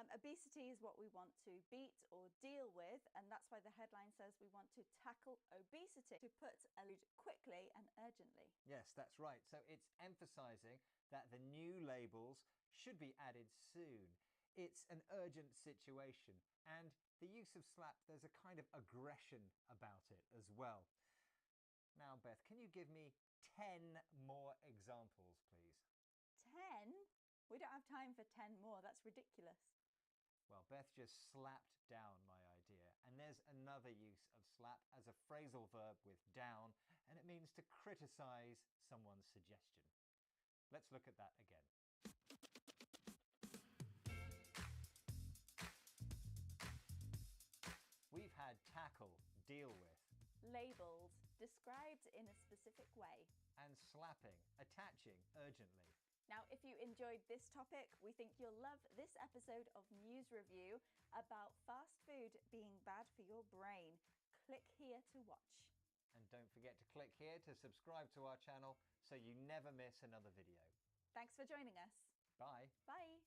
Obesity is what we want to beat or deal with, and that's why the headline says we want to tackle obesity, to put a lead quickly and urgently. Yes, that's right. So it's emphasizing that the new labels should be added soon. it's an urgent situation. And the use of slap, there's a kind of aggression about it as well. Now, Beth, can you give me 10 more examples, please? 10? We don't have time for 10 more. That's ridiculous. Well, Beth just slapped down my idea. And there's another use of slap as a phrasal verb with down, and it means to criticize someone's suggestion. Let's look at that again. We've had tackle, deal with. Labelled, described in a specific way. And slapping, attaching urgently. Now, if you enjoyed this topic, we think you'll love this episode of News Review about fast food being bad for your brain. Click here to watch. And don't forget to click here to subscribe to our channel so you never miss another video. Thanks for joining us. Bye. Bye.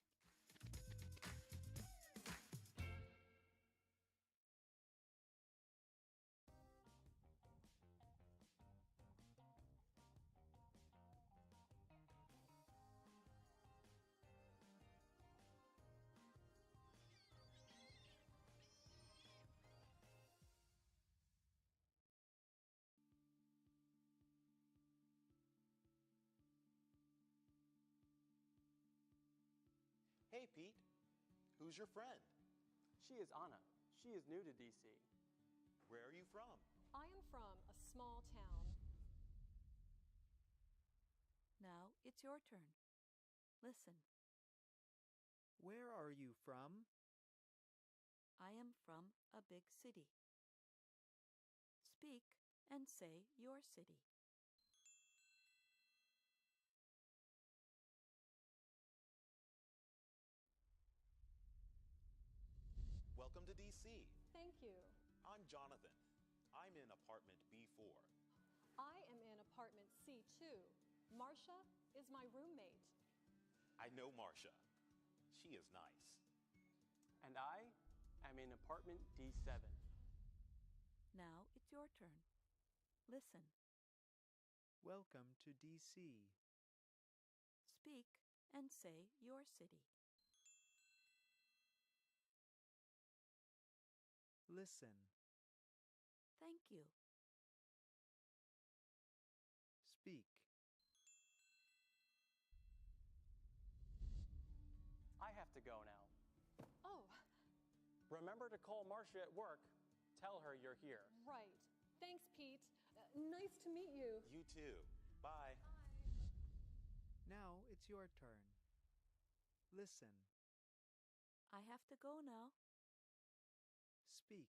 Hey, Pete. Who's your friend? She is Anna. She is new to DC. Where are you from? I am from a small town. Now it's your turn. Listen. Where are you from? I am from a big city. Speak and say your city. Welcome to DC. Thank you. I'm Jonathan. I'm in apartment B4. I am in apartment C2. Marcia is my roommate. I know Marcia. She is nice. And I am in apartment D7. Now it's your turn. Listen. Welcome to DC. Speak and say your city. Listen. Thank you. Speak. I have to go now. Oh, Remember to call Marcia at work. Tell her you're here. right. Thanks, Pete. Nice to meet you. You too. Bye. Now it's your turn. Listen. I have to go now. Speak.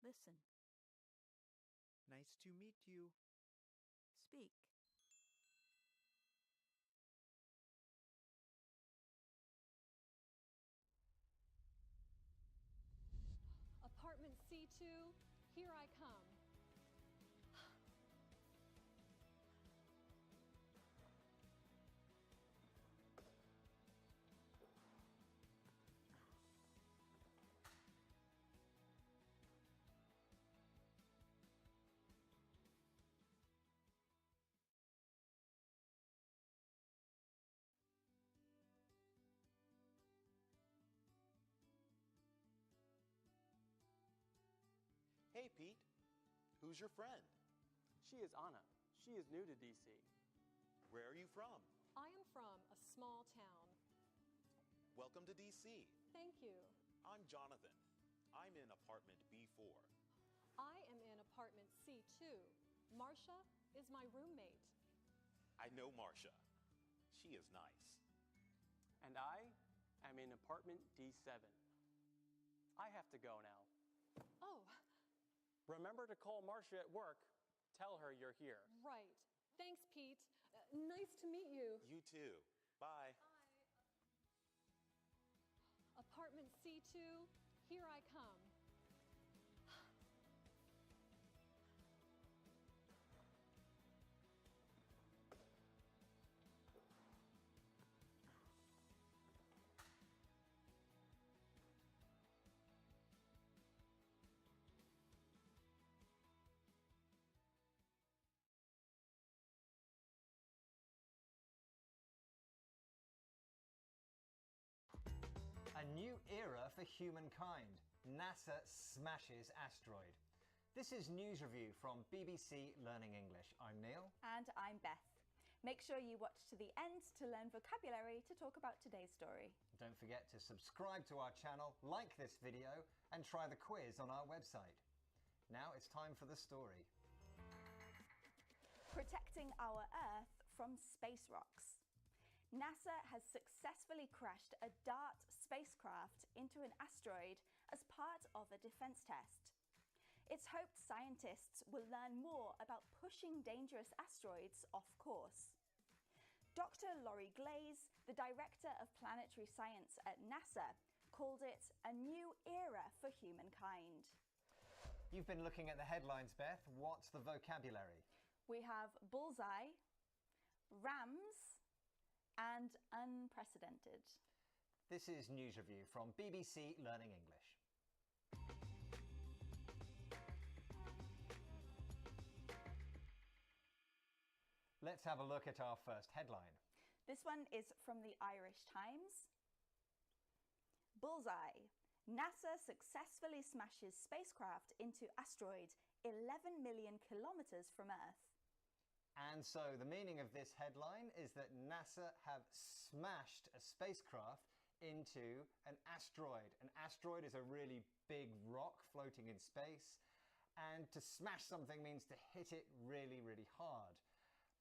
Listen. Nice to meet you. Speak. Apartment C2, here I come. Hey, Pete. Who's your friend? She is Anna. She is new to DC. Where are you from? I am from a small town. Welcome to DC. Thank you. I'm Jonathan. I'm in apartment B4. I am in apartment C2. Marcia is my roommate. I know Marcia. She is nice. And I am in apartment D7. I have to go now. Oh, Remember to call Marcia at work. Tell her you're here. right. Thanks, Pete. Nice to meet you. You too. Bye. Apartment C2, here I come. new era for humankind. NASA smashes asteroid. This is News Review from BBC Learning English. I'm Neil. And I'm Beth. Make sure you watch to the end to learn vocabulary to talk about today's story. Don't forget to subscribe to our channel, like this video, and try the quiz on our website. Now it's time for the story. Protecting our Earth from space rocks. NASA has successfully crashed a DART spacecraft into an asteroid as part of a defense test. It's hoped scientists will learn more about pushing dangerous asteroids off course. Dr. Laurie Glaze, the director of planetary science at NASA, called it a new era for humankind. You've been looking at the headlines, Beth. What's the vocabulary? We have bullseye, rams, and unprecedented. This is News Review from BBC Learning English. Let's have a look at our first headline. This one is from the Irish Times. Bullseye. NASA successfully smashes spacecraft into asteroid 11 million kilometers from Earth. And so the meaning of this headline is that NASA have smashed a spacecraft into an asteroid. An asteroid is a really big rock floating in space, and to smash something means to hit it really, really hard.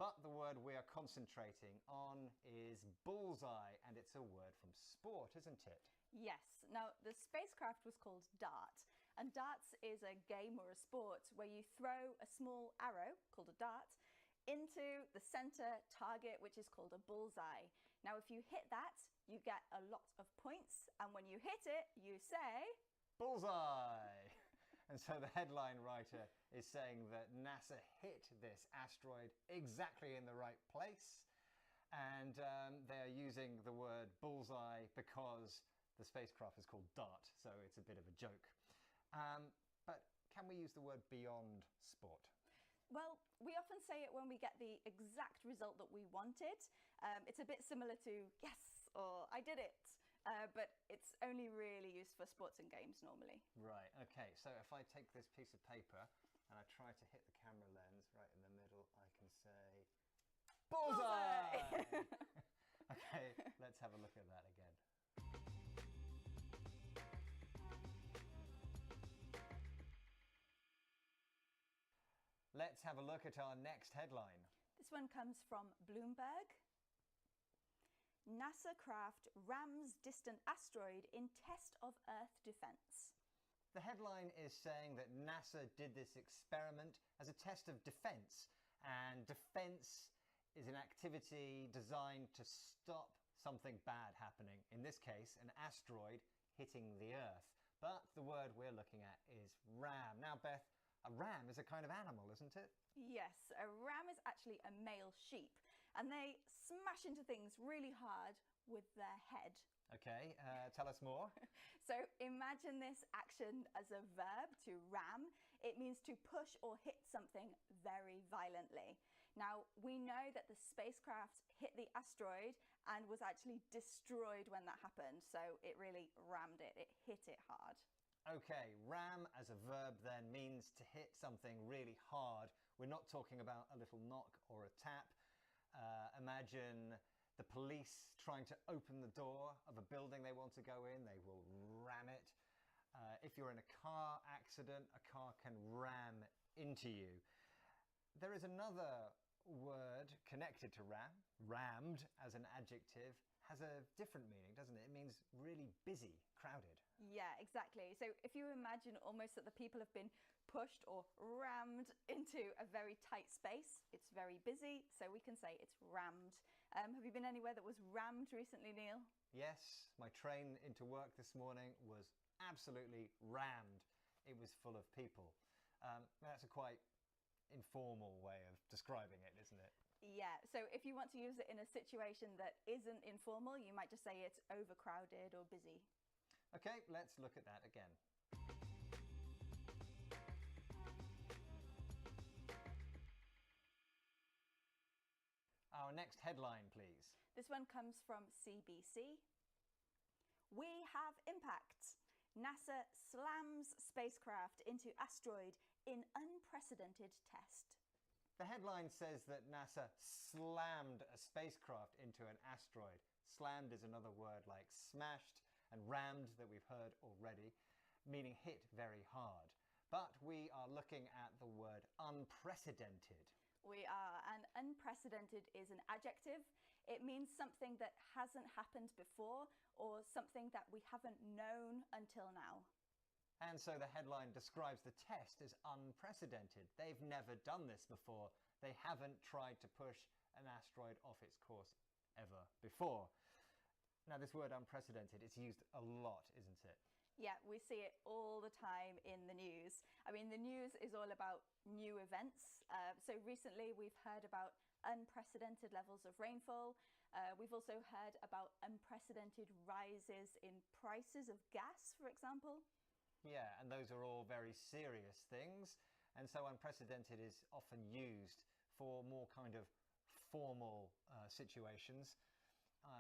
But the word we are concentrating on is bullseye, and it's a word from sport, isn't it? Yes. Now, the spacecraft was called DART, and darts is a game or a sport where you throw a small arrow, called a dart, into the center target, which is called a bullseye. Now, if you hit that, you get a lot of points, and when you hit it, you say... Bullseye! And so the headline writer is saying that NASA hit this asteroid exactly in the right place, and they're using the word bullseye because the spacecraft is called DART, so it's a bit of a joke. But can we use the word beyond sport? Well, we often say it when we get the exact result that we wanted. It's a bit similar to yes or I did it, but it's only really used for sports and games normally. Right, okay, so if I take this piece of paper and I try to hit the camera lens right in the middle, I can say bullseye! Okay, let's have a look at that again. Let's have a look at our next headline. This one comes from Bloomberg. NASA craft rams distant asteroid in test of Earth defense. The headline is saying that NASA did this experiment as a test of defense, and defense is an activity designed to stop something bad happening. In this case, an asteroid hitting the Earth. But the word we're looking at is ram. Now, Beth, a ram is a kind of animal, isn't it? Yes, a ram is actually a male sheep, and they smash into things really hard with their head. Okay, tell us more. So imagine this action as a verb, to ram. It means to push or hit something very violently. Now, we know that the spacecraft hit the asteroid and was actually destroyed when that happened, so it really rammed it. It hit it hard. Okay, ram as a verb then means to hit something really hard. We're not talking about a little knock or a tap. Imagine the police trying to open the door of a building they want to go in. They will ram it. If you're in a car accident, a car can ram into you. There is another word connected to ram. Rammed as an adjective has a different meaning, doesn't it? It means really busy, crowded. Yeah, exactly. So if you imagine almost that the people have been pushed or rammed into a very tight space, it's very busy, so we can say it's rammed. Have you been anywhere that was rammed recently, Neil? Yes, my train into work this morning was absolutely rammed. It was full of people. That's a quite informal way of describing it, isn't it? Yeah, so if you want to use it in a situation that isn't informal, you might just say it's overcrowded or busy. Okay, let's look at that again. Our next headline, please. This one comes from CBC. We have impact. NASA slams spacecraft into asteroid in unprecedented test. The headline says that NASA slammed a spacecraft into an asteroid. Slammed is another word like smashed and rammed that we've heard already, meaning hit very hard. But we are looking at the word unprecedented. We are, and unprecedented is an adjective. It means something that hasn't happened before or something that we haven't known until now. And so the headline describes the test as unprecedented. They've never done this before. They haven't tried to push an asteroid off its course ever before. Now, this word unprecedented is used a lot, isn't it? Yeah, we see it all the time in the news. I mean, the news is all about new events. So recently we've heard about unprecedented levels of rainfall. We've also heard about unprecedented rises in prices of gas, for example. Yeah, and those are all very serious things. And so unprecedented is often used for more kind of formal situations.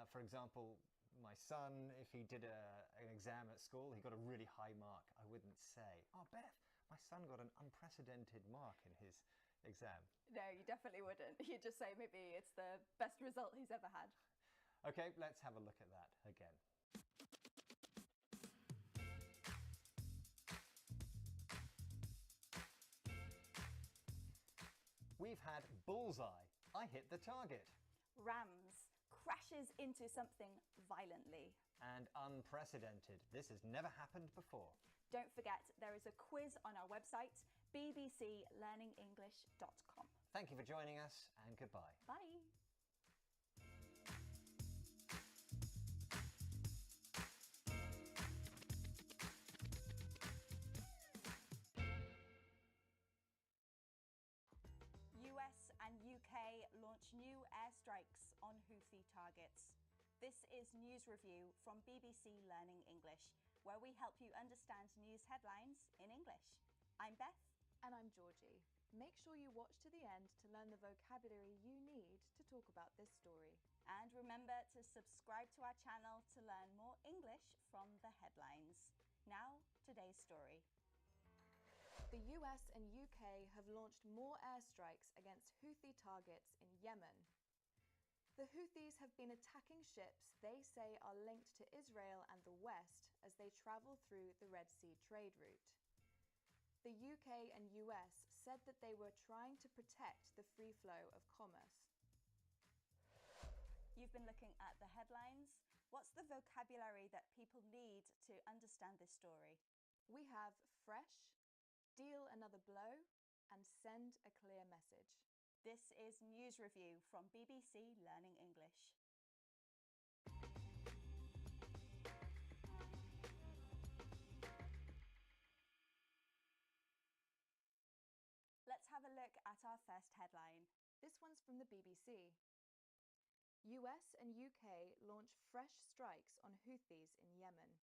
For example, my son, if he did an exam at school, he got a really high mark. I wouldn't say, "Oh, Beth, my son got an unprecedented mark in his exam." No, you definitely wouldn't. You'd just say maybe it's the best result he's ever had. Okay, let's have a look at that again. We've had bullseye. I hit the target. Rams, crashes into something violently. And unprecedented. This has never happened before. Don't forget, there is a quiz on our website, bbclearningenglish.com. Thank you for joining us, and goodbye. Bye. US and UK launch new airstrikes on Houthi targets. This is News Review from BBC Learning English, where we help you understand news headlines in English. I'm Beth. And I'm Georgie. Make sure you watch to the end to learn the vocabulary you need to talk about this story. And remember to subscribe to our channel to learn more English from the headlines. Now, today's story. The US and UK have launched more airstrikes against Houthi targets in Yemen. The Houthis have been attacking ships they say are linked to Israel and the West as they travel through the Red Sea trade route. The UK and US said that they were trying to protect the free flow of commerce. You've been looking at the headlines. What's the vocabulary that people need to understand this story? We have fresh, deal another blow, and send a clear message. This is News Review from BBC Learning English. Let's have a look at our first headline. This one's from the BBC. US and UK launch fresh strikes on Houthis in Yemen.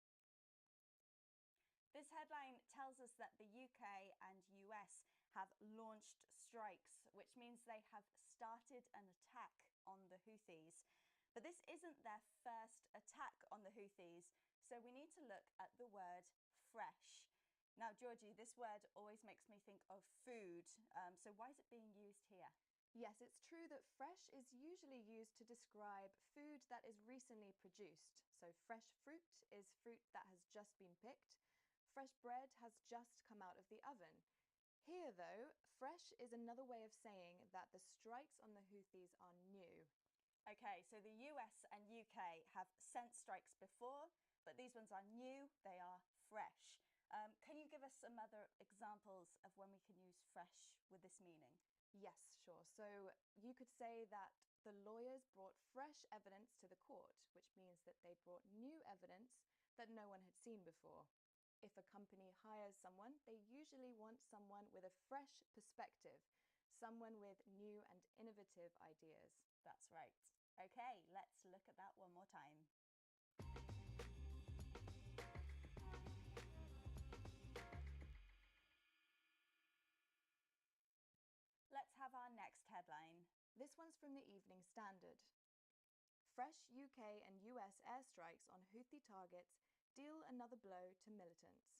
This headline tells us that the UK and US have launched strikes, which means they have started an attack on the Houthis. But this isn't their first attack on the Houthis, so we need to look at the word fresh. Now, Georgie, this word always makes me think of food, so why is it being used here? Yes, it's true that fresh is usually used to describe food that is recently produced. So fresh fruit is fruit that has just been picked. Fresh bread has just come out of the oven. Here, though, fresh is another way of saying that the strikes on the Houthis are new. Okay, so the US and UK have sent strikes before, but these ones are new, they are fresh. Can you give us some other examples of when we can use fresh with this meaning? Yes, sure. So you could say that the lawyers brought fresh evidence to the court, which means that they brought new evidence that no one had seen before. If a company hires someone, they usually want someone with a fresh perspective, someone with new and innovative ideas. That's right. Okay, let's look at that one more time. Let's have our next headline. This one's from the Evening Standard. Fresh UK and US airstrikes on Houthi targets deal another blow to militants.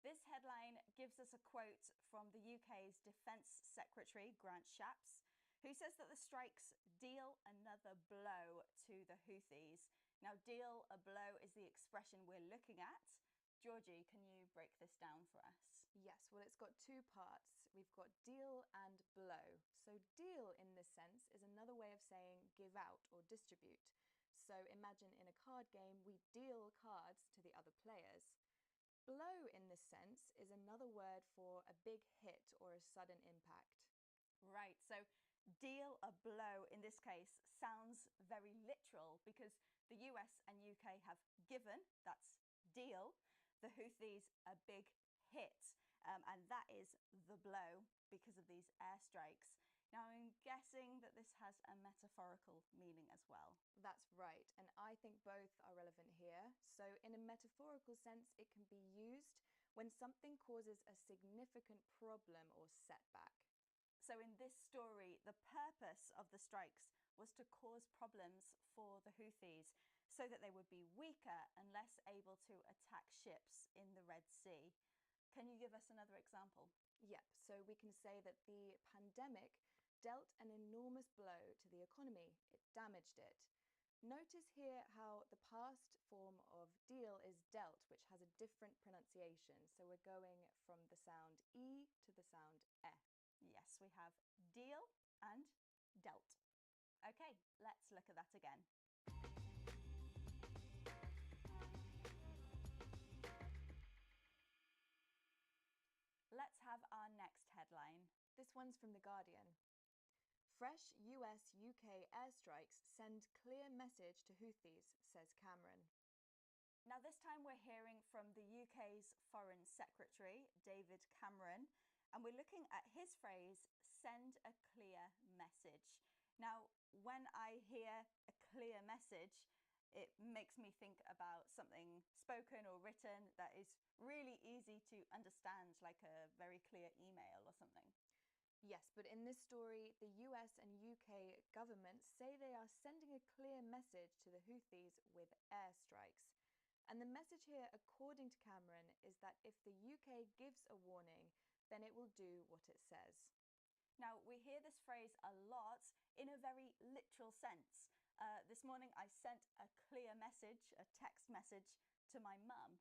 This headline gives us a quote from the UK's Defence Secretary, Grant Shapps, who says that the strikes deal another blow to the Houthis. Now, deal a blow is the expression we're looking at. Georgie, can you break this down for us? Yes, well, it's got two parts. We've got deal and blow. So deal in this sense is another way of saying give out or distribute. So imagine in a card game, we deal cards to the other players. Blow in this sense is another word for a big hit or a sudden impact. Right, so deal a blow in this case sounds very literal because the US and UK have given, that's deal, the Houthis a big hit. And that is the blow because of these airstrikes. Now, I'm guessing that this has a metaphorical meaning as well. That's right, and I think both are relevant here. So in a metaphorical sense, it can be used when something causes a significant problem or setback. So in this story, the purpose of the strikes was to cause problems for the Houthis so that they would be weaker and less able to attack ships in the Red Sea. Can you give us another example? Yep, so we can say that the pandemic dealt an enormous blow to the economy. It damaged it. Notice here how the past form of deal is dealt, which has a different pronunciation. So we're going from the sound E to the sound E. Yes, we have deal and dealt. Okay, let's look at that again. Let's have our next headline. This one's from The Guardian. Fresh US-UK airstrikes send clear message to Houthis, says Cameron. Now, this time we're hearing from the UK's Foreign Secretary, David Cameron, and we're looking at his phrase, send a clear message. Now, when I hear a clear message, it makes me think about something spoken or written that is really easy to understand, like a very clear email or something. Yes, but in this story, the US and UK governments say they are sending a clear message to the Houthis with airstrikes. And the message here, according to Cameron, is that if the UK gives a warning, then it will do what it says. Now, we hear this phrase a lot in a very literal sense. This morning I sent a clear message, a text message, to my mum.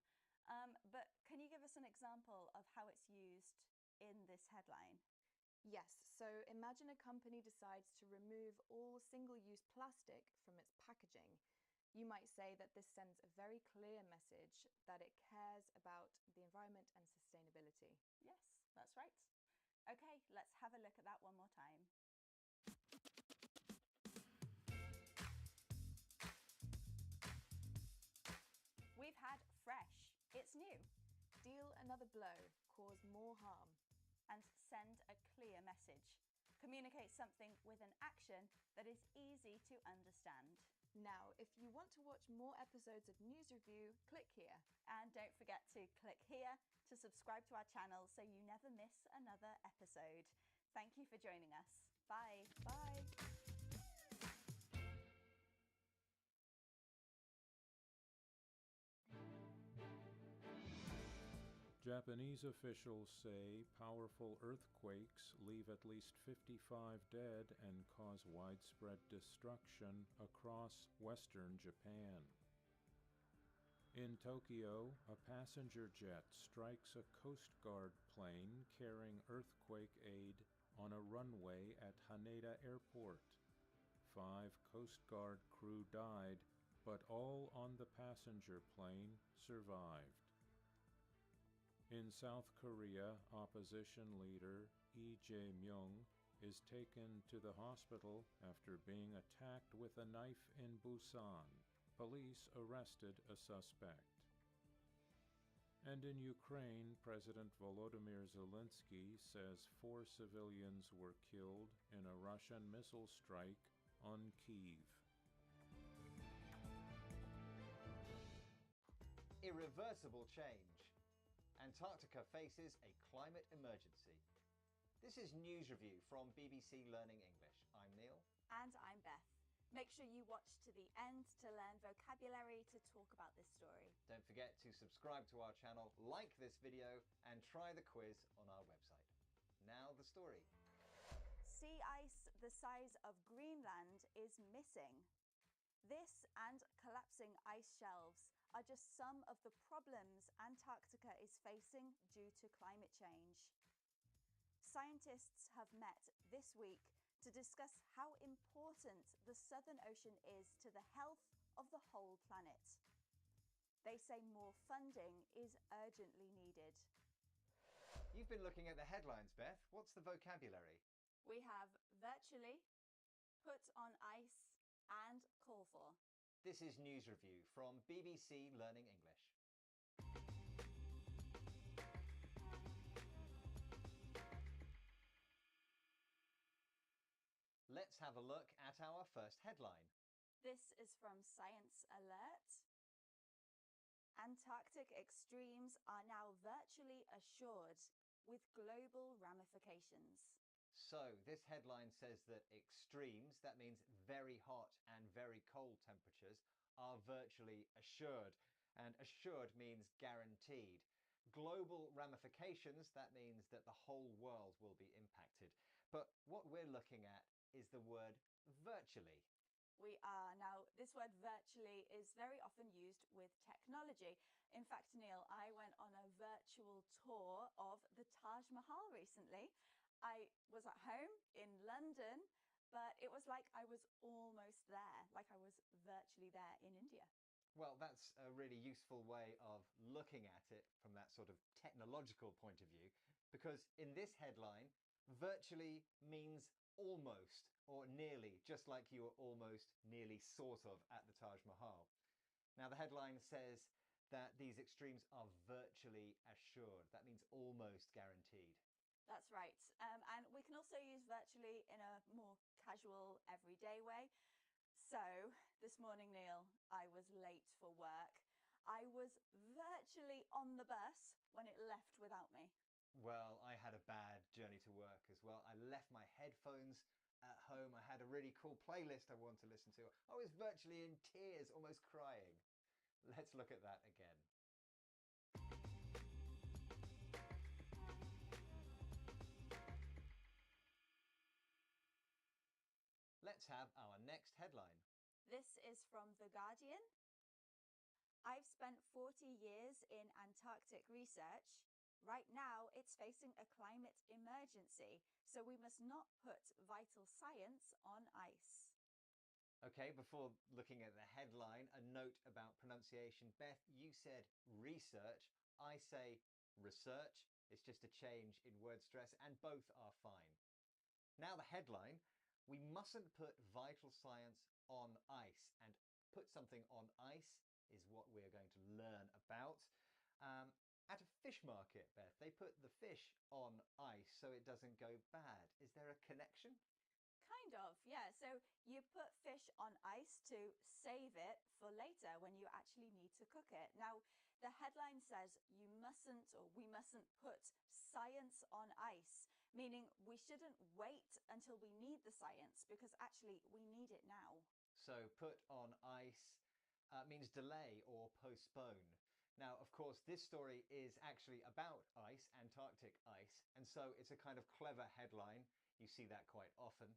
But can you give us an example of how it's used in this headline? Yes, so imagine a company decides to remove all single-use plastic from its packaging. You might say that this sends a very clear message that it cares about the environment and sustainability. Yes, that's right. Okay, let's have a look at that one more time. We've had fresh, it's new. Deal another blow, cause more harm. And send a clear message. Communicate something with an action that is easy to understand. Now, if you want to watch more episodes of News Review, click here. And don't forget to click here to subscribe to our channel so you never miss another episode. Thank you for joining us. Bye. Bye. Japanese officials say powerful earthquakes leave at least 55 dead and cause widespread destruction across western Japan. In Tokyo, a passenger jet strikes a Coast Guard plane carrying earthquake aid on a runway at Haneda Airport. 5 Coast Guard crew died, but all on the passenger plane survived. In South Korea, opposition leader Lee Jae-myung is taken to the hospital after being attacked with a knife in Busan. Police arrested a suspect. And in Ukraine, President Volodymyr Zelensky says 4 civilians were killed in a Russian missile strike on Kyiv. Irreversible change. Antarctica faces a climate emergency. This is News Review from BBC Learning English. I'm Neil. And I'm Beth. Make sure you watch to the end to learn vocabulary to talk about this story. Don't forget to subscribe to our channel, like this video, and try the quiz on our website. Now the story. Sea ice the size of Greenland is missing. This and collapsing ice shelves are just some of the problems Antarctica is facing due to climate change. Scientists have met this week to discuss how important the Southern Ocean is to the health of the whole planet. They say more funding is urgently needed. You've been looking at the headlines, Beth. What's the vocabulary? We have virtually, put on ice, and call for. This is News Review from BBC Learning English. Let's have a look at our first headline. This is from Science Alert. Antarctic extremes are now virtually assured, with global ramifications. So, this headline says that extremes, that means very hot and very cold temperatures, are virtually assured. And assured means guaranteed. Global ramifications, that means that the whole world will be impacted. But what we're looking at is the word virtually. We are. Now, this word virtually is very often used with technology. In fact, Neil, I went on a virtual tour of the Taj Mahal recently. I was at home in London, but it was like I was almost there, like I was virtually there in India. Well, that's a really useful way of looking at it from that sort of technological point of view, because in this headline, virtually means almost or nearly, just like you were almost nearly sort of at the Taj Mahal. Now, the headline says that these extremes are virtually assured. That means almost guaranteed. That's right. And we can also use virtually in a more casual, everyday way. So, this morning, Neil, I was late for work. I was virtually on the bus when it left without me. Well, I had a bad journey to work as well. I left my headphones at home. I had a really cool playlist I wanted to listen to. I was virtually in tears, almost crying. Let's look at that again. Let's have our next headline. This is from The Guardian. I've spent 40 years in Antarctic research. Right now, it's facing a climate emergency, so we must not put vital science on ice. Okay, before looking at the headline, a note about pronunciation. Beth, you said research. I say research. It's just a change in word stress, and both are fine. Now the headline, we mustn't put vital science on ice. And put something on ice is what we're going to learn about. At a fish market, Beth, they put the fish on ice so it doesn't go bad. Is there a connection? Kind of, yeah. So you put fish on ice to save it for later when you actually need to cook it. Now, the headline says you mustn't, or we mustn't put science on ice, meaning we shouldn't wait until we need the science, because actually we need it now. So put on ice means delay or postpone. Now, of course, this story is actually about ice, Antarctic ice, and so it's a kind of clever headline. You see that quite often.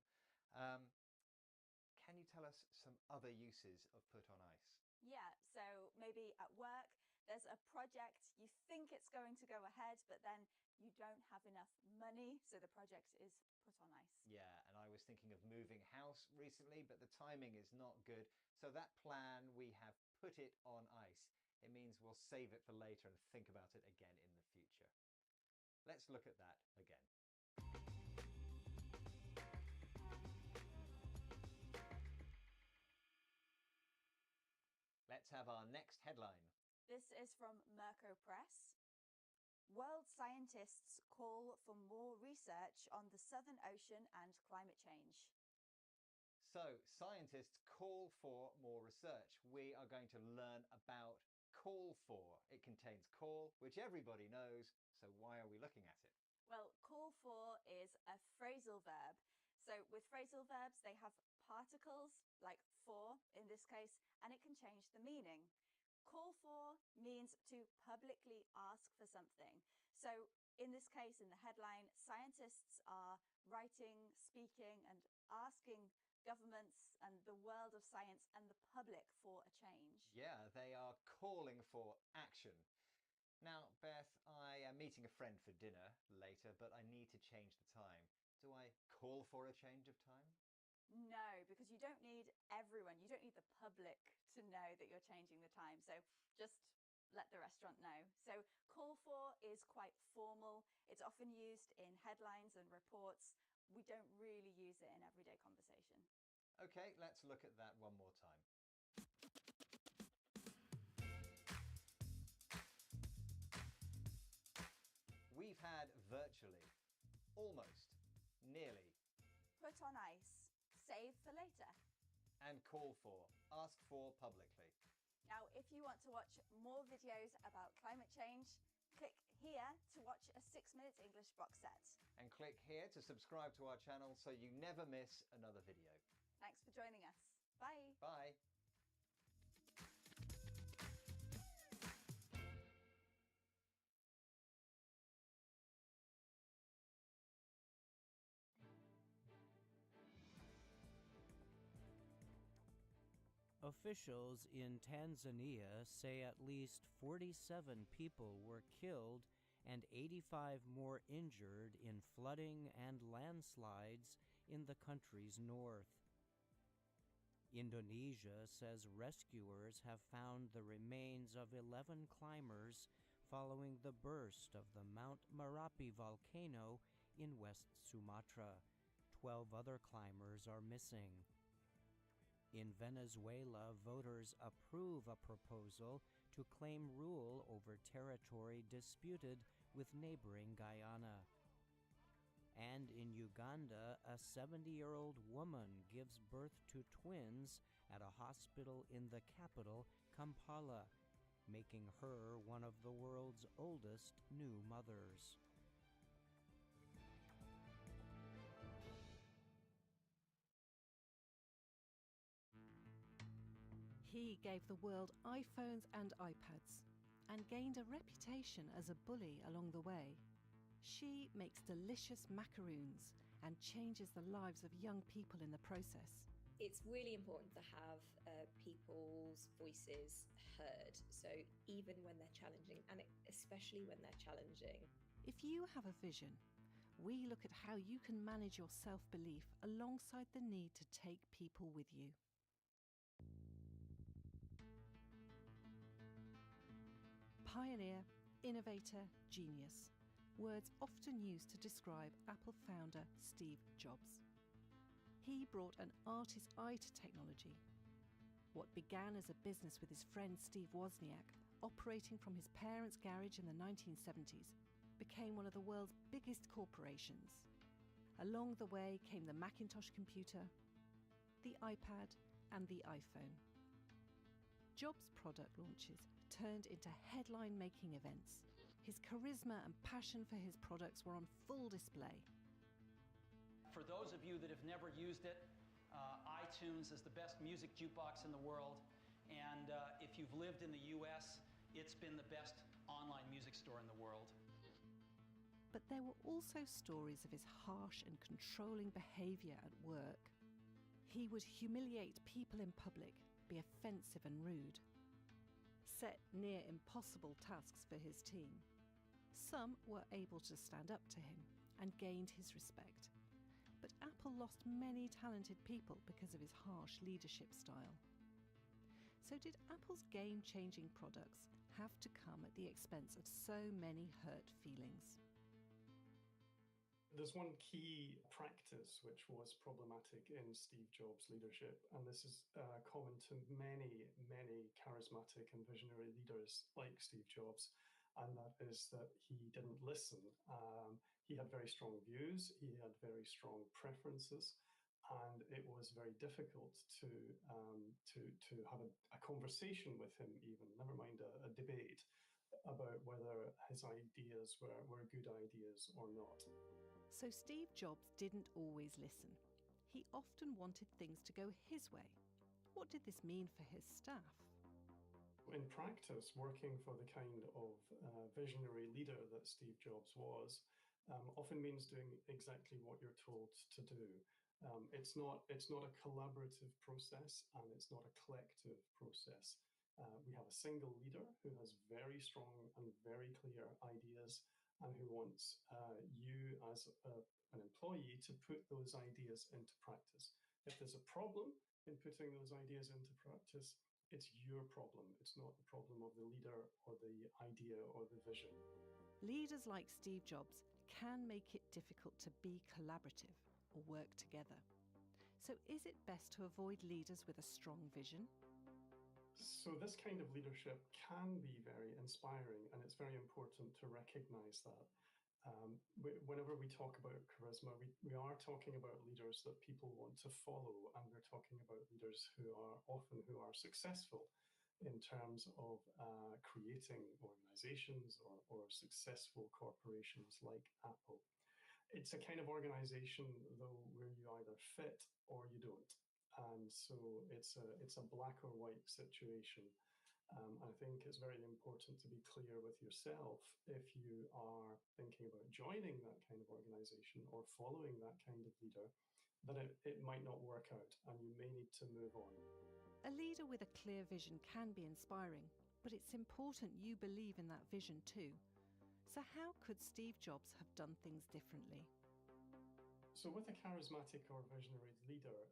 Can you tell us some other uses of put on ice? Yeah, so maybe at work, there's a project, you think it's going to go ahead, but then you don't have enough money, so the project is put on ice. Yeah, and I was thinking of moving house recently, but the timing is not good. So that plan, we have put it on ice. It means we'll save it for later and think about it again in the future. Let's look at that again. Let's have our next headline. This is from Merco Press. World scientists call for more research on the Southern Ocean and climate change. So, scientists call for more research. We are going to learn about call for. It contains call, which everybody knows, so why are we looking at it? Well, call for is a phrasal verb. So with phrasal verbs, they have particles, like for in this case, and it can change the meaning. Call for means to publicly ask for something. So in this case, in the headline, scientists are writing, speaking, and asking governments and the world of science and the public for a change. Yeah, they are calling for action. Now, Beth, I am meeting a friend for dinner later, but I need to change the time. Do I call for a change of time? No, because you don't need everyone, you don't need the public to know that you're changing the time. So just let the restaurant know. So call for is quite formal. It's often used in headlines and reports. We don't really use it in everyday conversation. Okay, let's look at that one more time. We've had virtually, almost, nearly. Put on ice, save for later. And call for, ask for publicly. Now, if you want to watch more videos about climate change, click here to watch a 6-minute English box set. And click here to subscribe to our channel so you never miss another video. Thanks for joining us. Bye. Bye. Officials in Tanzania say at least 47 people were killed and 85 more injured in flooding and landslides in the country's north. Indonesia says rescuers have found the remains of 11 climbers following the burst of the Mount Merapi volcano in West Sumatra. 12 other climbers are missing. In Venezuela, voters approve a proposal to claim rule over territory disputed with neighboring Guyana. And in Uganda, a 70-year-old woman gives birth to twins at a hospital in the capital, Kampala, making her one of the world's oldest new mothers. He gave the world iPhones and iPads and gained a reputation as a bully along the way. She makes delicious macaroons and changes the lives of young people in the process. It's really important to have people's voices heard. So even when they're challenging, and especially when they're challenging. If you have a vision, we look at how you can manage your self-belief alongside the need to take people with you. Pioneer, innovator, genius. Words often used to describe Apple founder Steve Jobs. He brought an artist's eye to technology. What began as a business with his friend Steve Wozniak, operating from his parents' garage in the 1970s, became one of the world's biggest corporations. Along the way came the Macintosh computer, the iPad, and the iPhone. Jobs' product launches turned into headline-making events. His charisma and passion for his products were on full display. For those of you that have never used it, iTunes is the best music jukebox in the world. And if you've lived in the US, it's been the best online music store in the world. But there were also stories of his harsh and controlling behavior at work. He would humiliate people in public, be offensive and rude, set near impossible tasks for his team. Some were able to stand up to him and gained his respect. But Apple lost many talented people because of his harsh leadership style. So did Apple's game-changing products have to come at the expense of so many hurt feelings? There's one key practice which was problematic in Steve Jobs' leadership, and this is common to many, many charismatic and visionary leaders like Steve Jobs, and that is that he didn't listen. He had very strong views, he had very strong preferences, and it was very difficult to have a conversation with him even, never mind a debate, about whether his ideas were good ideas or not. So Steve Jobs didn't always listen. he often wanted things to go his way. What did this mean for his staff? In practice, working for the kind of visionary leader that Steve Jobs was often means doing exactly what you're told to do. It's not a collaborative process, and it's not a collective process. We have a single leader who has very strong and very clear ideas, and who wants you as an employee to put those ideas into practice. If there's a problem in putting those ideas into practice, it's your problem. It's not the problem of the leader or the idea or the vision. Leaders like Steve Jobs can make it difficult to be collaborative or work together. So is it best to avoid leaders with a strong vision? So this kind of leadership can be very inspiring, and it's very important to recognize that. Whenever we talk about charisma, we are talking about leaders that people want to follow, and we're talking about leaders who are successful in terms of creating organizations or successful corporations like Apple. It's a kind of organization, though, where you either fit or you don't. And so it's a black or white situation. I think it's very important to be clear with yourself if you are thinking about joining that kind of organization or following that kind of leader, that it might not work out and you may need to move on. A leader with a clear vision can be inspiring, but it's important you believe in that vision too. So how could Steve Jobs have done things differently? So with a charismatic or visionary leader,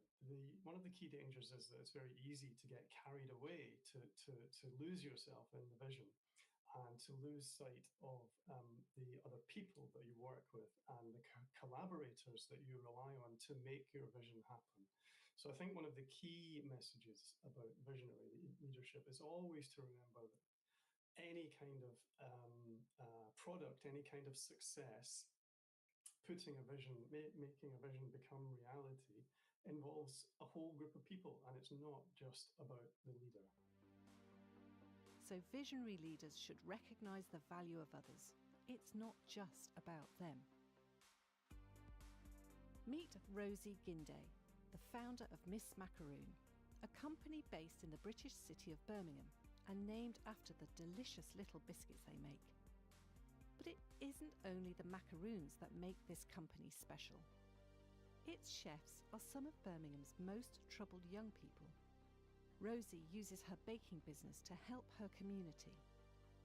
one of the key dangers is that it's very easy to get carried away, to lose yourself in the vision, and to lose sight of the other people that you work with and the collaborators that you rely on to make your vision happen. So I think one of the key messages about visionary leadership is always to remember that any kind of product, any kind of success, putting a vision, making a vision become reality, involves a whole group of people, and it's not just about the leader. So visionary leaders should recognise the value of others. It's not just about them. Meet Rosie Guinday, the founder of Miss Macaroon, a company based in the British city of Birmingham and named after the delicious little biscuits they make. But it isn't only the macaroons that make this company special. Its chefs are some of Birmingham's most troubled young people. Rosie uses her baking business to help her community,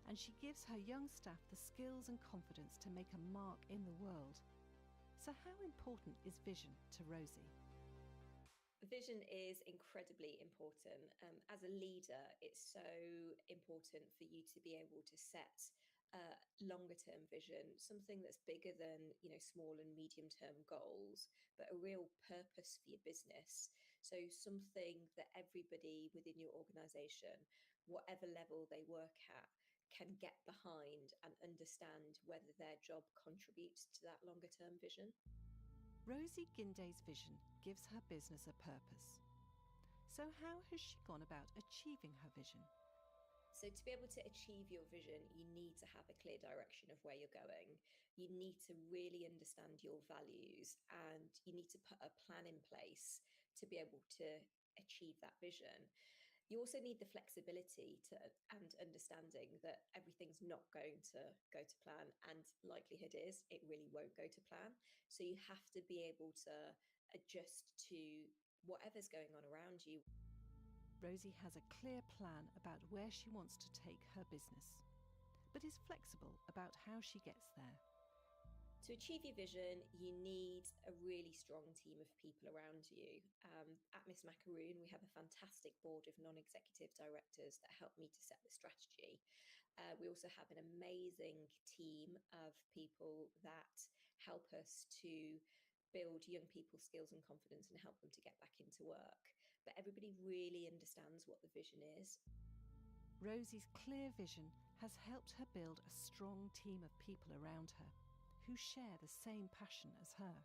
and she gives her young staff the skills and confidence to make a mark in the world. So how important is vision to Rosie? Vision is incredibly important. As a leader, it's so important for you to be able to set longer term vision, something that's bigger than small and medium term goals, but a real purpose for your business. So something that everybody within your organization, whatever level they work at, can get behind and understand whether their job contributes to that longer term vision. Rosie Guinday's vision gives her business a purpose. So how has she gone about achieving her vision? So to be able to achieve your vision, you need to have a clear direction of where you're going. You need to really understand your values, and you need to put a plan in place to be able to achieve that vision. You also need the flexibility and understanding that everything's not going to go to plan, and likelihood is it really won't go to plan. So you have to be able to adjust to whatever's going on around you. Rosie has a clear plan about where she wants to take her business, but is flexible about how she gets there. To achieve your vision, you need a really strong team of people around you. At Miss Macaroon, we have a fantastic board of non-executive directors that help me to set the strategy. We also have an amazing team of people that help us to build young people's skills and confidence and help them to get back into work. But everybody really understands what the vision is. Rosie's clear vision has helped her build a strong team of people around her who share the same passion as her.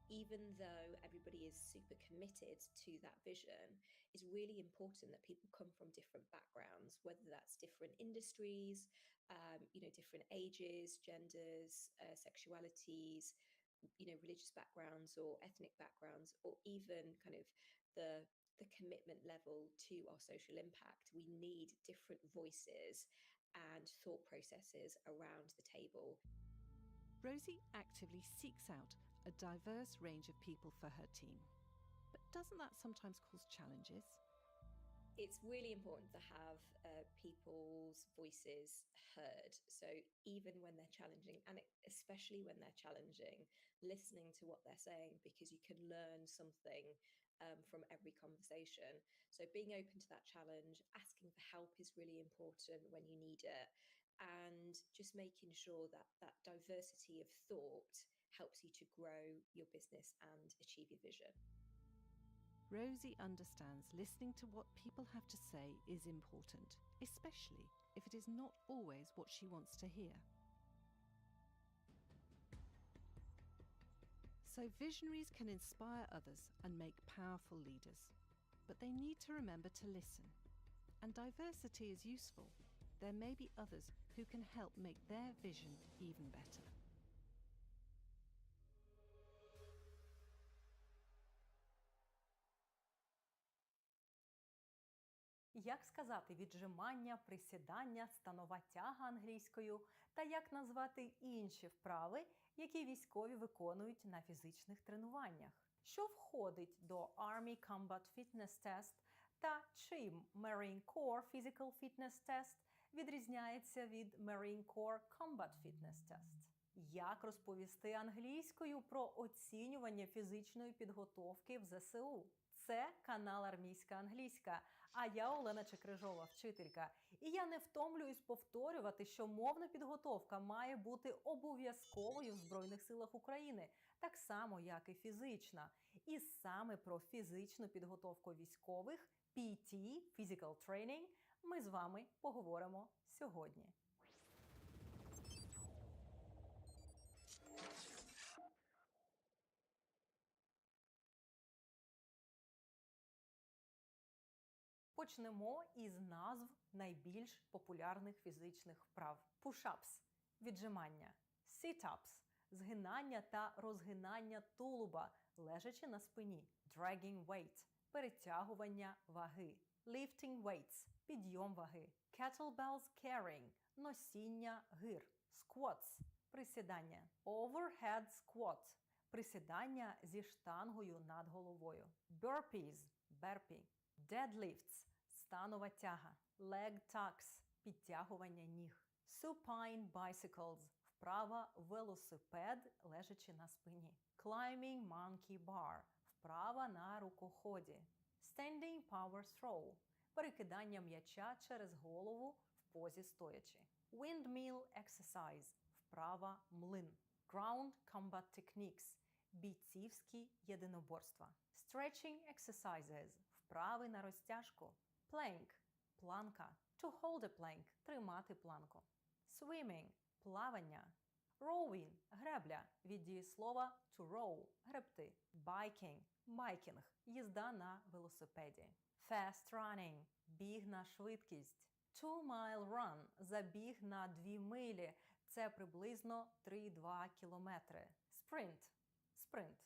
Even though everybody is super committed to that vision, it's really important that people come from different backgrounds, whether that's different industries, different ages, genders, sexualities, religious backgrounds or ethnic backgrounds, or even kind of the commitment level to our social impact. We need different voices and thought processes around the table. Rosie actively seeks out a diverse range of people for her team. But doesn't that sometimes cause challenges? It's really important to have people's voices heard. So even when they're challenging, and especially when they're challenging, listening to what they're saying, because you can learn something from every conversation. So being open to that challenge, asking for help is really important when you need it, and just making sure that that diversity of thought helps you to grow your business and achieve your vision. Rosie understands listening to what people have to say is important, especially if it is not always what she wants to hear. So visionaries can inspire others and make powerful leaders, but they need to remember to listen. And diversity is useful. There may be others who can help make their vision even better. Як сказати віджимання, присідання, станова тяга англійською та як назвати інші вправи, які військові виконують на фізичних тренуваннях? Що входить до Army Combat Fitness Test та чим Marine Corps Physical Fitness Test відрізняється від Marine Corps Combat Fitness Test? Як розповісти англійською про оцінювання фізичної підготовки в ЗСУ? Це канал Армійська англійська, а я Олена Чекрижова, вчителька. І я не втомлююсь повторювати, що мовна підготовка має бути обов'язковою в Збройних силах України, так само, як і фізична. І саме про фізичну підготовку військових, PT, Physical Training, ми з вами поговоримо сьогодні. Почнемо із назв найбільш популярних фізичних вправ. Push-ups – віджимання, sit-ups – згинання та розгинання тулуба, лежачи на спині, dragging weight – перетягування ваги, lifting weights – підйом ваги, kettlebells carrying – носіння гир, squats – присідання, overhead squat – присідання зі штангою над головою, burpees – burpee, deadlifts – станова тяга, leg tucks – підтягування ніг, supine bicycles – вправа велосипед, лежачи на спині, climbing monkey bar – вправа на рукоході, standing power throw – перекидання м'яча через голову в позі стоячи, windmill exercise – вправа млин, ground combat techniques – бійцівські єдиноборства, stretching exercises – вправи на розтяжку, plank – планка, to hold a plank – тримати планку, swimming – плавання, rowing – гребля, від дієслова to row – гребти, biking – байкінг – їзда на велосипеді, fast running – біг на швидкість, 2-mile run – забіг на 2 милі, це приблизно 3-2 кілометри, sprint – спринт.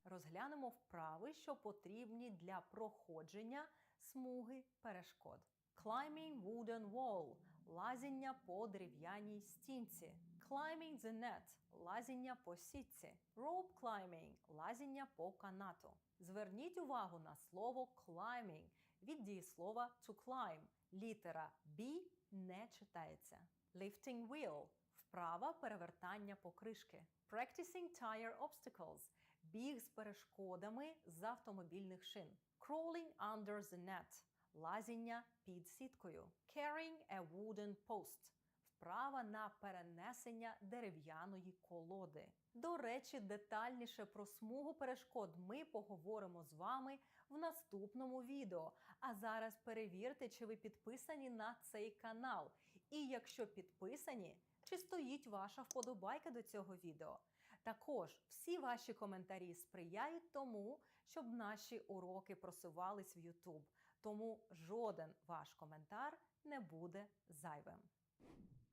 Розглянемо вправи, що потрібні для проходження смуги перешкод. Climbing wooden wall – лазіння по дерев'яній стінці. Climbing the net – лазіння по сітці. Rope climbing – лазіння по канату. Зверніть увагу на слово climbing від дієслова to climb. Літера B не читається. Lifting wheel – вправа перевертання покришки. Practicing tire obstacles – біг з перешкодами з автомобільних шин. Crawling under the net – лазіння під сіткою. Carrying a wooden post – вправа на перенесення дерев'яної колоди. До речі, детальніше про смугу перешкод ми поговоримо з вами в наступному відео. А зараз перевірте, чи ви підписані на цей канал. І якщо підписані, чи стоїть ваша вподобайка до цього відео. Також всі ваші коментарі сприяють тому, щоб наші уроки просувались в YouTube. Тому жоден ваш коментар не буде зайвим.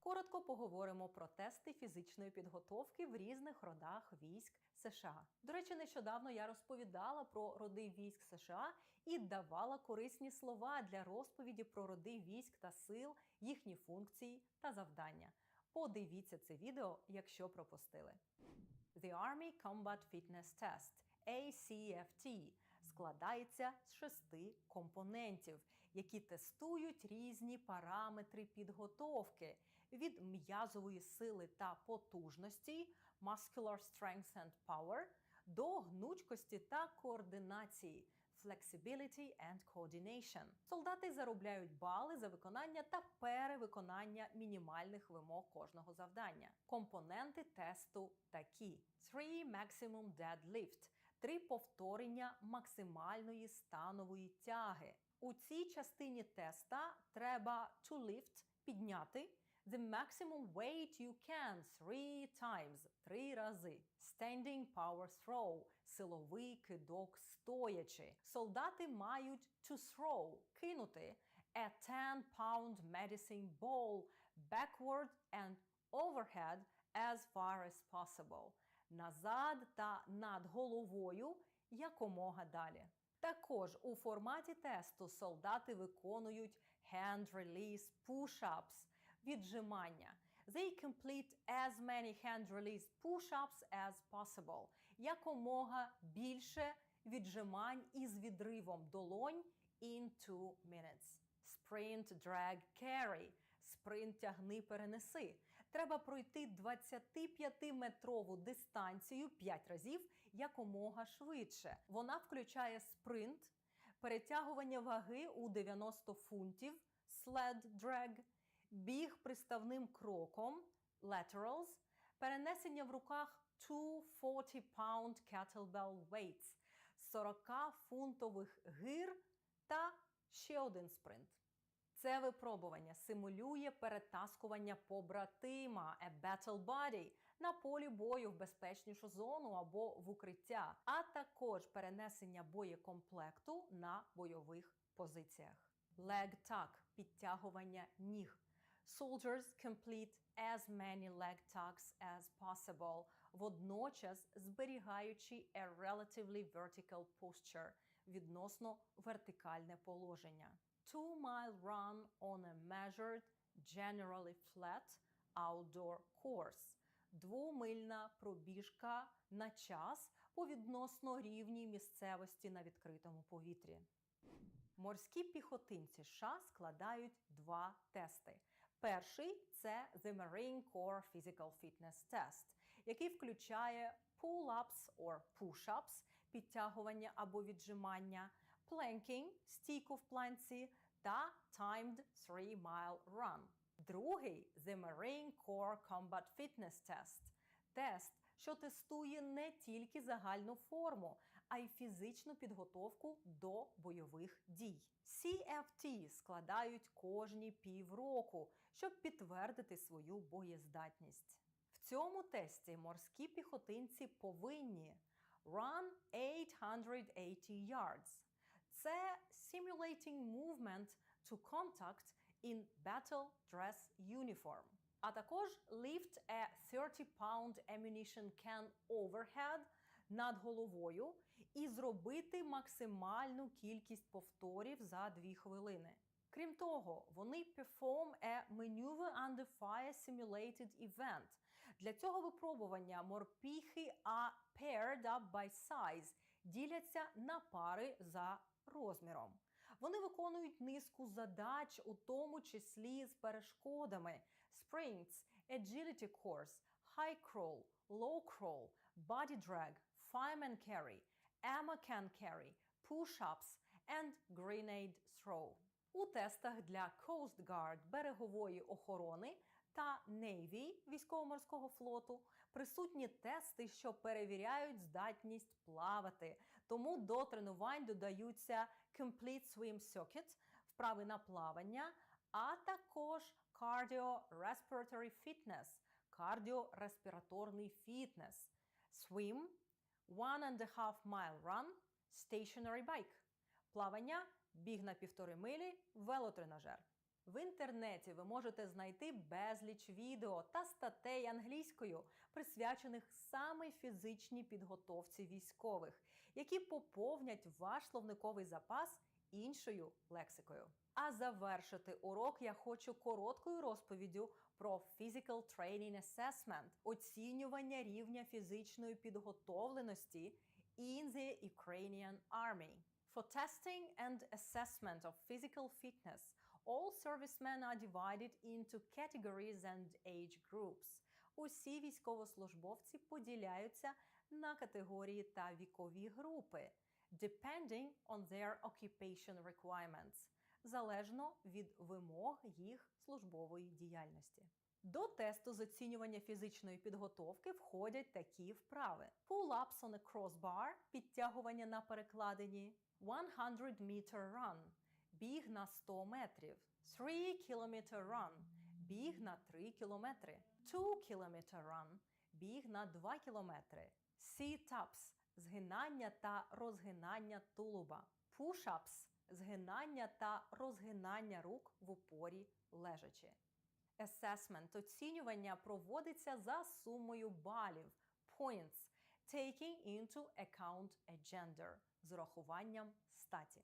Коротко поговоримо про тести фізичної підготовки в різних родах військ США. До речі, нещодавно я розповідала про роди військ США і давала корисні слова для розповіді про роди військ та сил, їхні функції та завдання. Подивіться це відео, якщо пропустили. The Army Combat Fitness Test ACFT складається з 6 компонентів, які тестують різні параметри підготовки від м'язової сили та потужності muscular strength and power до гнучкості та координації flexibility and coordination. Солдати заробляють бали за виконання та перевиконання мінімальних вимог кожного завдання. Компоненти тесту такі: 3 maximum deadlift – 3 повторення максимальної станової тяги. У цій частині теста треба to lift – підняти the maximum weight you can 3 times – 3 рази. Standing power throw – силовий кидок стоячи. Солдати мають to throw – кинути a 10-pound medicine ball backward and overhead as far as possible. Назад та над головою якомога далі. Також у форматі тесту солдати виконують hand release push-ups – віджимання. They complete as many hand release push-ups as possible. Якомога більше віджимань із відривом долонь in 2 minutes. Sprint, drag, carry – спринт, тягни, перенеси. Треба пройти 25-метрову дистанцію 5 разів якомога швидше. Вона включає спринт, перетягування ваги у 90 фунтів, sled drag, біг приставним кроком, laterals, перенесення в руках 2 40-pound kettlebell weights, 40-фунтових гир та ще один спринт. Це випробування симулює перетаскування побратима, a battle buddy, на полі бою в безпечнішу зону або в укриття, а також перенесення боєкомплекту на бойових позиціях. Leg tuck – підтягування ніг. Soldiers complete as many leg tucks as possible, водночас зберігаючи a relatively vertical posture – відносно вертикальне положення. 2-mile run on a measured, generally flat, outdoor course. 2-мильна пробіжка на час по відносно рівній місцевості на відкритому повітрі. Морські піхотинці США складають 2 тести. Перший – це The Marine Corps Physical Fitness Test, який включає pull-ups or push-ups – підтягування або віджимання, planking – стійку в планці та timed 3-mile run. Другий – The Marine Corps Combat Fitness Test – тест, що тестує не тільки загальну форму, а й фізичну підготовку до бойових дій. CFT складають кожні півроку, щоб підтвердити свою боєздатність. В цьому тесті морські піхотинці повинні run 880 yards. Це simulating movement to contact in battle dress uniform. А також lift a 30-pound ammunition can overhead над головою і зробити максимальну кількість повторів за 2 хвилини. Крім того, вони perform a maneuver under fire simulated event. Для цього випробування морпіхи are paired up by size, діляться на пари за розміром. Вони виконують низку задач, у тому числі з перешкодами: sprints, agility course, high crawl, low crawl, body drag, fireman carry, ammo can carry, push-ups and grenade throw. У тестах для Coast Guard берегової охорони та Navy військово-морського флоту присутні тести, що перевіряють здатність плавати. Тому до тренувань додаються Complete Swim Circuit – вправи на плавання, а також Cardio-Respiratory Fitness – кардіореспіраторний фітнес, Swim, 1.5-mile run, Stationary bike – плавання, біг на 1,5 милі, велотренажер. В інтернеті ви можете знайти безліч відео та статей англійською, присвячених саме фізичній підготовці військових, які поповнять ваш словниковий запас іншою лексикою. А завершити урок я хочу короткою розповіддю про Physical Training Assessment – оцінювання рівня фізичної підготовленості in the Ukrainian Army. For testing and assessment of physical fitness, all servicemen are divided into categories and age groups. Усі військовослужбовці поділяються на категорії та вікові групи, depending on their occupation requirements, залежно від вимог їх службової діяльності. До тесту з оцінювання фізичної підготовки входять такі вправи: pull-ups on a crossbar – підтягування на перекладині, 100-meter run – біг на 100 метрів, 3-kilometer run – біг на 3 кілометри, 2-kilometer run – біг на 2 кілометри, sit-ups – згинання та розгинання тулуба, push-ups – згинання та розгинання рук в упорі лежачи. Assessment – оцінювання проводиться за сумою балів points, taking into account a gender з урахуванням статі.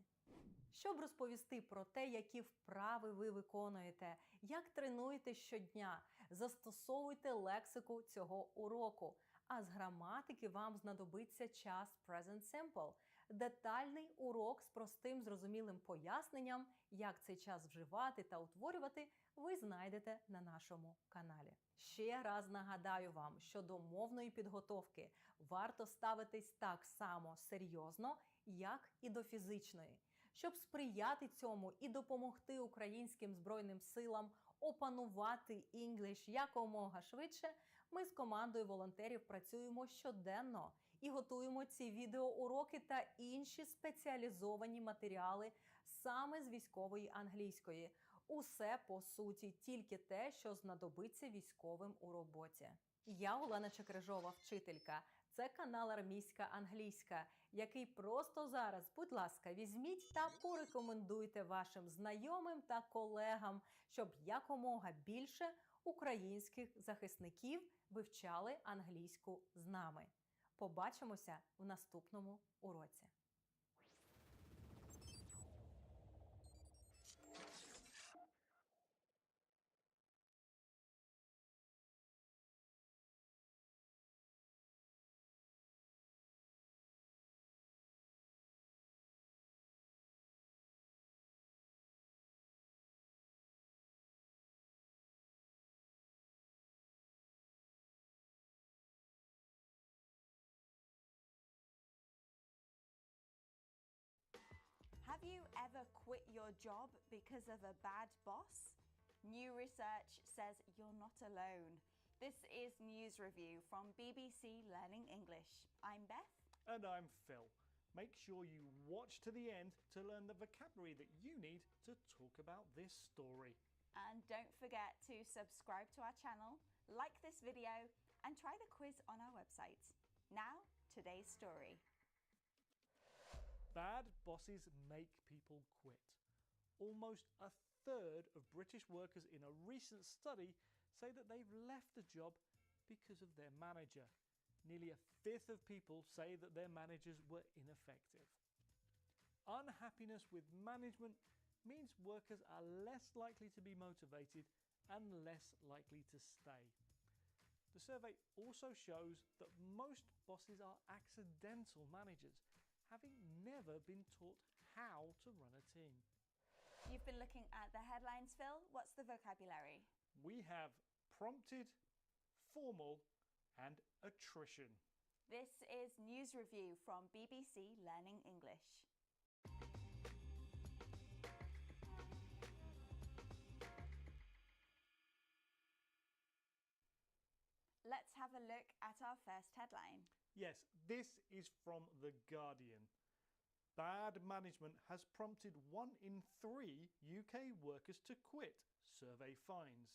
Щоб розповісти про те, які вправи ви виконуєте, як тренуєте щодня, застосовуйте лексику цього уроку, а з граматики вам знадобиться час Present Simple – детальний урок з простим зрозумілим поясненням, як цей час вживати та утворювати, ви знайдете на нашому каналі. Ще раз нагадаю вам, що до мовної підготовки варто ставитись так само серйозно, як і до фізичної. Щоб сприяти цьому і допомогти українським Збройним силам опанувати English якомога швидше, ми з командою волонтерів працюємо щоденно і готуємо ці відеоуроки та інші спеціалізовані матеріали саме з військової англійської. Усе, по суті, тільки те, що знадобиться військовим у роботі. Я Олена Чекрижова, вчителька. Це канал Армійська англійська, який просто зараз, будь ласка, візьміть та порекомендуйте вашим знайомим та колегам, щоб якомога більше українських захисників вивчали англійську з нами. Побачимося в наступному уроці. Have you ever quit your job because of a bad boss? New research says you're not alone. This is News Review from BBC Learning English. I'm Beth. And I'm Phil. Make sure you watch to the end to learn the vocabulary that you need to talk about this story. And don't forget to subscribe to our channel, like this video, and try the quiz on our website. Now, today's story. Bad bosses make people quit. Almost a third of British workers in a recent study say that they've left the job because of their manager. Nearly a fifth of people say that their managers were ineffective. Unhappiness with management means workers are less likely to be motivated and less likely to stay. The survey also shows that most bosses are accidental managers, having never been taught how to run a team. You've been looking at the headlines, Phil. What's the vocabulary? We have prompted, formal, and attrition. This is News Review from BBC Learning English. Let's have a look at our first headline. Yes, this is from The Guardian. Bad management has prompted 1 in 3 UK workers to quit, survey finds.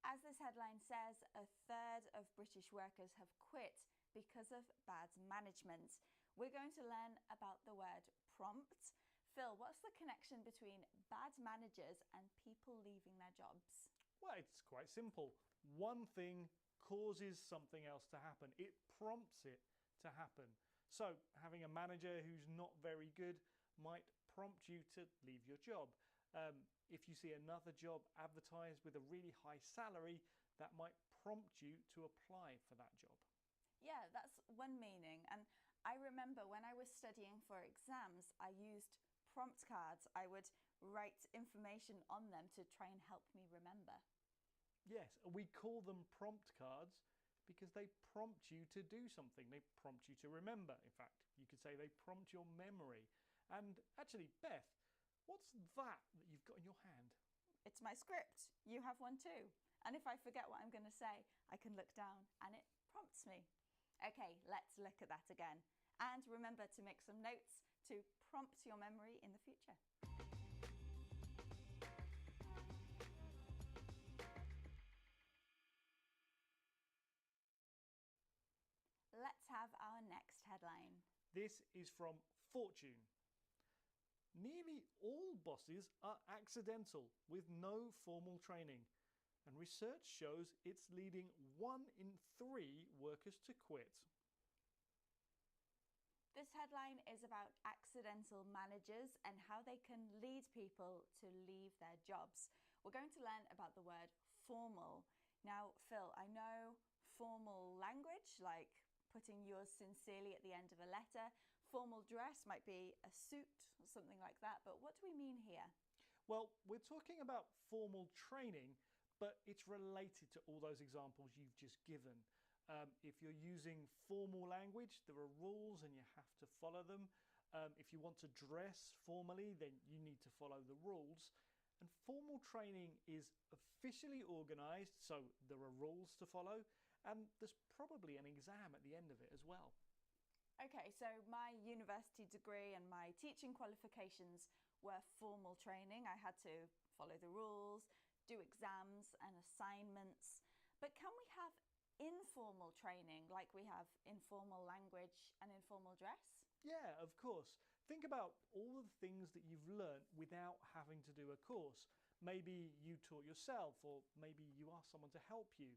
As this headline says, a third of British workers have quit because of bad management. We're going to learn about the word prompt. Phil, what's the connection between bad managers and people leaving their jobs? Well, it's quite simple. One thing causes something else to happen. It prompts it to happen. So having a manager who's not very good might prompt you to leave your job. If you see another job advertised with a really high salary, that might prompt you to apply for that job. Yeah, that's one meaning. And I remember when I was studying for exams, I used prompt cards. I would write information on them to try and help me remember. Yes, we call them prompt cards because they prompt you to do something. They prompt you to remember. In fact, you could say they prompt your memory. And actually, Beth, what's that you've got in your hand? It's my script. You have one too. And if I forget what I'm going to say, I can look down and it prompts me. Okay, let's look at that again. And remember to make some notes to prompt your memory in the future. Let's have our next headline. This is from Fortune. Nearly all bosses are accidental with no formal training, and research shows it's leading 1 in 3 workers to quit. This headline is about accidental managers and how they can lead people to leave their jobs. We're going to learn about the word formal. Now, Phil, I know formal language, like putting yours sincerely at the end of a letter. Formal dress might be a suit or something like that, but what do we mean here? Well, we're talking about formal training, but it's related to all those examples you've just given. If you're using formal language, there are rules and you have to follow them. If you want to dress formally, then you need to follow the rules. And formal training is officially organised, so there are rules to follow, and there's probably an exam at the end of it as well. Okay, so my university degree and my teaching qualifications were formal training. I had to follow the rules, do exams and assignments. But can we have informal training like we have informal language and informal dress? Yeah, of course. Think about all of the things that you've learnt without having to do a course. Maybe you taught yourself, or maybe you asked someone to help you.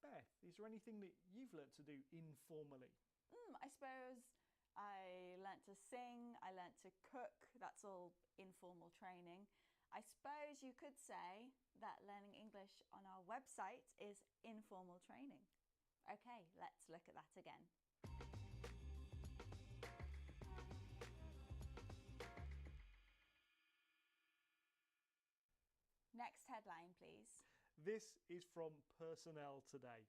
Beth, is there anything that you've learnt to do informally? I suppose I learnt to sing, I learnt to cook. That's all informal training. I suppose you could say that learning English on our website is informal training. Okay, let's look at that again. Next headline, please. This is from Personnel Today.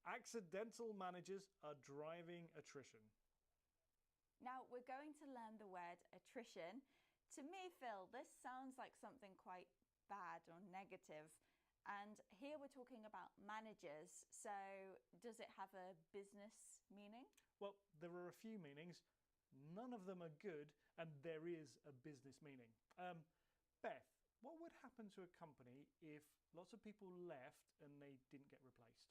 Accidental managers are driving attrition. Now, we're going to learn the word attrition. To me, Phil, this sounds like something quite bad or negative. And here we're talking about managers. So does it have a business meaning? Well, there are a few meanings. None of them are good, and there is a business meaning. Beth, what would happen to a company if lots of people left and they didn't get replaced?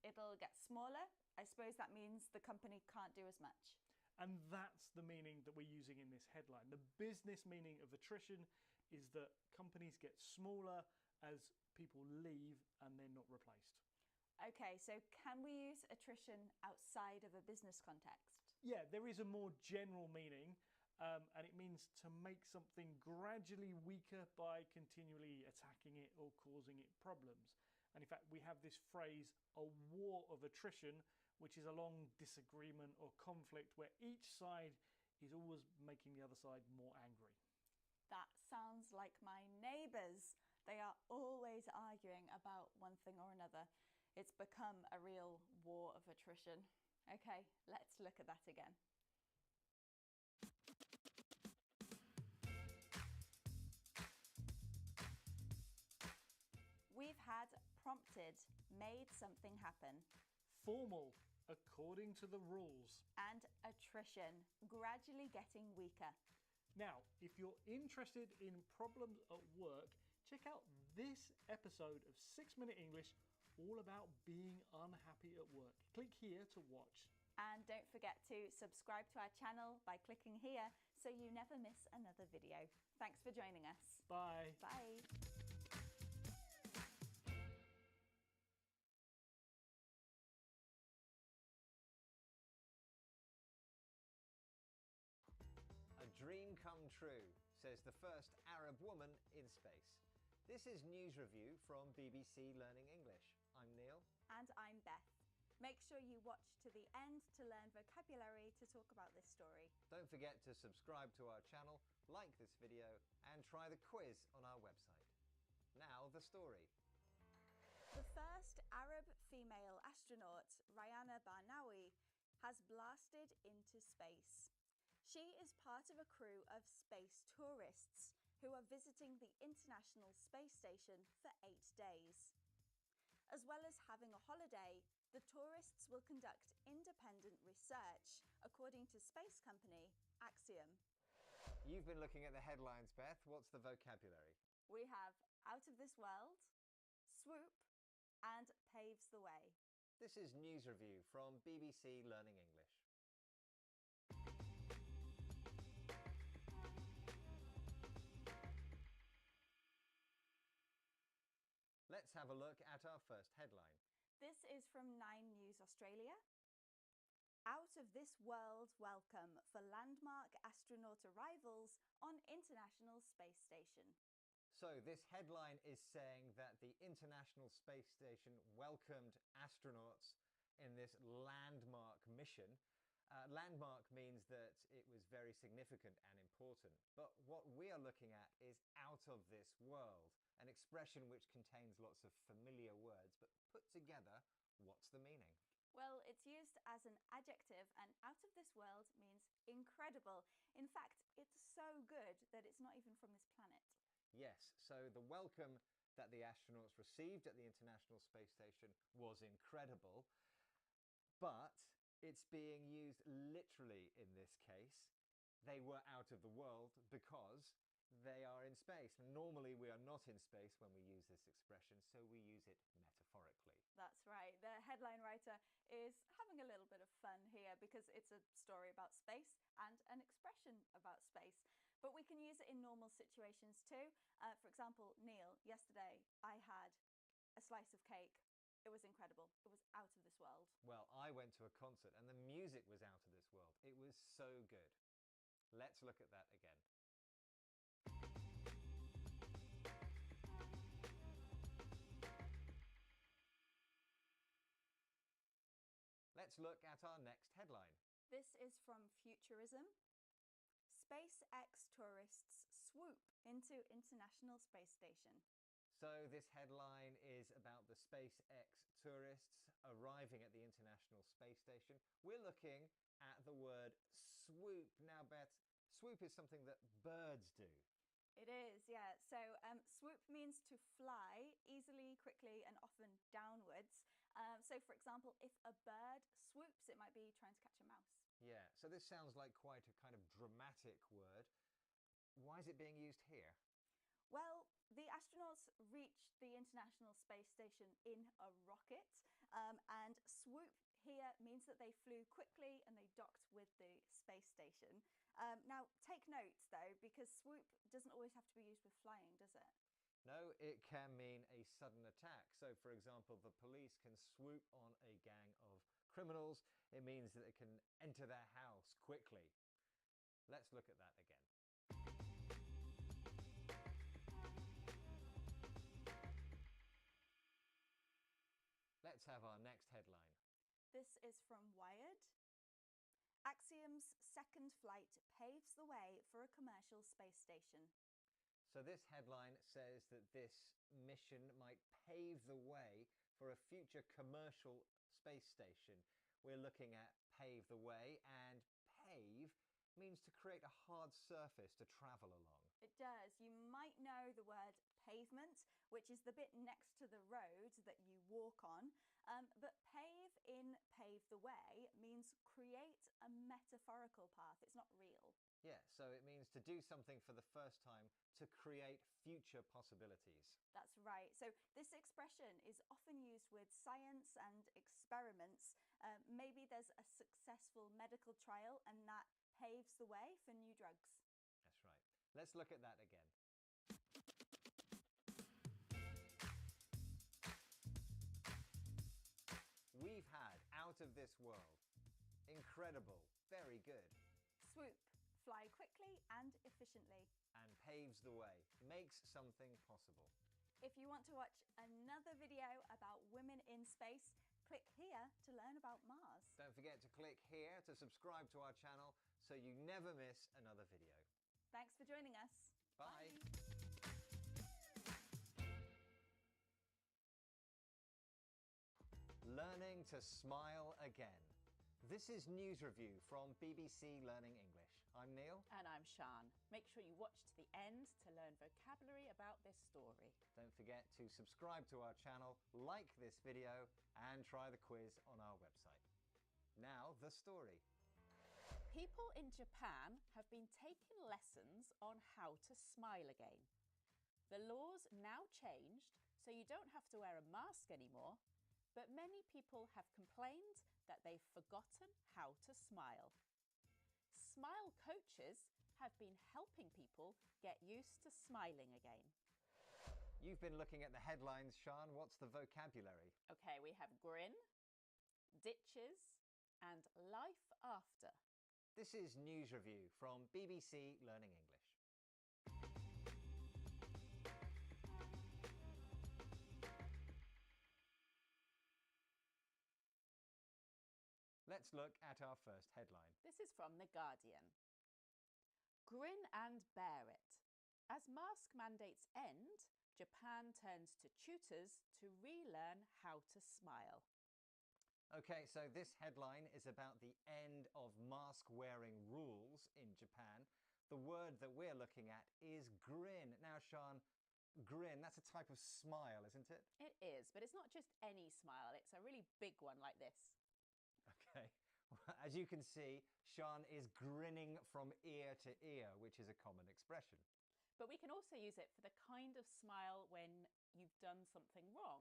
It'll get smaller. I suppose that means the company can't do as much. And that's the meaning that we're using in this headline. The business meaning of attrition is that companies get smaller as people leave and they're not replaced. Okay, so can we use attrition outside of a business context? Yeah, there is a more general meaning, and it means to make something gradually weaker by continually attacking it or causing it problems. And in fact, we have this phrase, a war of attrition, which is a long disagreement or conflict where each side is always making the other side more angry. That sounds like my neighbours. They are always arguing about one thing or another. It's become a real war of attrition. Okay, let's look at that again. We've had prompted, made something happen. Formal, according to the rules. And attrition, gradually getting weaker. Now, if you're interested in problems at work, check out this episode of 6 Minute English all about being unhappy at work. Click here to watch. And don't forget to subscribe to our channel by clicking here so you never miss another video. Thanks for joining us. Bye. Bye. A dream come true, says the first Arab woman in space. This is News Review from BBC Learning English. I'm Neil. And I'm Beth. Make sure you watch to the end to learn vocabulary to talk about this story. Don't forget to subscribe to our channel, like this video, and try the quiz on our website. Now the story. The first Arab female astronaut, Rayana Barnawi, has blasted into space. She is part of a crew of space tourists who are visiting the International Space Station for 8 days. As well as having a holiday, the tourists will conduct independent research, according to space company NNCIM. You've been looking at the headlines, Beth. What's the vocabulary? We have out of this world, swoop, and paves the way. This is News Review from BBC Learning English. Let's have a look at our first headline. This is from 9 News Australia. Out of this world welcome for landmark astronaut arrivals on International Space Station. So this headline is saying that the International Space Station welcomed astronauts in this landmark mission. Landmark means that it was very significant and important. But what we are looking at is out of this world, an expression which contains lots of familiar words, but put together, what's the meaning? Well, it's used as an adjective, and out of this world means incredible. In fact, it's so good that it's not even from this planet. Yes, so the welcome that the astronauts received at the International Space Station was incredible, but it's being used literally in this case. They were out of the world because they are in space. Normally we are not in space when we use this expression, so we use it metaphorically. That's right. The headline writer is having a little bit of fun here because it's a story about space and an expression about space. But we can use it in normal situations too. For example, Neil, yesterday I had a slice of cake. It was incredible. It was out of this world. Well, I went to a concert and the music was out of this world. It was so good. Let's look at that again. Let's look at our next headline. This is from Futurism. SpaceX tourists swoop into International Space Station. So this headline is about the SpaceX tourists arriving at the International Space Station. We're looking at the word swoop. Now, Beth, swoop is something that birds do. It is, yeah. So swoop means to fly easily, quickly, and often downwards. So, for example, if a bird swoops, it might be trying to catch a mouse. Yeah, so this sounds like quite a kind of dramatic word. Why is it being used here? Well, the astronauts reached the International Space Station in a rocket, and swoop here means that they flew quickly and they docked with the space station. Now, take notes though, because swoop doesn't always have to be used with flying, does it? No, it can mean a sudden attack. So, for example, the police can swoop on a gang of criminals. It means that they can enter their house quickly. Let's look at that again. Let's have our next headline. This is from Wired. NNCIM's second flight paves the way for a commercial space station. So this headline says that this mission might pave the way for a future commercial space station. We're looking at pave the way, and pave means to create a hard surface to travel along. It does. You might know the word pavement, which is the bit next to the road that you walk on. But pave in pave the way means create a metaphorical path. It's not real. Yeah, so it means to do something for the first time, to create future possibilities. That's right. So this expression is often used with science and experiments. Maybe there's a successful medical trial and that paves the way for new drugs. That's right. Let's look at that again. We've had out of this world. Incredible. Very good. Swoop. Fly quickly and efficiently. And paves the way. Makes something possible. If you want to watch another video about women in space, click here to learn about Mars. Don't forget to click here to subscribe to our channel so you never miss another video. Thanks for joining us. Bye. Learning to smile again. This is News Review from BBC Learning English. I'm Neil. And I'm Sian. Make sure you watch to the end to learn vocabulary about this story. Don't forget to subscribe to our channel, like this video, and try the quiz on our website. Now, the story. People in Japan have been taking lessons on how to smile again. The laws now changed, so you don't have to wear a mask anymore, but many people have complained that they've forgotten how to smile. Smile coaches have been helping people get used to smiling again. You've been looking at the headlines, Sian. What's the vocabulary? Okay, we have grin, ditches, and life after. This is News Review from BBC Learning English. Let's look at our first headline. This is from The Guardian. Grin and bear it. As mask mandates end, Japan turns to tutors to relearn how to smile. Okay, so this headline is about the end of mask-wearing rules in Japan. The word that we're looking at is grin. Now, Sian, grin, that's a type of smile, isn't it? It is, but it's not just any smile. It's a really big one like this. Okay, as you can see, Sian is grinning from ear to ear, which is a common expression. But we can also use it for the kind of smile when you've done something wrong.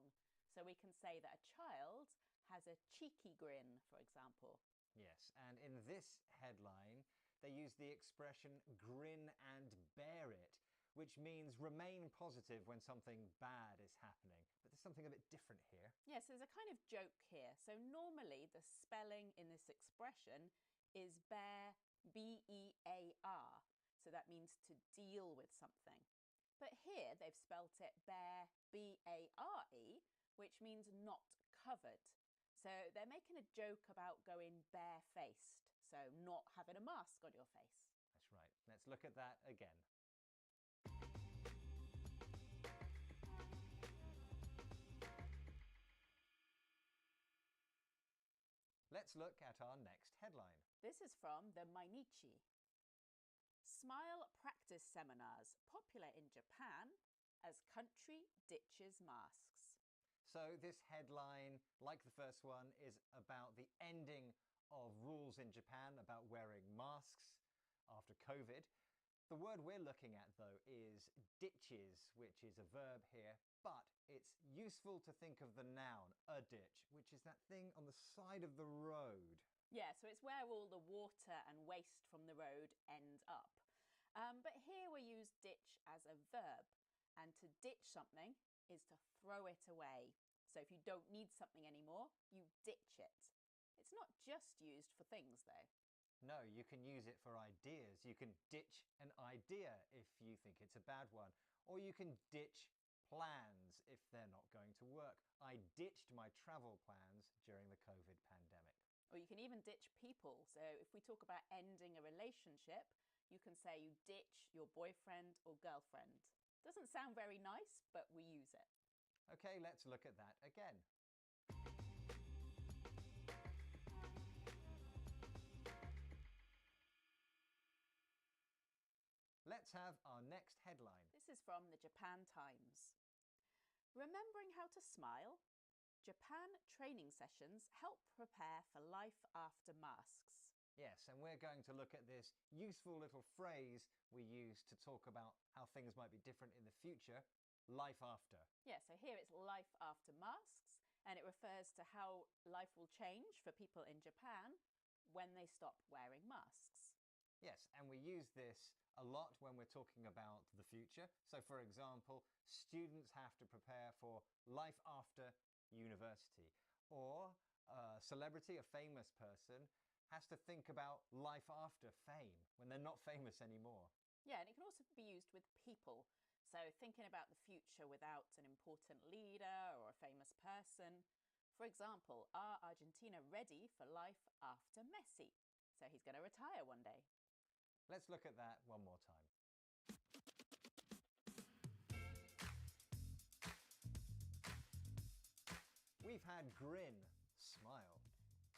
So we can say that a child has a cheeky grin, for example. Yes, and in this headline, they use the expression grin and bear it, which means remain positive when something bad is happening. But there's something a bit different here. Yes, there's a kind of joke here. So normally the spelling in this expression is bear, B-E-A-R. So that means to deal with something. But here they've spelt it bear, B-A-R-E, which means not covered. So they're making a joke about going bare-faced, so not having a mask on your face. That's right. Let's look at that again. Let's look at our next headline. This is from the Mainichi. Smile practice seminars popular in Japan as country ditches masks. So this headline, like the first one, is about the ending of rules in Japan about wearing masks after COVID. The word we're looking at, though, is ditches, which is a verb here, but it's useful to think of the noun, a ditch, which is that thing on the side of the road. Yeah, so it's where all the water and waste from the road end up. But here we use ditch as a verb, and to ditch something is to throw it away. So if you don't need something anymore, you ditch it. It's not just used for things, though. No, you can use it for ideas. You can ditch an idea if you think it's a bad one. Or you can ditch plans if they're not going to work. I ditched my travel plans during the COVID pandemic. Or you can even ditch people. So if we talk about ending a relationship, you can say you ditch your boyfriend or girlfriend. Doesn't sound very nice, but we use it. Okay, let's look at that again. Let's have our next headline. This is from the Japan Times. Remembering how to smile? Japan training sessions help prepare for life after masks. Yes, and we're going to look at this useful little phrase we use to talk about how things might be different in the future, life after. Yeah, so here it's life after masks, and it refers to how life will change for people in Japan when they stop wearing masks. Yes, and we use this a lot when we're talking about the future. So, for example, students have to prepare for life after university, or a celebrity, a famous person, has to think about life after fame when they're not famous anymore. Yeah, and it can also be used with people. So thinking about the future without an important leader or a famous person. For example, are Argentina ready for life after Messi? So he's going to retire one day. Let's look at that one more time. We've had grin, smile.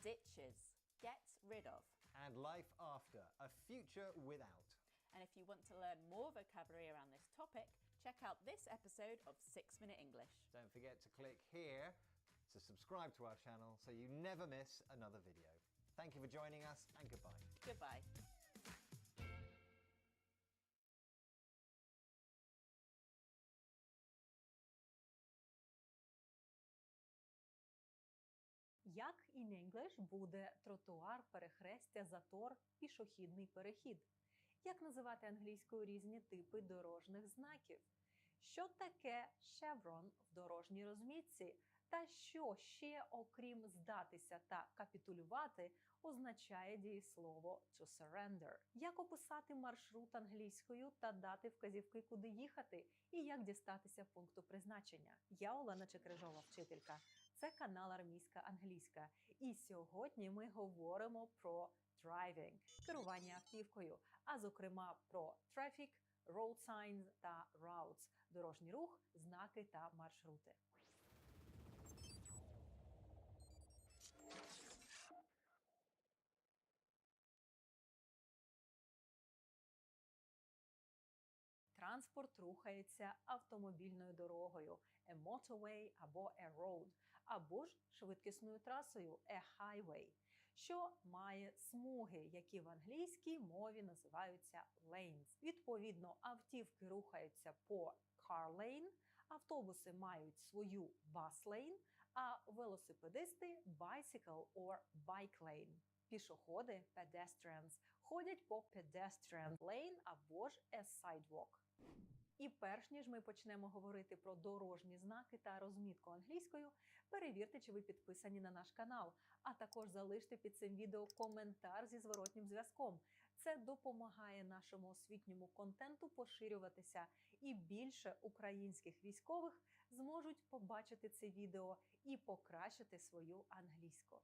Ditches, get rid of. And life after, a future without. And if you want to learn more vocabulary around this topic, check out this episode of 6 Minute English. Don't forget to click here to subscribe to our channel so you never miss another video. Thank you for joining us, and goodbye. Goodbye. Як in English буде тротуар, перехрестя, затор, пішохідний перехід? Як називати англійською різні типи дорожніх знаків? Що таке chevron в дорожній розмітці? Та що ще, окрім здатися та капітулювати, означає дієслово to surrender? Як описати маршрут англійською та дати вказівки, куди їхати? І як дістатися пункту призначення? Я Олена Чекрижова, вчителька. Це канал Армійська англійська. І сьогодні ми говоримо про driving – керування автівкою, а зокрема про traffic, road signs та routes – дорожній рух, знаки та маршрути. Транспорт рухається автомобільною дорогою – a motorway або a road, або ж швидкісною трасою – a highway, що має смуги, які в англійській мові називаються lanes. Відповідно, автівки рухаються по car lane, автобуси мають свою bus lane, а велосипедисти – bicycle or bike lane. Пішоходи – pedestrians ходять по pedestrian lane або ж a sidewalk. І перш ніж ми почнемо говорити про дорожні знаки та розмітку англійською, перевірте, чи ви підписані на наш канал, а також залиште під цим відео коментар зі зворотнім зв'язком. Це допомагає нашому освітньому контенту поширюватися, і більше українських військових зможуть побачити це відео і покращити свою англійську.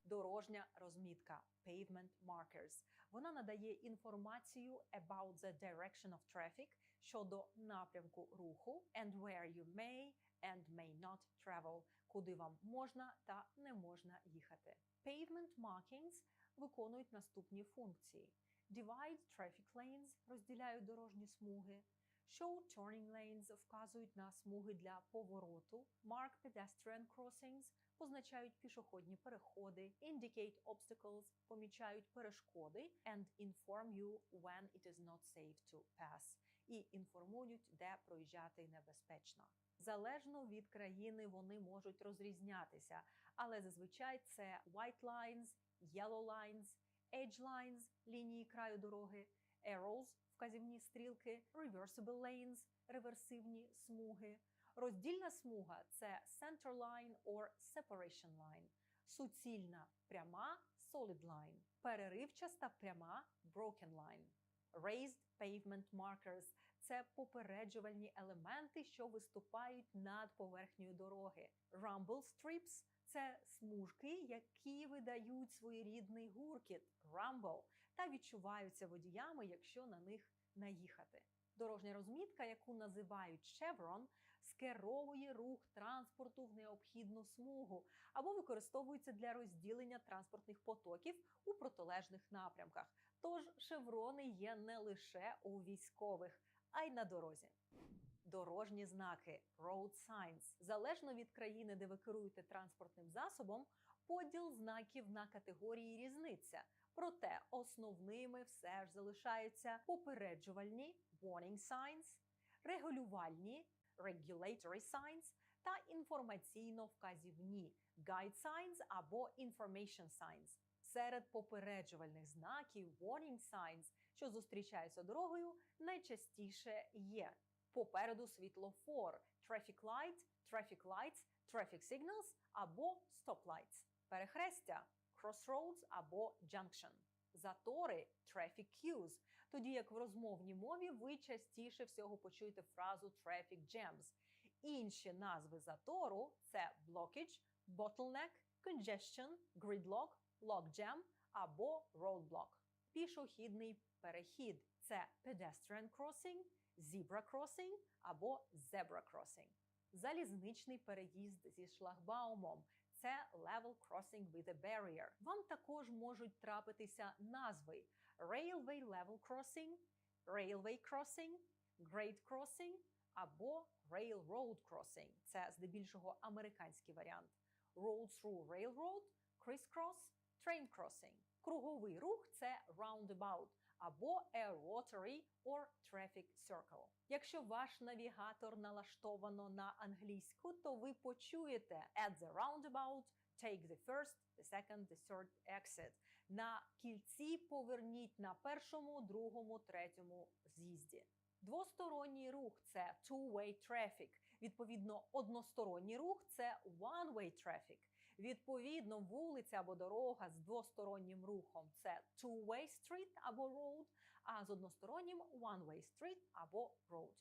Дорожня розмітка – pavement markers. Вона надає інформацію about the direction of traffic щодо напрямку руху and where you may and may not travel, куди вам можна та не можна їхати. Pavement markings виконують наступні функції. Divide traffic lanes – розділяють дорожні смуги. Show turning lanes – вказують на смуги для повороту. Mark pedestrian crossings – позначають пішохідні переходи. Indicate obstacles – помічають перешкоди. And inform you when it is not safe to pass – і інформують, де проїжджати небезпечно. Залежно від країни вони можуть розрізнятися, але зазвичай це white lines, yellow lines, edge lines – лінії краю дороги, arrows – вказівні стрілки, reversible lanes – реверсивні смуги. Роздільна смуга – це center line or separation line. Суцільна – пряма – solid line. Переривчаста пряма – broken line. Raised pavement markers – це попереджувальні елементи, що виступають над поверхнею дороги. Rumble strips – це смужки, які видають своєрідний гуркіт – rumble, та відчуваються водіями, якщо на них наїхати. Дорожня розмітка, яку називають chevron, скеровує рух транспорту в необхідну смугу або використовується для розділення транспортних потоків у протилежних напрямках. Тож шеврони є не лише у військових, а й на дорозі. Дорожні знаки – road signs. Залежно від країни, де ви керуєте транспортним засобом, поділ знаків на категорії різниця. Проте основними все ж залишаються попереджувальні – warning signs, регулювальні – regulatory signs та інформаційно-вказівні – guide signs або information signs. Серед попереджувальних знаків warning signs, що зустрічаються дорогою, найчастіше є попереду світлофор – traffic light, traffic lights, traffic signals або stop lights. Перехрестя – crossroads або junction. Затори – traffic queues, тоді як в розмовній мові ви частіше всього почуєте фразу traffic jams. Інші назви затору – це blockage, bottleneck, congestion, gridlock, logjam або roadblock. Пішохідний перехід – це pedestrian crossing, zebra crossing або zebra crossing. Залізничний переїзд зі шлагбаумом – це level crossing with a barrier. Вам також можуть трапитися назви railway level crossing, railway crossing, grade crossing або railroad crossing. Це здебільшого американський варіант. Road through railroad, crisscross, train crossing. Круговий рух – це roundabout або a rotary or traffic circle. Якщо ваш навігатор налаштовано на англійську, то ви почуєте at the roundabout, take the first, the second, the third exit. На кільці поверніть на першому, другому, третьому з'їзді. Двосторонній рух – це two-way traffic. Відповідно, односторонній рух – це one-way traffic. Відповідно, вулиця або дорога з двостороннім рухом – це two-way street або road, а з одностороннім – one-way street або road.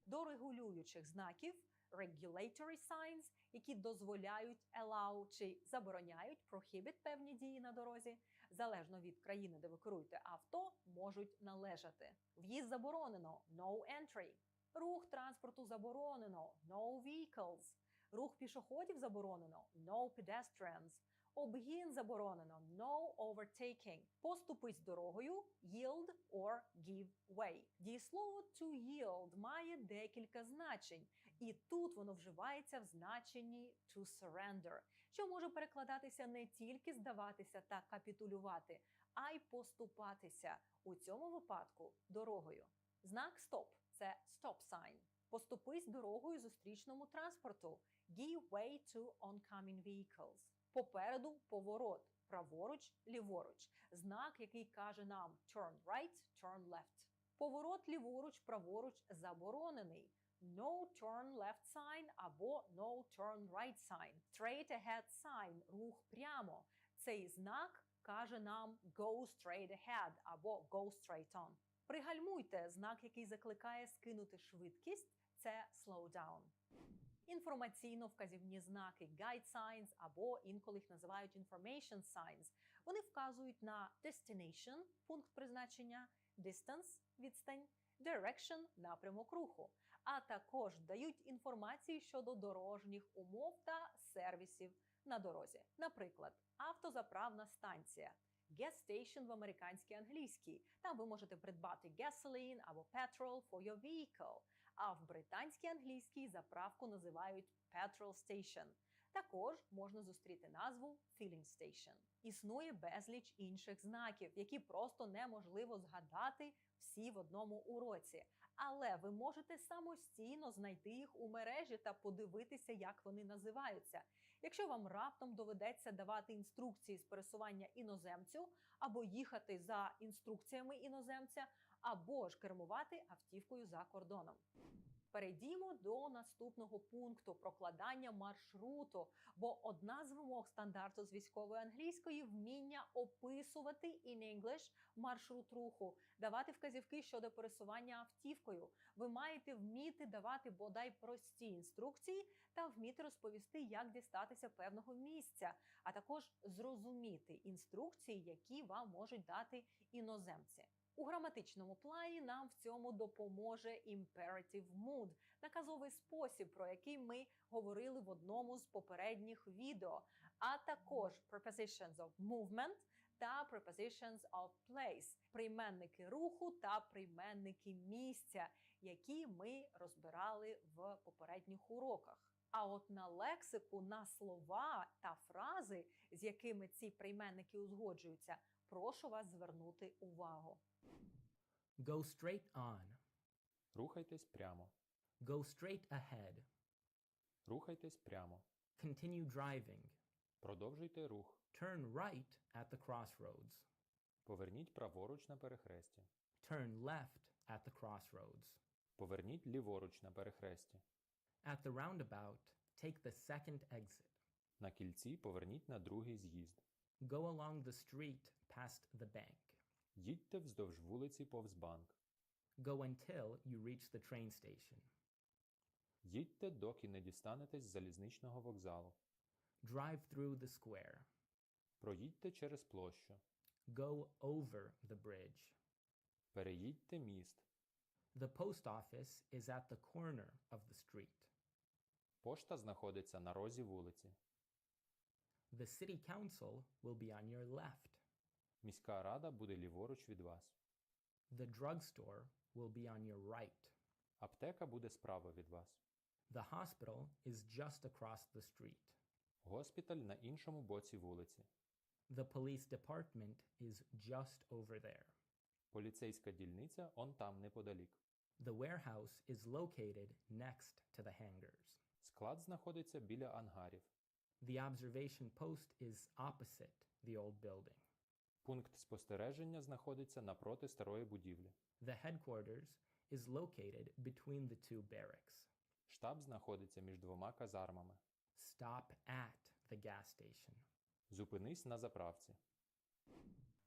До регулюючих знаків – regulatory signs, які дозволяють allow чи забороняють prohibit певні дії на дорозі, залежно від країни, де ви керуєте авто, можуть належати. В'їзд заборонено – no entry. Рух транспорту заборонено – no vehicles. Рух пішоходів заборонено – no pedestrians. Обгін заборонено – no overtaking. Поступись дорогою – yield or give way. Дієслово to yield має декілька значень. І тут воно вживається в значенні to surrender, що може перекладатися не тільки здаватися та капітулювати, а й поступатися. У цьому випадку – дорогою. Знак stop – це stop sign. Поступись дорогою зустрічному транспорту. Give way to oncoming vehicles. Попереду поворот. Праворуч, ліворуч. Знак, який каже нам turn right, turn left. Поворот ліворуч, праворуч заборонений. No turn left sign або no turn right sign. Straight ahead sign – рух прямо. Цей знак каже нам go straight ahead або go straight on. Пригальмуйте – знак, який закликає скинути швидкість – це slow down. Інформаційно-вказівні знаки guide signs або інколи їх називають information signs. Вони вказують на destination – пункт призначення, distance – відстань, direction – напрямок руху, а також дають інформацію щодо дорожніх умов та сервісів на дорозі. Наприклад, автозаправна станція – gas station в американській англійській. Там ви можете придбати gasoline або petrol for your vehicle. А в британській англійській заправку називають petrol station. Також можна зустріти назву filling station. Існує безліч інших знаків, які просто неможливо згадати всі в одному уроці. Але ви можете самостійно знайти їх у мережі та подивитися, як вони називаються. Якщо вам раптом доведеться давати інструкції з пересування іноземцю, або їхати за інструкціями іноземця, або ж кермувати автівкою за кордоном. Перейдімо до наступного пункту – прокладання маршруту, бо одна з вимог стандарту з військової англійської – вміння описувати in English маршрут руху, давати вказівки щодо пересування автівкою. Ви маєте вміти давати бодай прості інструкції та вміти розповісти, як дістатися певного місця, а також зрозуміти інструкції, які вам можуть дати іноземці. У граматичному плані нам в цьому допоможе imperative mood – наказовий спосіб, про який ми говорили в одному з попередніх відео, а також prepositions of movement та prepositions of place – прийменники руху та прийменники місця, які ми розбирали в попередніх уроках. А от на лексику, на слова та фрази, з якими ці прийменники узгоджуються, прошу вас звернути увагу. Go straight on. Рухайтесь прямо. Go straight ahead. Рухайтесь прямо. Continue driving. Продовжуйте рух. Turn right at the crossroads. Поверніть праворуч на перехресті. Turn left at the crossroads. Поверніть ліворуч на перехресті. At the roundabout, take the second exit. На кільці поверніть на другий з'їзд. Go along the street past the bank. Їдьте вздовж вулиці повз банк. Go until you reach the train station. Їдьте, доки не дістанетесь з залізничного вокзалу. Drive through the square. Проїдьте через площу. Go over the bridge. Переїдьте міст. The post office is at the corner of the street. Пошта знаходиться на розі вулиці. The city council will be on your left. Міська рада буде ліворуч від вас. The drugstore will be on your right. Аптека буде справа від вас. The hospital is just across the street. Госпіталь на іншому боці вулиці. The police department is just over there. Поліцейська дільниця он там неподалік. The warehouse is located next to the hangars. Склад знаходиться біля ангарів. The observation post is opposite the old building. Пункт спостереження знаходиться напроти старої будівлі. The headquarters is located between the two barracks. Штаб знаходиться між двома казармами. Stop at the gas station. Зупинись на заправці.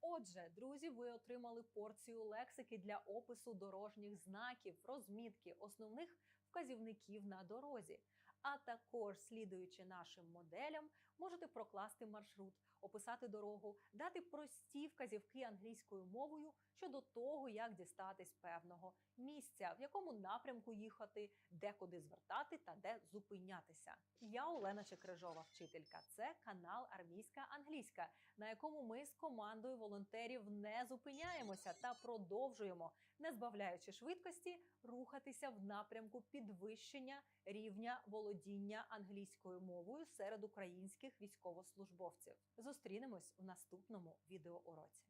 Отже, друзі, ви отримали порцію лексики для опису дорожніх знаків, розмітки, основних вказівників на дорозі. А також, слідуючи нашим моделям, можете прокласти маршрут, описати дорогу, дати прості вказівки англійською мовою щодо того, як дістатись певного місця, в якому напрямку їхати, де куди звертати та де зупинятися. Я Олена Чекрижова, вчителька. Це канал Армійська англійська, на якому ми з командою волонтерів не зупиняємося та продовжуємо, не збавляючи швидкості, рухатися в напрямку підвищення рівня володіння англійською мовою серед українських військовослужбовців. Зустрінемось в наступному відеоуроці.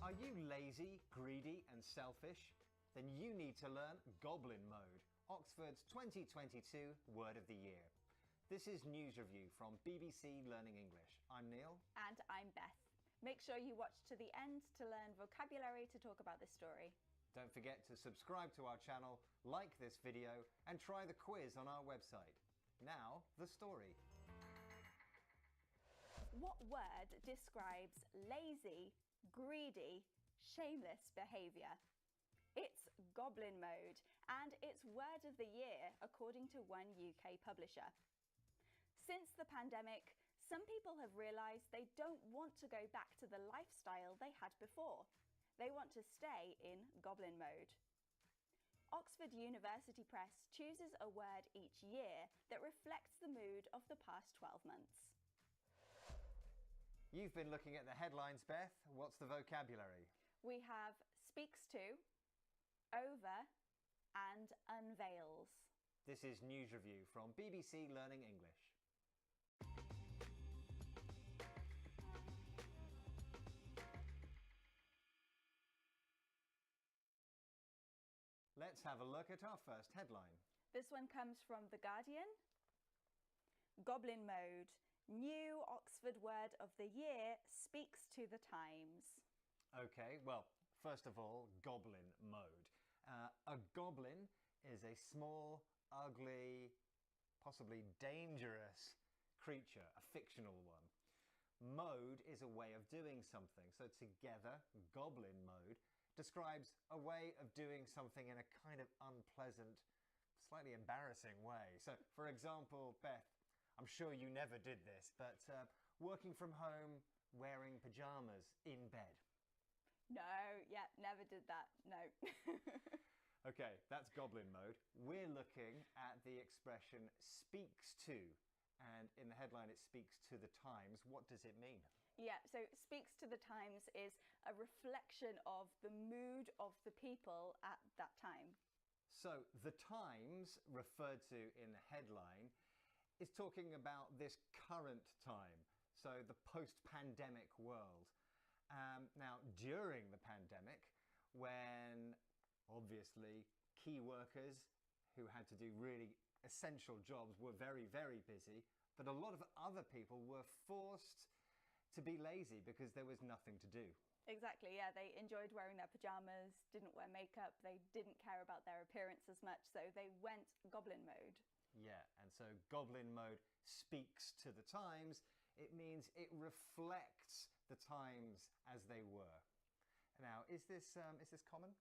Are you lazy, greedy and selfish? Then you need to learn Goblin Mode, Oxford's 2022 Word of the Year. This is News Review from BBC Learning English. I'm Neil. And I'm Beth. Make sure you watch to the end to learn vocabulary to talk about this story. Don't forget to subscribe to our channel, like this video and try the quiz on our website. Now, the story. What word describes lazy, greedy, shameless behaviour? It's Goblin Mode, and it's Word of the Year according to one UK publisher. Since the pandemic, some people have realised they don't want to go back to the lifestyle they had before. They want to stay in Goblin Mode. Oxford University Press chooses a word each year that reflects the mood of the past 12 months. You've been looking at the headlines, Beth. What's the vocabulary? We have speaks to, over, and unveils. This is News Review from BBC Learning English. Let's have a look at our first headline. This one comes from The Guardian. Goblin Mode. New Oxford Word of the Year speaks to the times. Okay, well, first of all, Goblin Mode. A goblin is a small, ugly, possibly dangerous creature, a fictional one. Mode is a way of doing something. So together, Goblin Mode describes a way of doing something in a kind of unpleasant, slightly embarrassing way. So, for example, Beth, I'm sure you never did this, but working from home, wearing pajamas in bed? No, yeah, never did that. No. Okay, that's goblin mode. We're looking at the expression speaks to, and in the headline it speaks to the times. What does it mean? Yeah, so speaks to the times is a reflection of the mood of the people at that time. So the times referred to in the headline is talking about this current time, so the post-pandemic world. Now, during the pandemic, when obviously key workers who had to do really essential jobs were very, very busy, but a lot of other people were forced to be lazy because there was nothing to do. Exactly, yeah, they enjoyed wearing their pajamas, didn't wear makeup, they didn't care about their appearance as much, so they went goblin mode. Yeah, and so goblin mode speaks to the times. It means it reflects the times as they were. Now, is this common?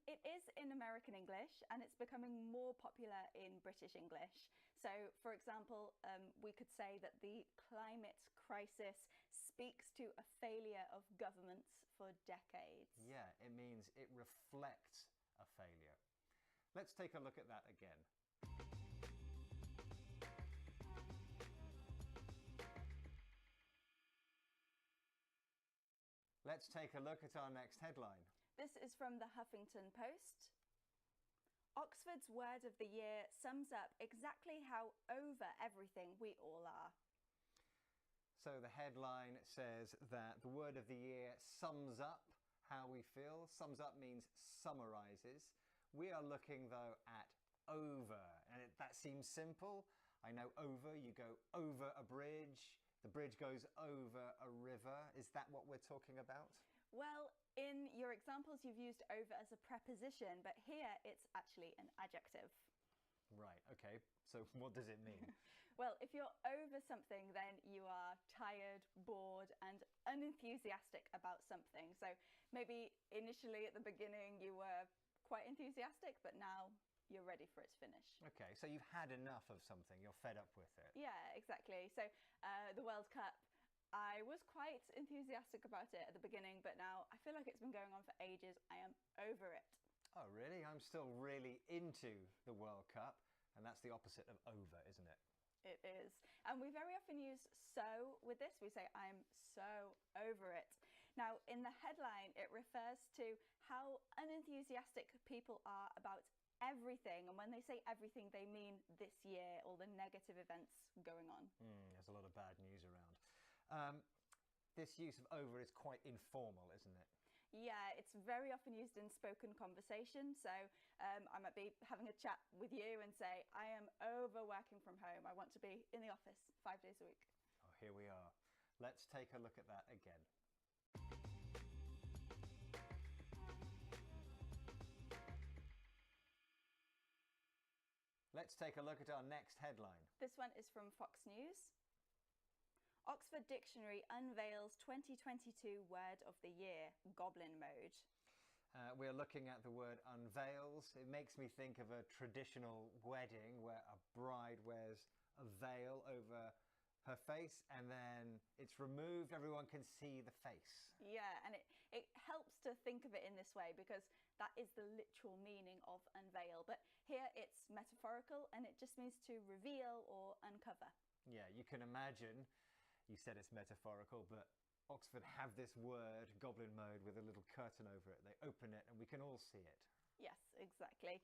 It is in American English, and it's becoming more popular in British English. So, for example, we could say that the climate crisis speaks to a failure of governments for decades. Yeah, it means it reflects a failure. Let's take a look at that again. Let's take a look at our next headline. This is from the Huffington Post. Oxford's word of the year sums up exactly how over everything we all are. So the headline says that the word of the year sums up how we feel. Sums up means summarizes. We are looking, though, at over. And that seems simple. I know over, you go over a bridge. The bridge goes over a river. Is that what we're talking about? Well, in your examples, you've used over as a preposition, but here it's actually an adjective. Right, okay. So what does it mean? Well, if you're over something, then you are tired, bored, and unenthusiastic about something. So maybe initially at the beginning you were quite enthusiastic, but now you're ready for it to finish. Okay, so you've had enough of something. You're fed up with it. Yeah, exactly. So the World Cup, I was quite enthusiastic about it at the beginning, but now I feel like it's been going on for ages. I am over it. Oh, really? I'm still really into the World Cup, and that's the opposite of over, isn't it? It is. And we very often use so with this. We say, I'm so over it. Now, in the headline, it refers to how unenthusiastic people are about everything. And when they say everything, they mean this year, all the negative events going on. There's a lot of bad news around. This use of over is quite informal, isn't it? Yeah, it's very often used in spoken conversation. So I might be having a chat with you and say, I am over working from home. I want to be in the office 5 days a week. Oh, here we are. Let's take a look at that again. Let's take a look at our next headline. This one is from Fox News. Oxford Dictionary unveils 2022 word of the year, goblin mode. We're looking at the word unveils. It makes me think of a traditional wedding where a bride wears a veil over her face and then it's removed. Everyone can see the face. Yeah, and it helps to think of it in this way because that is the literal meaning of unveil. But here it's metaphorical and it just means to reveal or uncover. Yeah, you can imagine. You said it's metaphorical, but Oxford have this word, goblin mode, with a little curtain over it. They open it and we can all see it. Yes, exactly.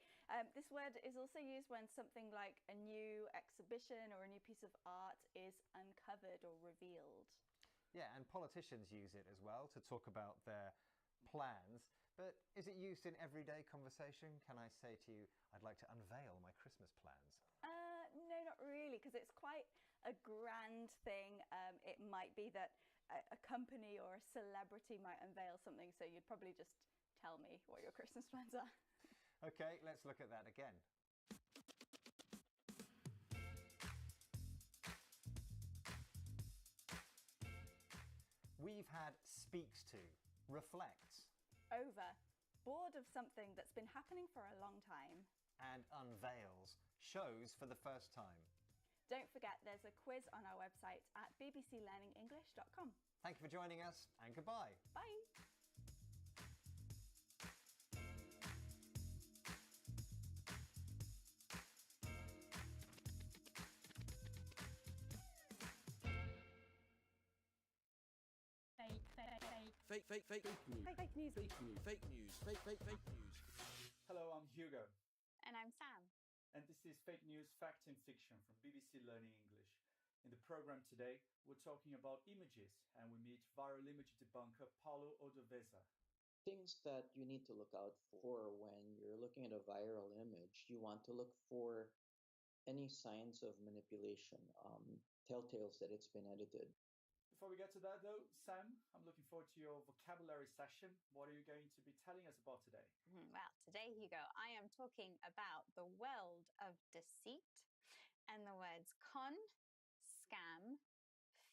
This word is also used when something like a new exhibition or a new piece of art is uncovered or revealed. Yeah, and politicians use it as well to talk about their plans. But is it used in everyday conversation? Can I say to you, I'd like to unveil my Christmas plans? No, not really, because it's quite a grand thing. It might be that a company or a celebrity might unveil something, so you'd probably just tell me what your Christmas plans are. Okay, let's look at that again. We've had speaks to, reflects. Over, bored of something that's been happening for a long time. And unveils, shows for the first time. Don't forget there's a quiz on our website at bbclearningenglish.com. Thank you for joining us, and goodbye. Bye. Fake news. Fake news. Fake news. Fake news. Fake news. Hello, I'm Hugo. And I'm Sam. And this is Fake News, Fact and Fiction from BBC Learning English. In the program today, we're talking about images, and we meet viral image debunker Paulo Ordoveza. Things that you need to look out for when you're looking at a viral image, you want to look for any signs of manipulation, telltales that it's been edited. Before we get to that though, Sam, I'm looking forward to your vocabulary session. What are you going to be telling us about today? Well, today, Hugo, I am talking about the world of deceit and the words con, scam,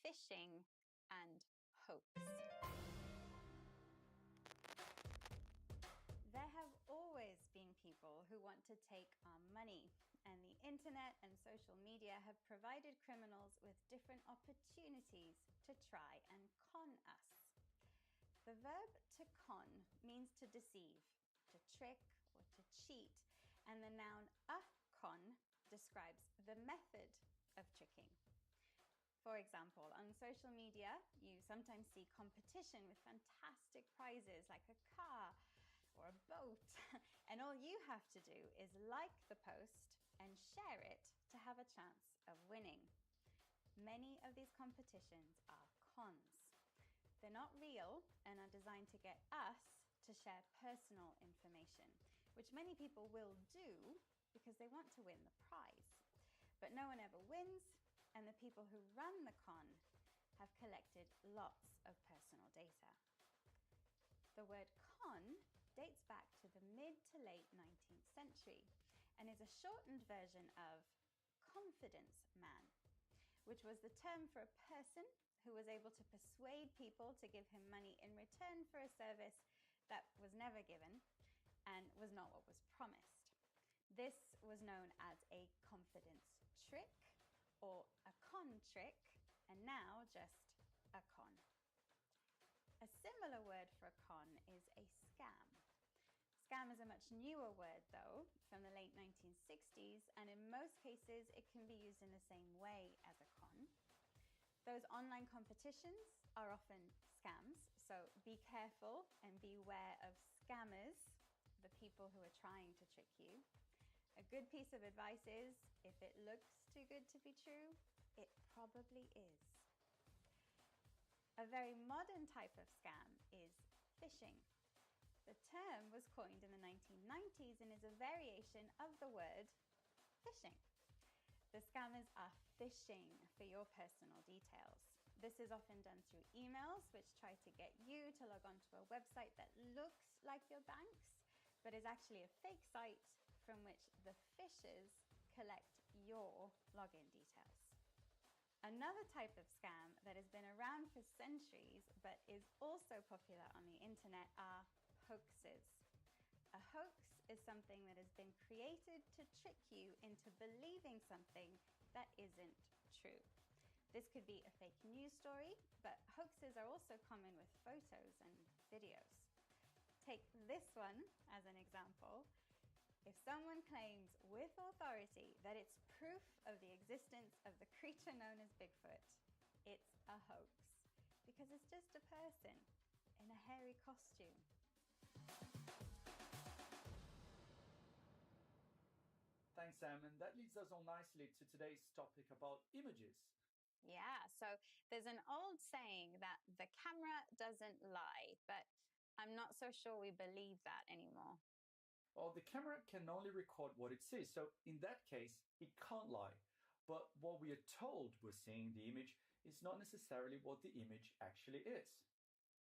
phishing, and hoax. There have always been people who want to take our money, and the internet and social media have provided criminals with different opportunities to try and con us. The verb to con means to deceive, to trick, or to cheat, and the noun a con describes the method of tricking. For example, on social media, you sometimes see competition with fantastic prizes like a car or a boat, and all you have to do is like the post and share it to have a chance of winning. Many of these competitions are cons. They're not real and are designed to get us to share personal information, which many people will do because they want to win the prize. But no one ever wins, and the people who run the con have collected lots of personal data. The word con dates back to the mid to late 19th century and is a shortened version of confidence man, which was the term for a person who was able to persuade people to give him money in return for a service that was never given and was not what was promised. This was known as a confidence trick or a con trick, and now just a con. A similar word for a con is a scam. Scam is a much newer word, though, from the late 1960s, and in most cases it can be used in the same way as a con. Those online competitions are often scams, so be careful and beware of scammers, the people who are trying to trick you. A good piece of advice is, if it looks too good to be true, it probably is. A very modern type of scam is phishing. The term was coined in the 1990s and is a variation of the word phishing. The scammers are phishing for your personal details. This is often done through emails, which try to get you to log on to a website that looks like your bank's, but is actually a fake site from which the phishers collect your login details. Another type of scam that has been around for centuries but is also popular on the internet are hoaxes. A hoax is something that has been created to trick you into believing something that isn't true. This could be a fake news story, but hoaxes are also common with photos and videos. Take this one as an example. If someone claims with authority that it's proof of the existence of the creature known as Bigfoot, it's a hoax, because it's just a person in a hairy costume. Thanks, Sam, and that leads us on nicely to today's topic about images. Yeah, so there's an old saying that the camera doesn't lie, but I'm not so sure we believe that anymore. Well, the camera can only record what it sees, so in that case, it can't lie. But what we are told we're seeing in the image is not necessarily what the image actually is.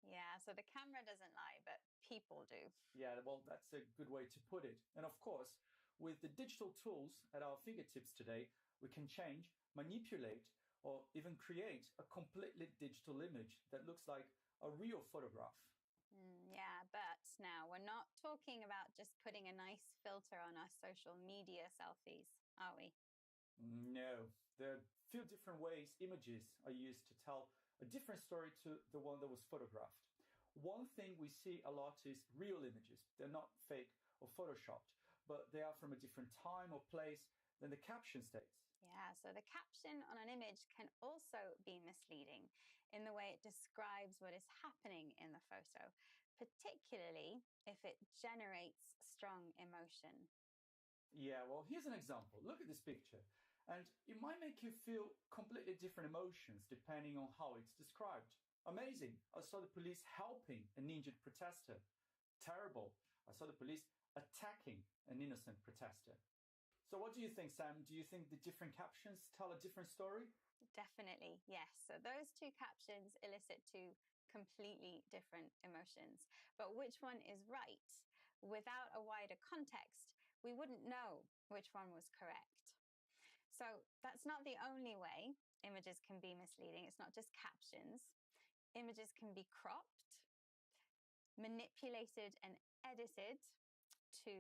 Yeah, so the camera doesn't lie, but people do. Yeah, well, that's a good way to put it. And of course, with the digital tools at our fingertips today, we can change, manipulate, or even create a completely digital image that looks like a real photograph. Yeah, but now we're not talking about just putting a nice filter on our social media selfies, are we? No, there are few different ways images are used to tell a different story to the one that was photographed. One thing we see a lot is real images. They're not fake or photoshopped, but they are from a different time or place than the caption states. Yeah, so the caption on an image can also be misleading in the way it describes what is happening in the photo, particularly if it generates strong emotion. Yeah, well, here's an example. Look at this picture. And it might make you feel completely different emotions depending on how it's described. Amazing. I saw the police helping an injured protester. Terrible. I saw the police attacking an innocent protester. So what do you think, Sam? Do you think the different captions tell a different story? Definitely, yes. So those two captions elicit two completely different emotions. But which one is right? Without a wider context, we wouldn't know which one was correct. So that's not the only way images can be misleading. It's not just captions. Images can be cropped, manipulated and edited to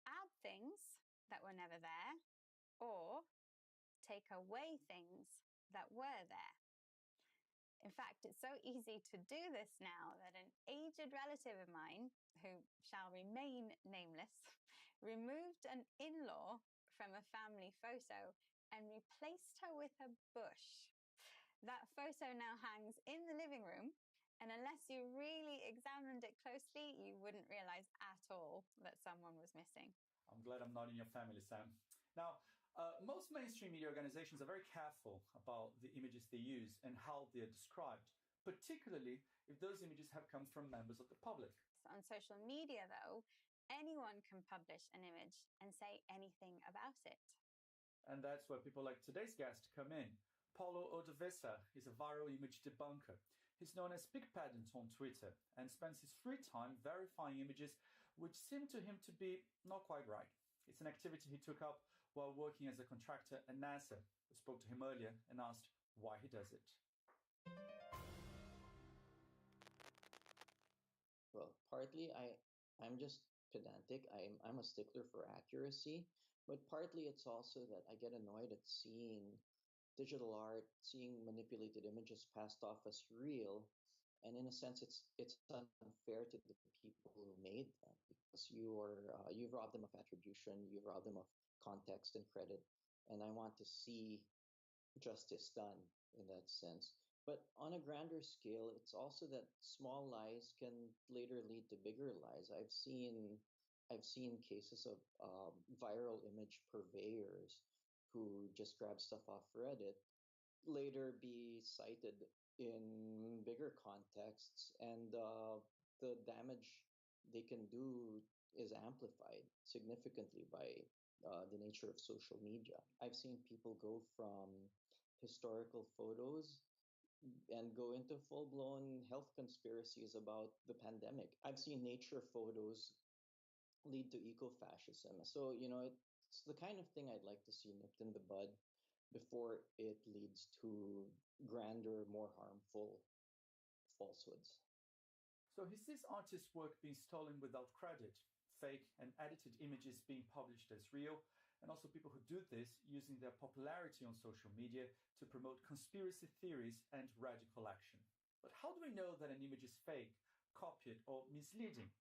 add things that were never there, or take away things that were there. In fact, it's so easy to do this now that an aged relative of mine, who shall remain nameless, removed an in-law from a family photo and replaced her with a bush. That photo now hangs in the living room, and unless you really examined it closely, you wouldn't realize at all that someone was missing. I'm glad I'm not in your family, Sam. Now, most mainstream media organizations are very careful about the images they use and how they're described, particularly if those images have come from members of the public. So on social media, though, anyone can publish an image and say anything about it. And that's where people like today's guest come in. Paulo Odovesa is a viral image debunker. He's known as PicPedant on Twitter and spends his free time verifying images which seem to him to be not quite right. It's an activity he took up while working as a contractor at NASA. I spoke to him earlier and asked why he does it. Well, partly I'm just pedantic. I'm a stickler for accuracy, but partly it's also that I get annoyed at seeing digital art, seeing manipulated images passed off as real, and in a sense, it's unfair to the people who made them because you've robbed them of attribution, you've robbed them of context and credit, and I want to see justice done in that sense. But on a grander scale, it's also that small lies can later lead to bigger lies. I've seen cases of viral image purveyors who just grab stuff off Reddit later be cited in bigger contexts, and the damage they can do is amplified significantly by the nature of social media. I've seen people go from historical photos and go into full-blown health conspiracies about the pandemic. I've seen nature photos lead to eco-fascism. So, it's the kind of thing I'd like to see nipped in the bud before it leads to grander, more harmful falsehoods. So he sees artists' work being stolen without credit, fake and edited images being published as real, and also people who do this using their popularity on social media to promote conspiracy theories and radical action. But how do we know that an image is fake, copied, or misleading?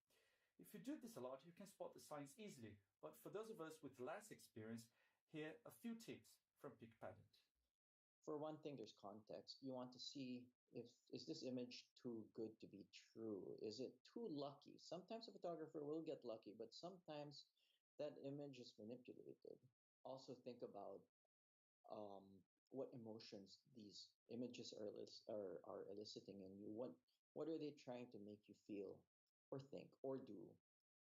If you do this a lot, you can spot the signs easily. But for those of us with less experience, here are a few tips from PicPedant. For one thing, there's context. You want to see is this image too good to be true? Is it too lucky? Sometimes a photographer will get lucky, but sometimes that image is manipulated. Also think about what emotions these images are eliciting in you. What are they trying to make you feel or think or do?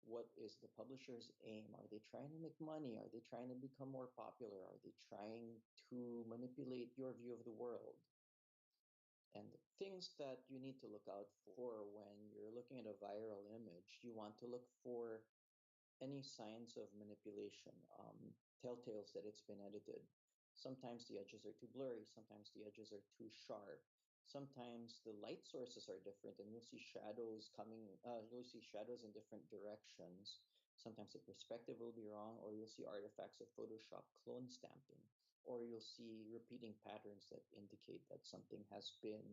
What is the publisher's aim? Are they trying to make money? Are they trying to become more popular? Are they trying to manipulate your view of the world? And things that you need to look out for when you're looking at a viral image, you want to look for any signs of manipulation, telltales that it's been edited. Sometimes the edges are too blurry, sometimes the edges are too sharp. Sometimes the light sources are different and you'll see shadows in different directions. Sometimes the perspective will be wrong, or you'll see artifacts of Photoshop clone stamping. or you'll see repeating patterns that indicate that something has been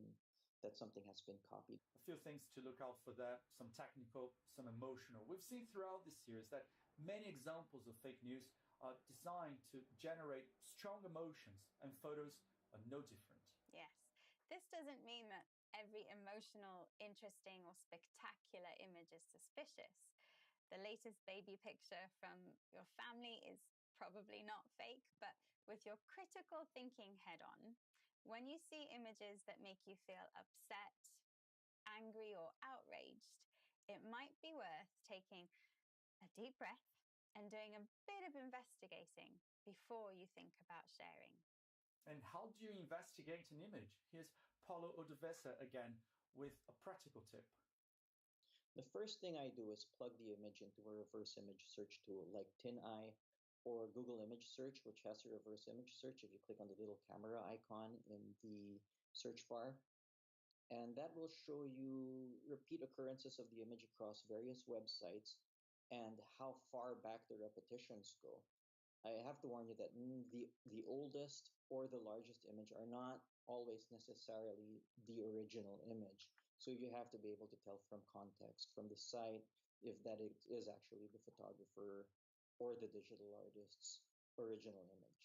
copied. A few things to look out for there, some technical, some emotional. We've seen throughout this series that many examples of fake news are designed to generate strong emotions, and photos are no different. Yes. This doesn't mean that every emotional, interesting, or spectacular image is suspicious. The latest baby picture from your family is probably not fake, but with your critical thinking head on, when you see images that make you feel upset, angry, or outraged, it might be worth taking a deep breath and doing a bit of investigating before you think about sharing. And how do you investigate an image? Here's Paulo Odovesa again with a practical tip. The first thing I do is plug the image into a reverse image search tool like TinEye or Google Image Search, which has a reverse image search if you click on the little camera icon in the search bar. And that will show you repeat occurrences of the image across various websites and how far back the repetitions go. I have to warn you that the oldest or the largest image are not always necessarily the original image. So you have to be able to tell from context, from the site, if that is actually the photographer or the digital artist's original image.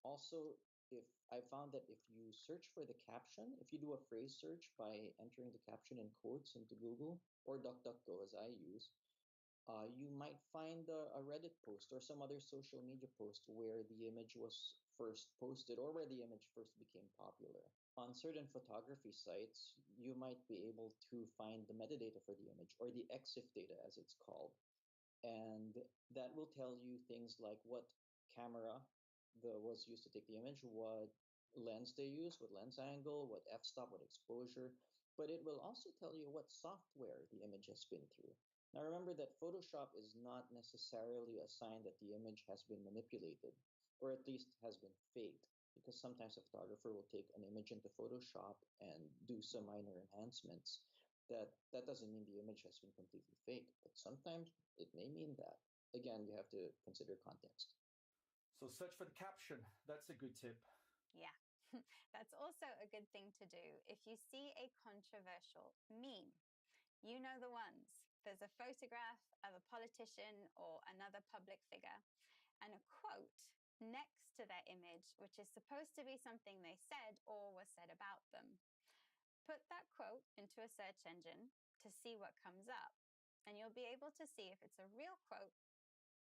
Also, if I found that if you search for the caption, if you do a phrase search by entering the caption in quotes into Google or DuckDuckGo as I use, you might find a Reddit post or some other social media post where the image was first posted or where the image first became popular. On certain photography sites, you might be able to find the metadata for the image, or the EXIF data as it's called. And that will tell you things like what camera was used to take the image, what lens they use, what lens angle, what f-stop, what exposure. But it will also tell you what software the image has been through. Now remember that Photoshop is not necessarily a sign that the image has been manipulated, or at least has been faked, because sometimes a photographer will take an image into Photoshop and do some minor enhancements. That doesn't mean the image has been completely fake, but sometimes it may mean that. Again, you have to consider context. So search for the caption. That's a good tip. Yeah. That's also a good thing to do if you see a controversial meme. You know the ones. There's a photograph of a politician or another public figure and a quote next to their image, which is supposed to be something they said or was said about them. Put that quote into a search engine to see what comes up, and you'll be able to see if it's a real quote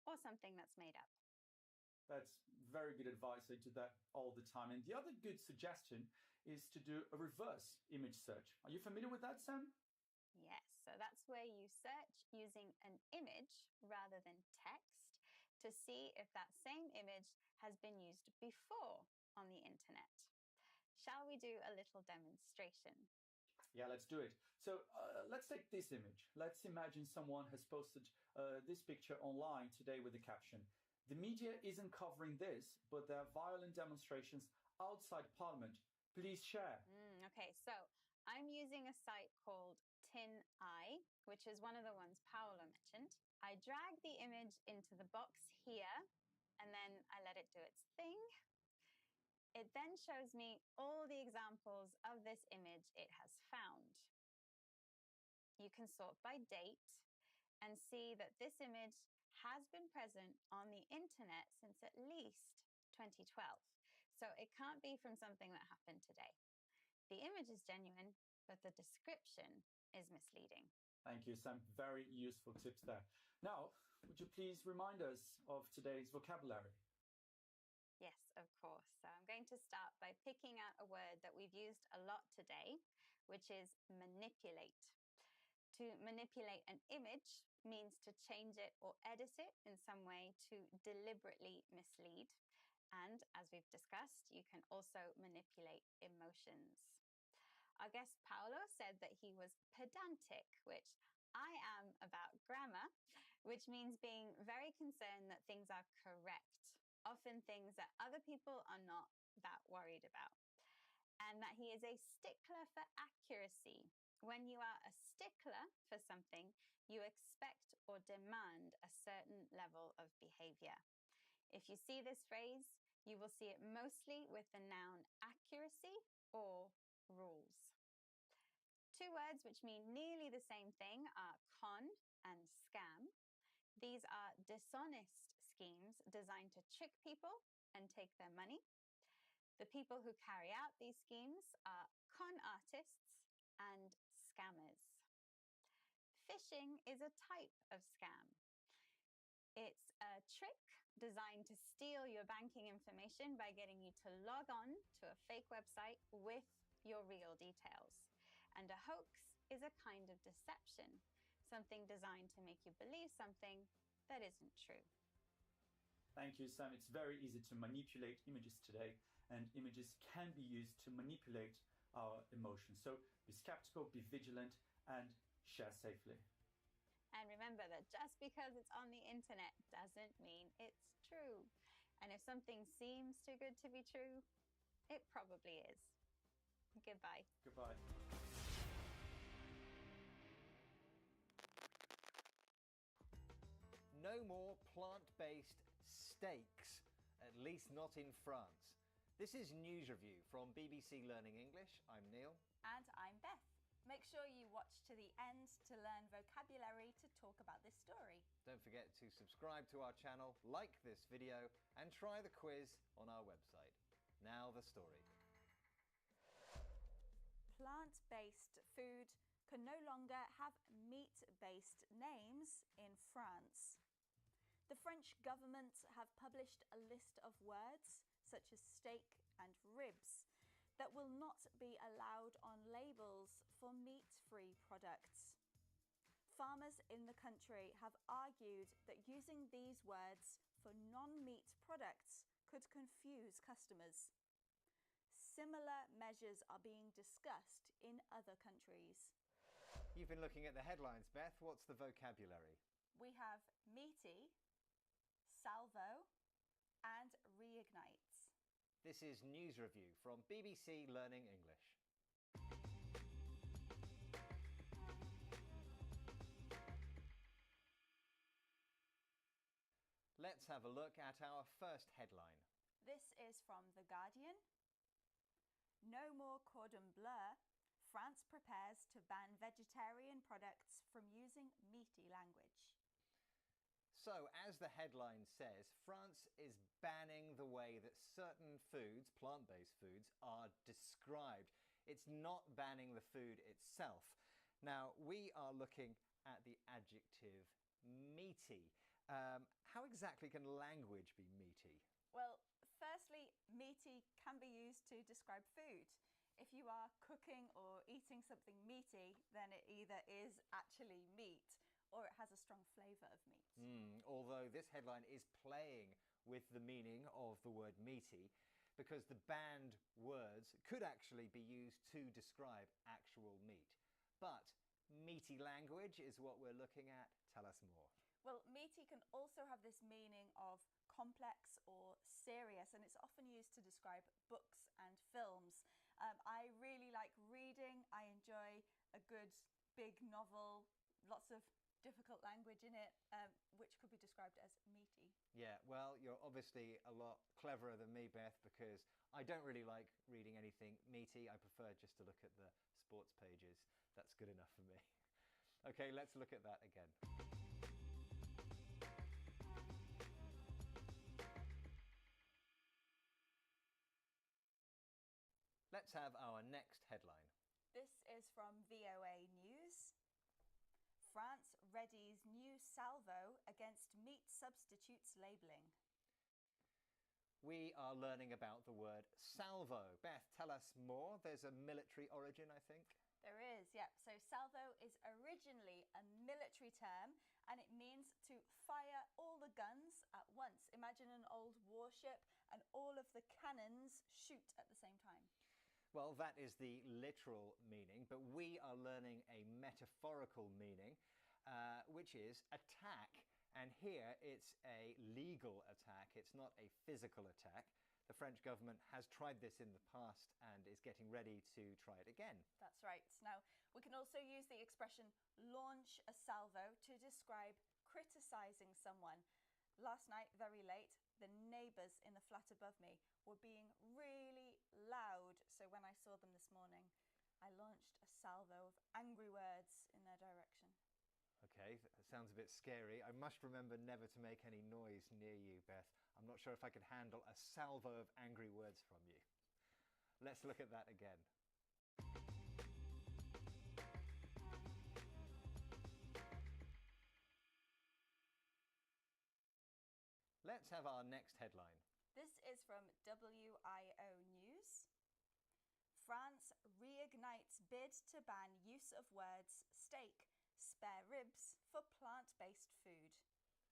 or something that's made up. That's very good advice. I do that all the time. And the other good suggestion is to do a reverse image search. Are you familiar with that, Sam? Yes, so that's where you search using an image rather than text to see if that same image has been used before on the internet. Shall we do a little demonstration? Yeah, let's do it. So let's take this image. Let's imagine someone has posted this picture online today with the caption, "The media isn't covering this, but there are violent demonstrations outside Parliament. Please share." Okay, so I'm using a site called TinEye, which is one of the ones Paolo mentioned. I drag the image into the box here, and then I let it do its thing. It then shows me all the examples of this image it has found. You can sort by date and see that this image has been present on the internet since at least 2012. So it can't be from something that happened today. The image is genuine, but the description is misleading. Thank you, Sam. Very useful tips there. Now, would you please remind us of today's vocabulary? Yes, of course. So I'm going to start by picking out a word that we've used a lot today, which is manipulate. To manipulate an image means to change it or edit it in some way to deliberately mislead. And as we've discussed, you can also manipulate emotions. Our guest Paolo said that he was pedantic, which I am about grammar, which means being very concerned that things are correct, often things that other people are not that worried about. And that he is a stickler for accuracy. When you are a stickler for something, you expect or demand a certain level of behavior. If you see this phrase, You will see it mostly with the noun accuracy or rules. Two words which mean nearly the same thing are con and scam. These are dishonest schemes designed to trick people and take their money. The people who carry out these schemes are con artists and scammers. Phishing is a type of scam. It's a trick designed to steal your banking information by getting you to log on to a fake website with your real details. And a hoax is a kind of deception, something designed to make you believe something that isn't true. Thank you, Sam. It's very easy to manipulate images today, and images can be used to manipulate our emotions. So be skeptical, be vigilant, and share safely. And remember that just because it's on the internet doesn't mean it's true. And if something seems too good to be true, it probably is. Goodbye. Goodbye. No more plant-based steaks, at least not in France. This is News Review from BBC Learning English. I'm Neil. And I'm Beth. Make sure you watch to the end to learn vocabulary to talk about this story. Don't forget to subscribe to our channel, like this video, and try the quiz on our website. Now the story. Plant-based food can no longer have meat-based names in France. The French government have published a list of words, such as steak and ribs, that will not be allowed on labels for meat-free products. Farmers in the country have argued that using these words for non-meat products could confuse customers. Similar measures are being discussed in other countries. You've been looking at the headlines, Beth. What's the vocabulary? We have meaty, salvo, and reignites. This is News Review from BBC Learning English. Let's have a look at our first headline. This is from The Guardian. No more cordon bleu. France prepares to ban vegetarian products from using meaty language. So, as the headline says, France is banning the way that certain foods, plant-based foods, are described. It's not banning the food itself. Now, we are looking at the adjective meaty. How exactly can language be meaty? Well, firstly, meaty can be used to describe food. If you are cooking or eating something meaty, then it either is actually meat or it has a strong flavour of meat. Although this headline is playing with the meaning of the word meaty, because the banned words could actually be used to describe actual meat. But meaty language is what we're looking at. Tell us more. Well, meaty can also have this meaning of complex or serious, and it's often used to describe books and films. I really like reading. I enjoy a good big novel, lots of difficult language in it, which could be described as meaty. Yeah, well, you're obviously a lot cleverer than me, Beth, because I don't really like reading anything meaty. I prefer just to look at the sports pages. That's good enough for me. Okay, let's look at that again. Let's have our next headline. This is from VOA News. France readies new salvo against meat substitutes labelling. We are learning about the word salvo. Beth, tell us more. There's a military origin, I think. There is, yeah. So salvo is originally a military term, and it means to fire all the guns at once. Imagine an old warship and all of the cannons shoot at the same time. Well, that is the literal meaning, but we are learning a metaphorical meaning, which is attack. And here it's a legal attack. It's not a physical attack. The French government has tried this in the past and is getting ready to try it again. That's right. Now, we can also use the expression launch a salvo to describe criticising someone. Last night, very late, the neighbours in the flat above me were being really loud. So when I saw them this morning, I launched a salvo of angry words in their direction. Okay, that sounds a bit scary. I must remember never to make any noise near you, Beth. I'm not sure if I could handle a salvo of angry words from you. Let's look at that again. Let's have our next headline. This is from WIO News. France reignites bid to ban use of words steak, spare ribs for plant-based food.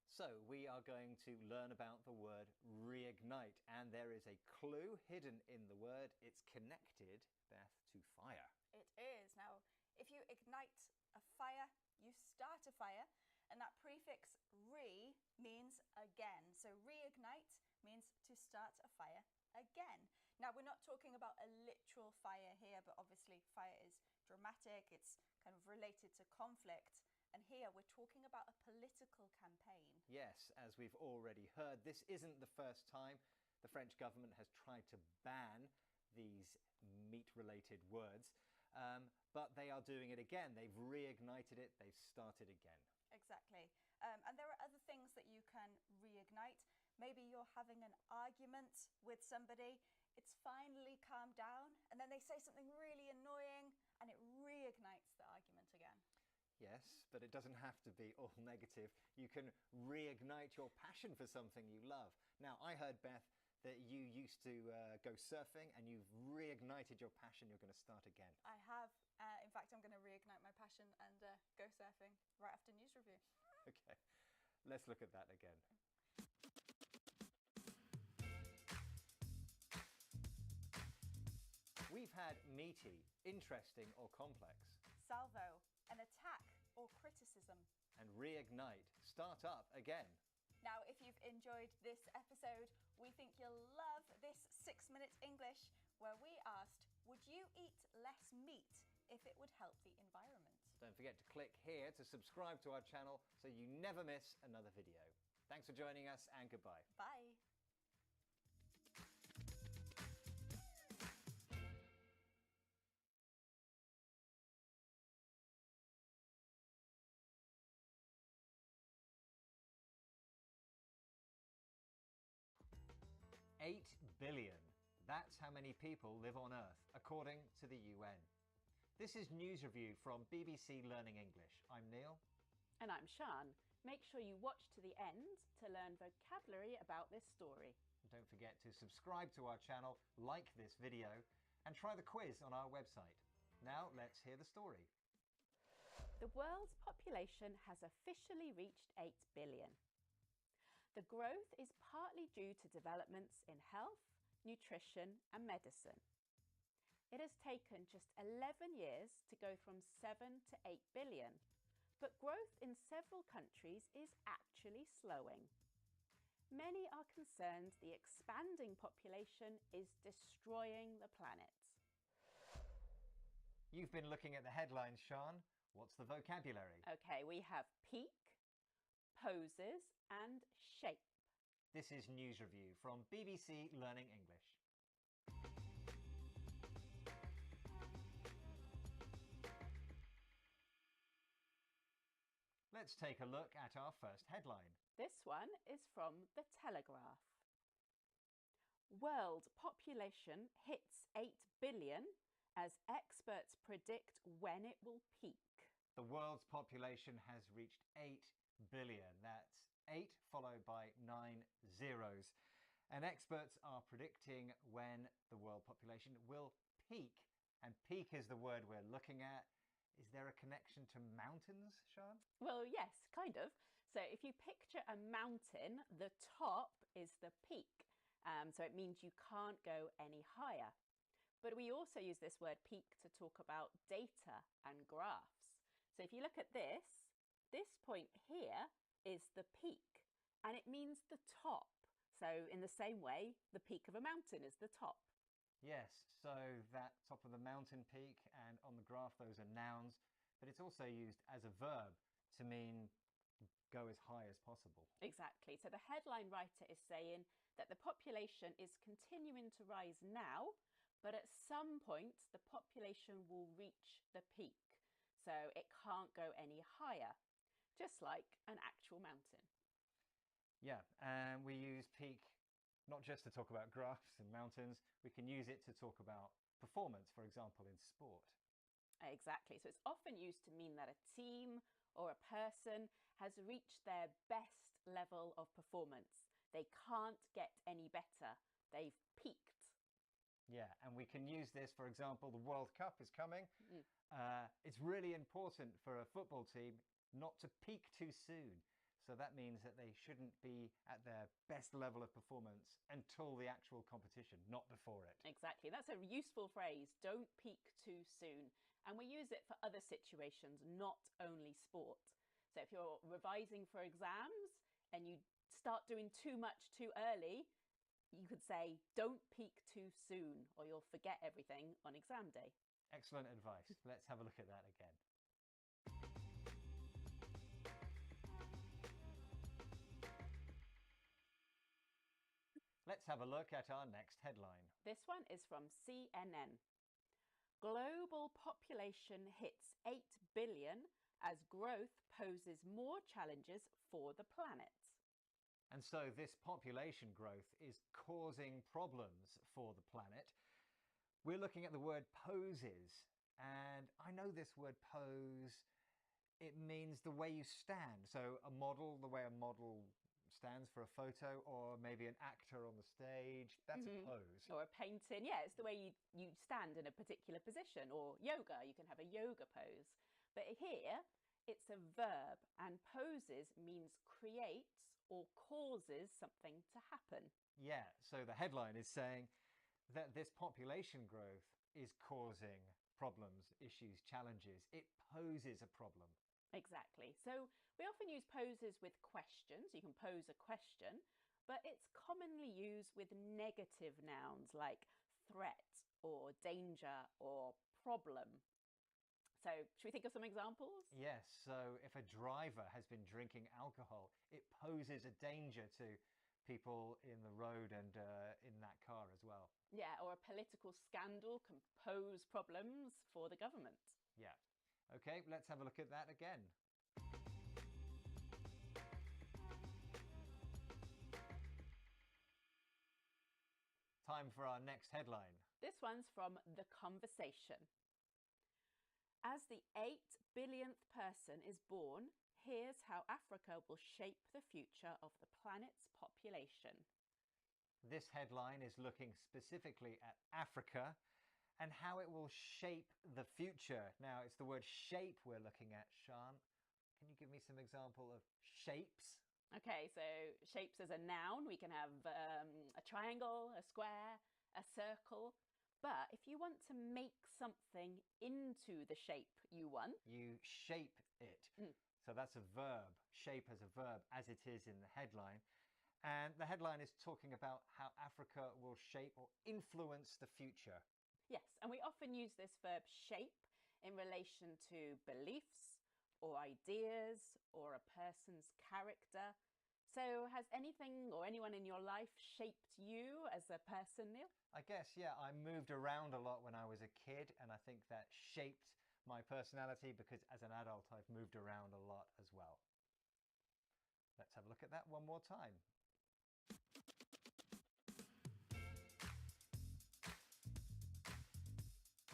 So we are going to learn about the word reignite, and there is a clue hidden in the word. It's connected, Beth, to fire. It is. Now, if you ignite a fire, you start a fire, and that prefix re means again. So reignite means to start a fire again. Now, we're not talking about a literal fire here, but obviously fire is dramatic. It's kind of related to conflict. And here we're talking about a political campaign. Yes, as we've already heard, this isn't the first time the French government has tried to ban these meat-related words, but they are doing it again. They've reignited it. They've started again. Exactly. And there are other things that you can reignite. Maybe you're having an argument with somebody. It's finally calmed down, and then they say something really annoying, and it reignites the argument again. Yes, but it doesn't have to be all negative. You can reignite your passion for something you love. Now, I heard, Beth, that you used to go surfing, and you've reignited your passion. You're going to start again. I have. In fact, I'm going to reignite my passion and go surfing right after news review. Okay, let's look at that again. We've had meaty, interesting or complex. Salvo, an attack or criticism. And reignite, start up again. Now, if you've enjoyed this episode, we think you'll love this 6 Minutes English, where we asked, would you eat less meat if it would help the environment? Don't forget to click here to subscribe to our channel so you never miss another video. Thanks for joining us, and goodbye. Bye. $8 billion. That's how many people live on Earth, according to the UN. This is News Review from BBC Learning English. I'm Neil. And I'm Sian. Make sure you watch to the end to learn vocabulary about this story. Don't forget to subscribe to our channel, like this video, and try the quiz on our website. Now let's hear the story. The world's population has officially reached 8 billion. The growth is partly due to developments in health, nutrition and medicine. It has taken just 11 years to go from 7 to 8 billion, but growth in several countries is actually slowing. Many are concerned the expanding population is destroying the planet. You've been looking at the headlines, Sian. What's the vocabulary? Okay, we have peak, poses and shape. This is News Review from BBC Learning English. Let's take a look at our first headline. This one is from The Telegraph. World population hits 8 billion as experts predict when it will peak. The world's population has reached 8 billion. That's 8 followed by 9 zeros. And experts are predicting when the world population will peak. And peak is the word we're looking at. Is there a connection to mountains, Sian? Well, yes, kind of. So if you picture a mountain, the top is the peak. So it means you can't go any higher. But we also use this word peak to talk about data and graphs. So if you look at this point here is the peak, and it means the top. So in the same way, the peak of a mountain is the top. Yes, so that top of the mountain peak, and on the graph those are nouns, but it's also used as a verb to mean go as high as possible. Exactly. So the headline writer is saying that the population is continuing to rise now, but at some point the population will reach the peak. So it can't go any higher, just like an actual mountain. Yeah, and we use peak not just to talk about graphs and mountains, we can use it to talk about performance, for example, in sport. Exactly. So it's often used to mean that a team or a person has reached their best level of performance. They can't get any better. They've peaked. Yeah, and we can use this, for example, the World Cup is coming. It's really important for a football team not to peak too soon. So that means that they shouldn't be at their best level of performance until the actual competition, not before it. Exactly. That's a useful phrase. Don't peak too soon. And we use it for other situations, not only sport. So if you're revising for exams and you start doing too much too early, you could say, don't peak too soon, or you'll forget everything on exam day. Excellent advice. Let's have a look at that again. Let's have a look at our next headline. This one is from CNN. Global population hits 8 billion as growth poses more challenges for the planet. And so this population growth is causing problems for the planet. We're looking at the word poses, and I know this word pose, it means the way you stand. So a model, the way a model stands for a photo, or maybe an actor on the stage, that's a pose. Or a painting, yeah, it's the way you stand in a particular position. Or yoga, you can have a yoga pose. But here, it's a verb, and poses means creates or causes something to happen. Yeah, so the headline is saying that this population growth is causing problems, issues, challenges. It poses a problem. Exactly. So we often use poses with questions. You can pose a question, but it's commonly used with negative nouns like threat or danger or problem. So should we think of some examples? Yes, so if a driver has been drinking alcohol, it poses a danger to people in the road and in that car as well. Yeah, or a political scandal can pose problems for the government. Yeah. Okay, let's have a look at that again. Time for our next headline. This one's from The Conversation. As the 8 billionth person is born, here's how Africa will shape the future of the planet's population. This headline is looking specifically at Africa and how it will shape the future. Now, it's the word shape we're looking at, Sian. Can you give me some example of shapes? Okay, so shapes as a noun. We can have a triangle, a square, a circle. But if you want to make something into the shape you want, you shape it. So that's a verb, shape as a verb, as it is in the headline. And the headline is talking about how Africa will shape or influence the future. Yes, and we often use this verb shape in relation to beliefs or ideas or a person's character. So has anything or anyone in your life shaped you as a person, Neil? I guess, yeah, I moved around a lot when I was a kid, and I think that shaped my personality because as an adult I've moved around a lot as well. Let's have a look at that one more time.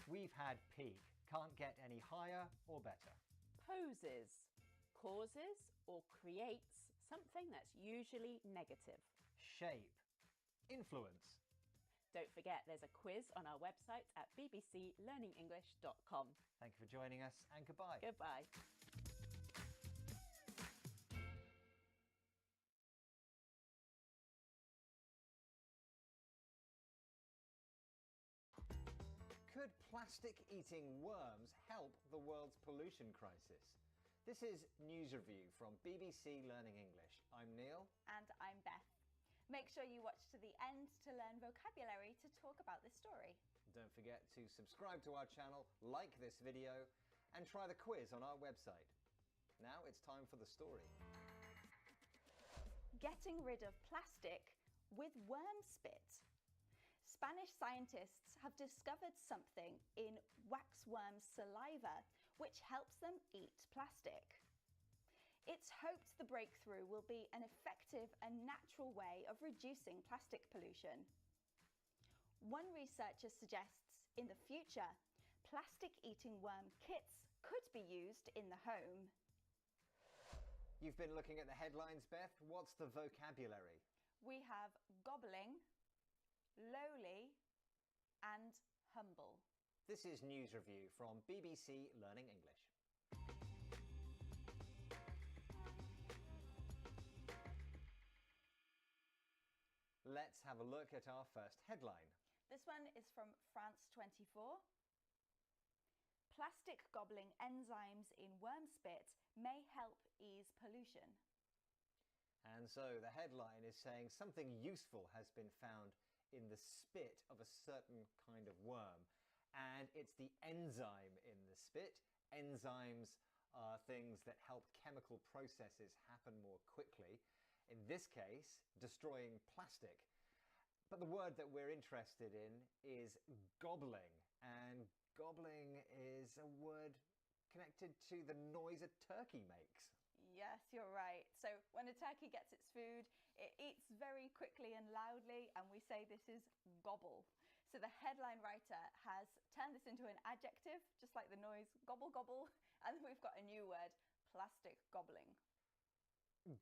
We've had peak, can't get any higher or better. Poses, causes or creates something that's usually negative. Shape, influence. Don't forget there's a quiz on our website at bbclearningenglish.com. Thank you for joining us and goodbye. Goodbye. Could plastic-eating worms help the world's pollution crisis? This is News Review from BBC Learning English. I'm Neil. And I'm Beth. Make sure you watch to the end to learn vocabulary to talk about this story. Don't forget to subscribe to our channel, like this video, and try the quiz on our website. Now it's time for the story. Getting rid of plastic with worm spit. Spanish scientists have discovered something in waxworm saliva which helps them eat plastic. It's hoped the breakthrough will be an effective and natural way of reducing plastic pollution. One researcher suggests in the future, plastic-eating worm kits could be used in the home. You've been looking at the headlines, Beth. What's the vocabulary? We have gobbling, lowly, and humble. This is News Review from BBC Learning English. Let's have a look at our first headline. This one is from France 24. Plastic gobbling enzymes in worm spit may help ease pollution. And so the headline is saying something useful has been found in the spit of a certain kind of worm. And it's the enzyme in the spit. Enzymes are things that help chemical processes happen more quickly. In this case, destroying plastic. But the word that we're interested in is gobbling. And gobbling is a word connected to the noise a turkey makes. Yes, you're right. So when a turkey gets its food, it eats very quickly and loudly, and we say this is gobble. So the headline writer has turned this into an adjective, just like the noise gobble gobble, and we've got a new word, plastic gobbling.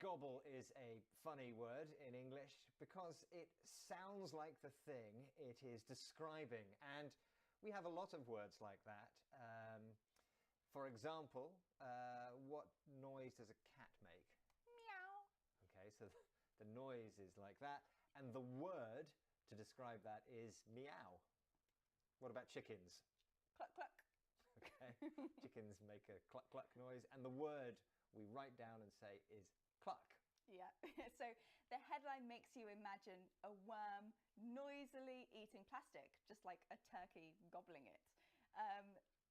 Gobble is a funny word in English because it sounds like the thing it is describing, and we have a lot of words like that. For example, what noise does a cat make? Meow. Okay, so the noise is like that, and the word to describe that is meow. What about chickens? Cluck cluck. Okay, chickens make a cluck cluck noise, and the word we write down and say is cluck. Yeah, so the headline makes you imagine a worm noisily eating plastic, just like a turkey gobbling it.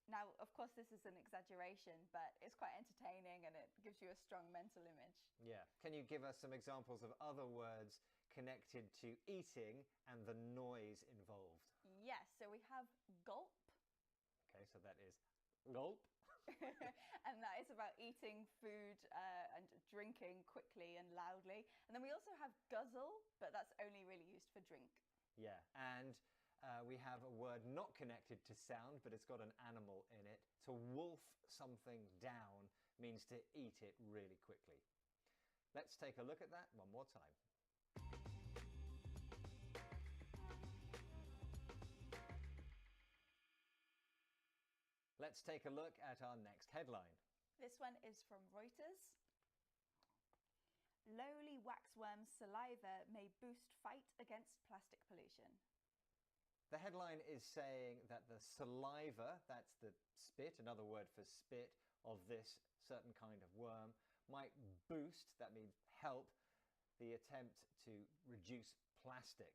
Now, of course, this is an exaggeration, but it's quite entertaining and it gives you a strong mental image. Yeah. Can you give us some examples of other words connected to eating and the noise involved? Yes, so we have gulp. Okay, so that is gulp. And that is about eating food and drinking quickly and loudly. And then we also have guzzle, but that's only really used for drink. Yeah, and we have a word not connected to sound, but it's got an animal in it. To wolf something down means to eat it really quickly. Let's take a look at that one more time. Let's take a look at our next headline. This one is from Reuters. Lowly waxworm saliva may boost fight against plastic pollution. The headline is saying that the saliva, that's the spit, another word for spit, of this certain kind of worm, might boost, that means help, the attempt to reduce plastic.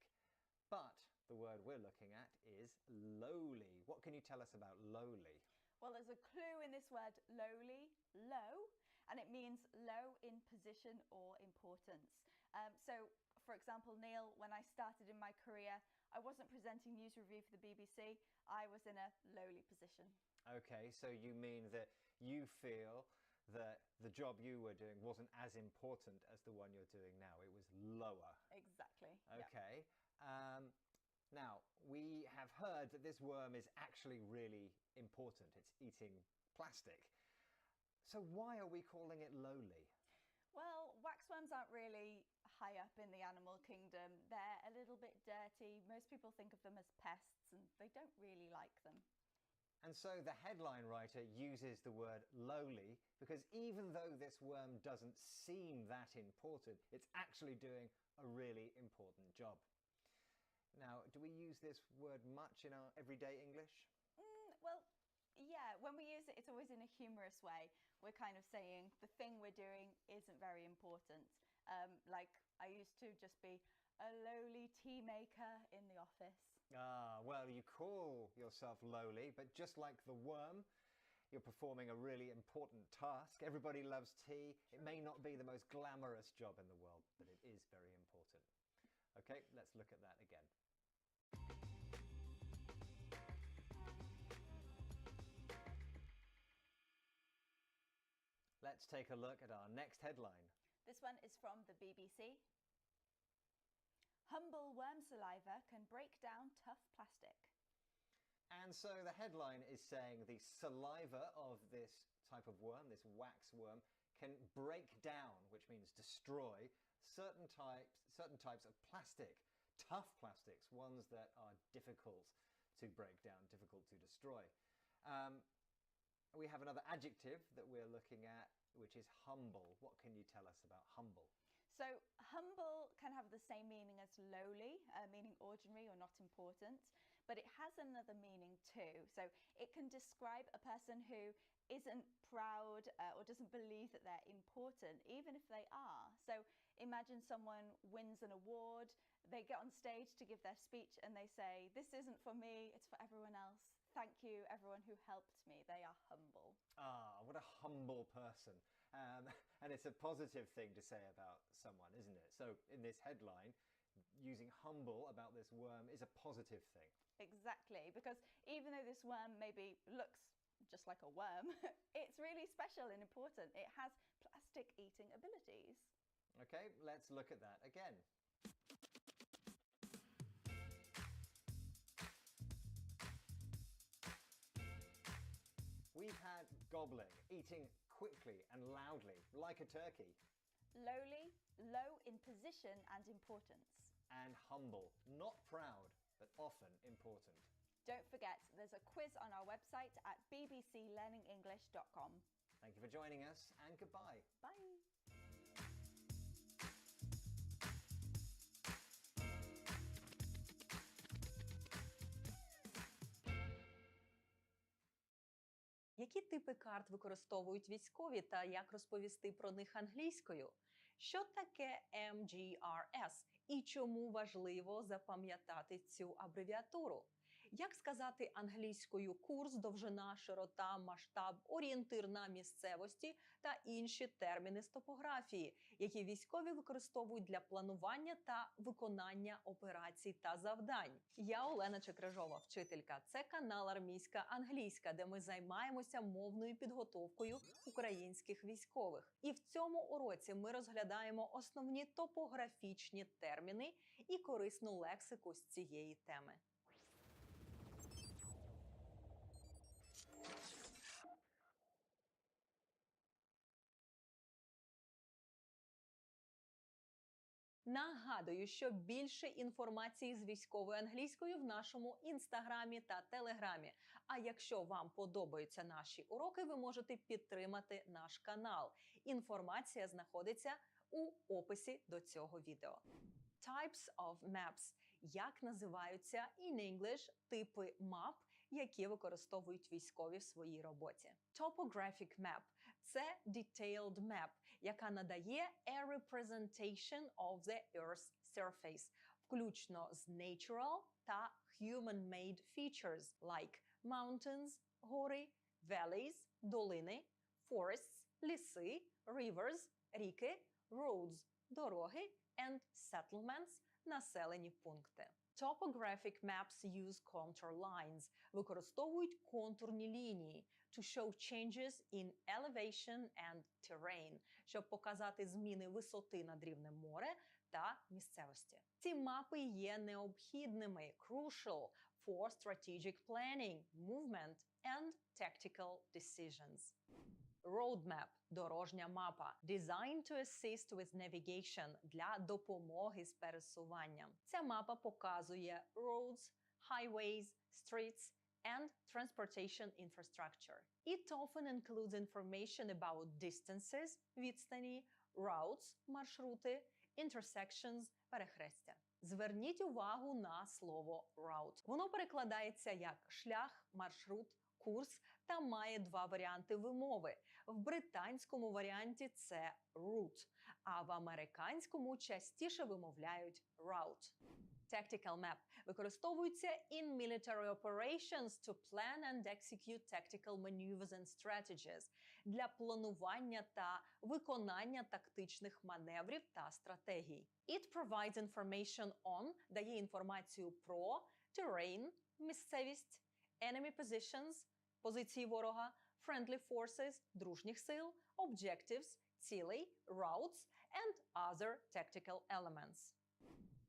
But the word we're looking at is lowly. What can you tell us about lowly? Well, there's a clue in this word lowly, low, and it means low in position or importance. So, for example, Neil, when I started in my career, I wasn't presenting news review for the BBC. I was in a lowly position. Okay, so you mean that you feel that the job you were doing wasn't as important as the one you're doing now. It was lower. Exactly. Okay. Yep. Now, we have heard that this worm is actually really important. It's eating plastic. So why are we calling it lowly? Well, waxworms aren't really high up in the animal kingdom. They're a little bit dirty. Most people think of them as pests and they don't really like them. And so the headline writer uses the word lowly because even though this worm doesn't seem that important, it's actually doing a really important job. Now, do we use this word much in our everyday English? Well, yeah, when we use it, it's always in a humorous way. We're kind of saying the thing we're doing isn't very important. Like, I used to just be a lowly tea maker in the office. Ah, well, you call yourself lowly, but just like the worm, you're performing a really important task. Everybody loves tea. It may not be the most glamorous job in the world, but it is very important. Okay, let's look at that again. Let's take a look at our next headline. This one is from the BBC. Humble worm saliva can break down tough plastic. And so the headline is saying the saliva of this type of worm, this wax worm, can break down, which means destroy, certain types of plastic, tough plastics, ones that are difficult to break down, difficult to destroy. We have another adjective that we're looking at, which is humble. What can you tell us about humble? So humble can have the same meaning as lowly, meaning ordinary or not important, but it has another meaning too. So it can describe a person who isn't proud or doesn't believe that they're important, even if they are. So imagine someone wins an award, they get on stage to give their speech and they say, "This isn't for me, it's for everyone else. Thank you, everyone who helped me." They are humble. Ah, what a humble person. And it's a positive thing to say about someone, isn't it? So in this headline, using humble about this worm is a positive thing. Exactly, because even though this worm maybe looks just like a worm, it's really special and important. It has plastic eating abilities. Okay, let's look at that again. We've had gobbling, eating quickly and loudly, like a turkey. Lowly, low in position and importance. And humble, not proud, but often important. Don't forget, there's a quiz on our website at bbclearningenglish.com. Thank you for joining us, and goodbye. Bye. Які типи карт використовують військові та як розповісти про них англійською? Що таке MGRS і чому важливо запам'ятати цю абревіатуру? Як сказати англійською курс, довжина, широта, масштаб, орієнтир на місцевості та інші терміни з топографії, які військові використовують для планування та виконання операцій та завдань? Я Олена Чекрижова, вчителька. Це канал Армійська англійська, де ми займаємося мовною підготовкою українських військових. І в цьому уроці ми розглядаємо основні топографічні терміни і корисну лексику з цієї теми. Нагадую, що більше інформації з військовою англійською в нашому інстаграмі та телеграмі. А якщо вам подобаються наші уроки, ви можете підтримати наш канал. Інформація знаходиться у описі до цього відео. Types of maps. Як називаються in English типи мап, які використовують військові в своїй роботі? Topographic map – це detailed map, яка надає a representation of the Earth's surface, включно з natural та human-made features, like mountains – гори, valleys – долини, forests – ліси, rivers – ріки, roads – дороги, and settlements – населені пункти. Topographic maps use contour lines. Використовують контурні лінії to show changes in elevation and terrain, щоб показати зміни висоти над рівнем моря та місцевості. Ці мапи є необхідними crucial for strategic planning, movement and tactical decisions. Roadmap – дорожня мапа. Designed to assist with navigation – для допомоги з пересуванням. Ця мапа показує roads, highways, streets and transportation infrastructure. It often includes information about distances – відстані, routes – маршрути, intersections – перехрестя. Зверніть увагу на слово route. Воно перекладається як шлях, маршрут, курс та має два варіанти вимови. В британському варіанті це route, а в американському частіше вимовляють route. Tactical map Використовується in military operations to plan and execute tactical maneuvers and strategies для планування та виконання тактичних маневрів та стратегій. It provides information on – дає інформацію про terrain – місцевість, enemy positions – позиції ворога, friendly forces – дружніх сил, objectives – цілей, routes and other tactical elements.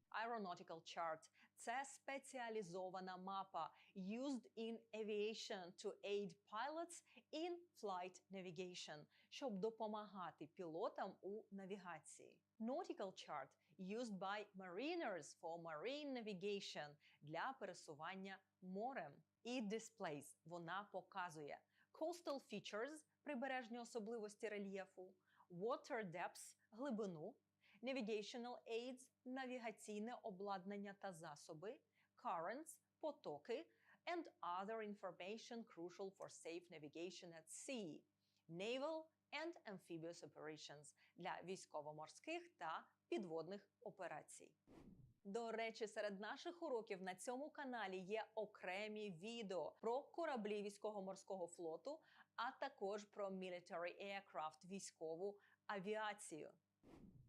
Aeronautical chart – це спеціалізована мапа used in aviation to aid pilots in flight navigation, щоб допомагати пілотам у навігації. Nautical chart – used by mariners for marine navigation – для пересування морем. It displays – вона показує coastal features – прибережні особливості рельєфу, water depths – глибину, navigational aids – навігаційне обладнання та засоби, currents – потоки, and other information crucial for safe navigation at sea, naval and amphibious operations – для військово-морських та підводних операцій. До речі, серед наших уроків на цьому каналі є окремі відео про кораблі військово-морського флоту, а також про military aircraft – військову авіацію.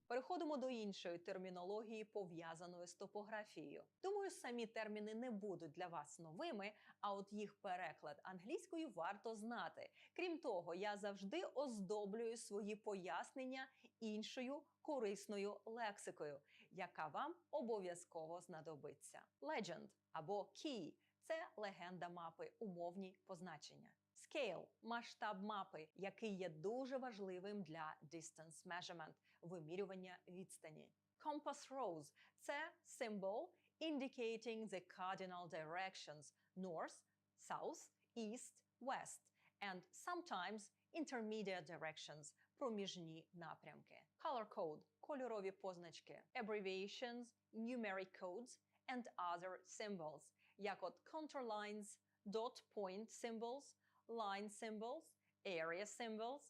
Переходимо до іншої термінології, пов'язаної з топографією. Думаю, самі терміни не будуть для вас новими, а от їх переклад англійською варто знати. Крім того, я завжди оздоблюю свої пояснення іншою корисною лексикою, яка вам обов'язково знадобиться. Legend або key – це легенда мапи, умовні позначення. Scale – масштаб мапи, який є дуже важливим для distance measurement – вимірювання відстані. Compass rose – це symbol indicating the cardinal directions north, south, east, west and sometimes intermediate directions – проміжні напрямки. Color code – кольорові позначки. Abbreviations, numeric codes and other symbols, як от contour lines, dot point symbols, line symbols, area symbols,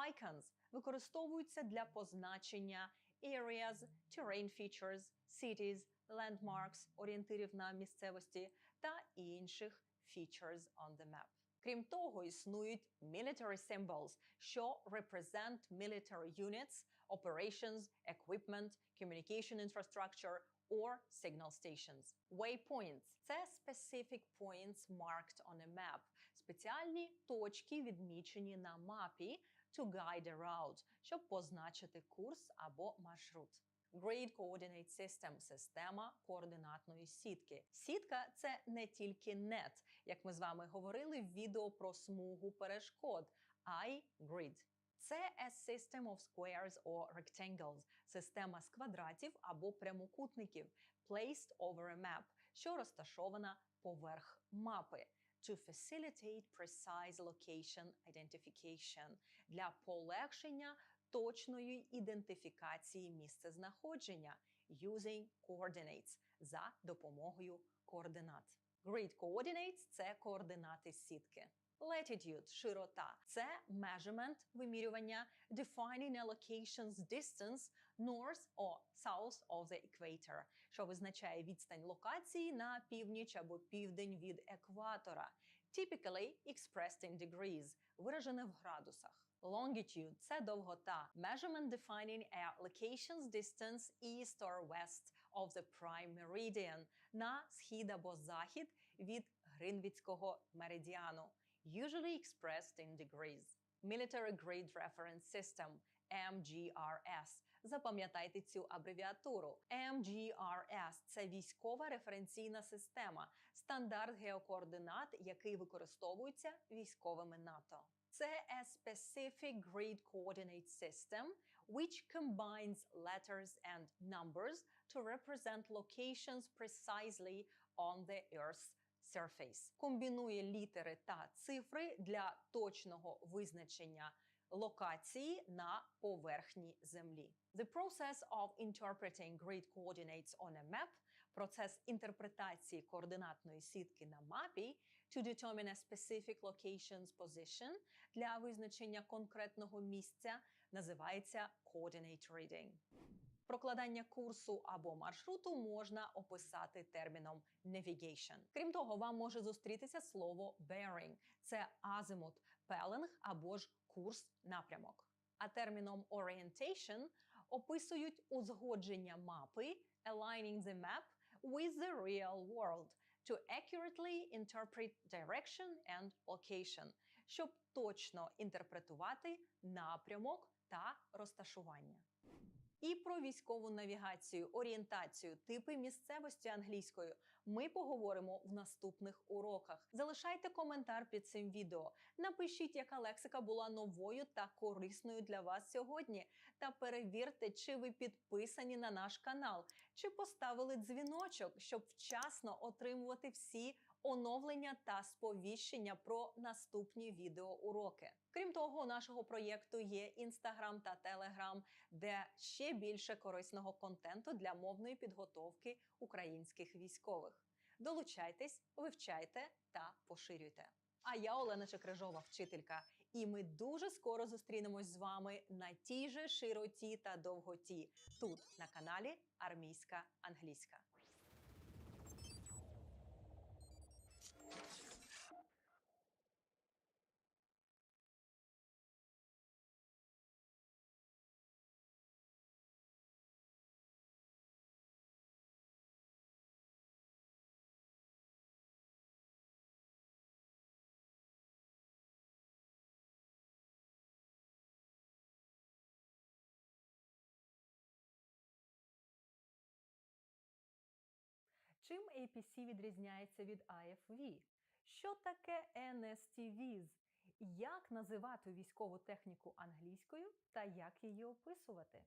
icons використовуються для позначення areas, terrain features, cities, landmarks, орієнтирів на місцевості та інших features on the map. Крім того, існують military symbols, що represent military units, operations, equipment, communication infrastructure or signal stations. Waypoints – це specific points marked on a map, спеціальні точки, відмічені на мапі, to guide a route, щоб позначити курс або маршрут. Grid Coordinate System – система координатної сітки. Сітка – це не тільки нет, як ми з вами говорили в відео про смугу перешкод, а й grid. Це a system of squares or rectangles – система з квадратів або прямокутників, placed over a map, що розташована поверх мапи. To facilitate precise location identification – для полегшення точної ідентифікації місцезнаходження using coordinates – за допомогою координат. Grid coordinates – це координати сітки. Latitude – широта. Це measurement – вимірювання, defining a location's distance north or south of the equator, що визначає відстань локації на північ або південь від екватора. Typically expressed in degrees – виражене в градусах. Longitude – це довгота. Measurement defining a location's distance east or west of the prime meridian – на схід або захід від Гринвіцького меридіану. Usually expressed in degrees. Military Grade Reference System – MGRS. Запам'ятайте цю абревіатуру. MGRS – це військова референційна система, стандарт геокоординат, який використовується військовими НАТО. Це a specific grid coordinate system which combines letters and numbers to represent locations precisely on the Earth's surface. Комбінує літери та цифри для точного визначення локації на поверхні Землі. The process of interpreting grid coordinates on a map – процес інтерпретації координатної сітки на мапі to determine a specific location's position – для визначення конкретного місця називається coordinate reading. Прокладання курсу або маршруту можна описати терміном navigation. Крім того, вам може зустрітися слово bearing – це азимут, пеленг або ж курс-напрямок. А терміном orientation описують узгодження мапи aligning the map with the real world to accurately interpret direction and location, щоб точно інтерпретувати напрямок та розташування. І про військову навігацію, орієнтацію, типи місцевості англійською ми поговоримо в наступних уроках. Залишайте коментар під цим відео. Напишіть, яка лексика була новою та корисною для вас сьогодні. Та перевірте, чи ви підписані на наш канал, чи поставили дзвіночок, щоб вчасно отримувати всі оновлення та сповіщення про наступні відеоуроки. Крім того, у нашого проєкту є Інстаграм та Телеграм, де ще більше корисного контенту для мовної підготовки українських військових. Долучайтесь, вивчайте та поширюйте. А я Олена Чекрижова, вчителька, і ми дуже скоро зустрінемось з вами на тій же широті та довготі, тут, на каналі Армійська англійська. Чим APC відрізняється від IFV? Що таке NSTVs? Як називати військову техніку англійською та як її описувати?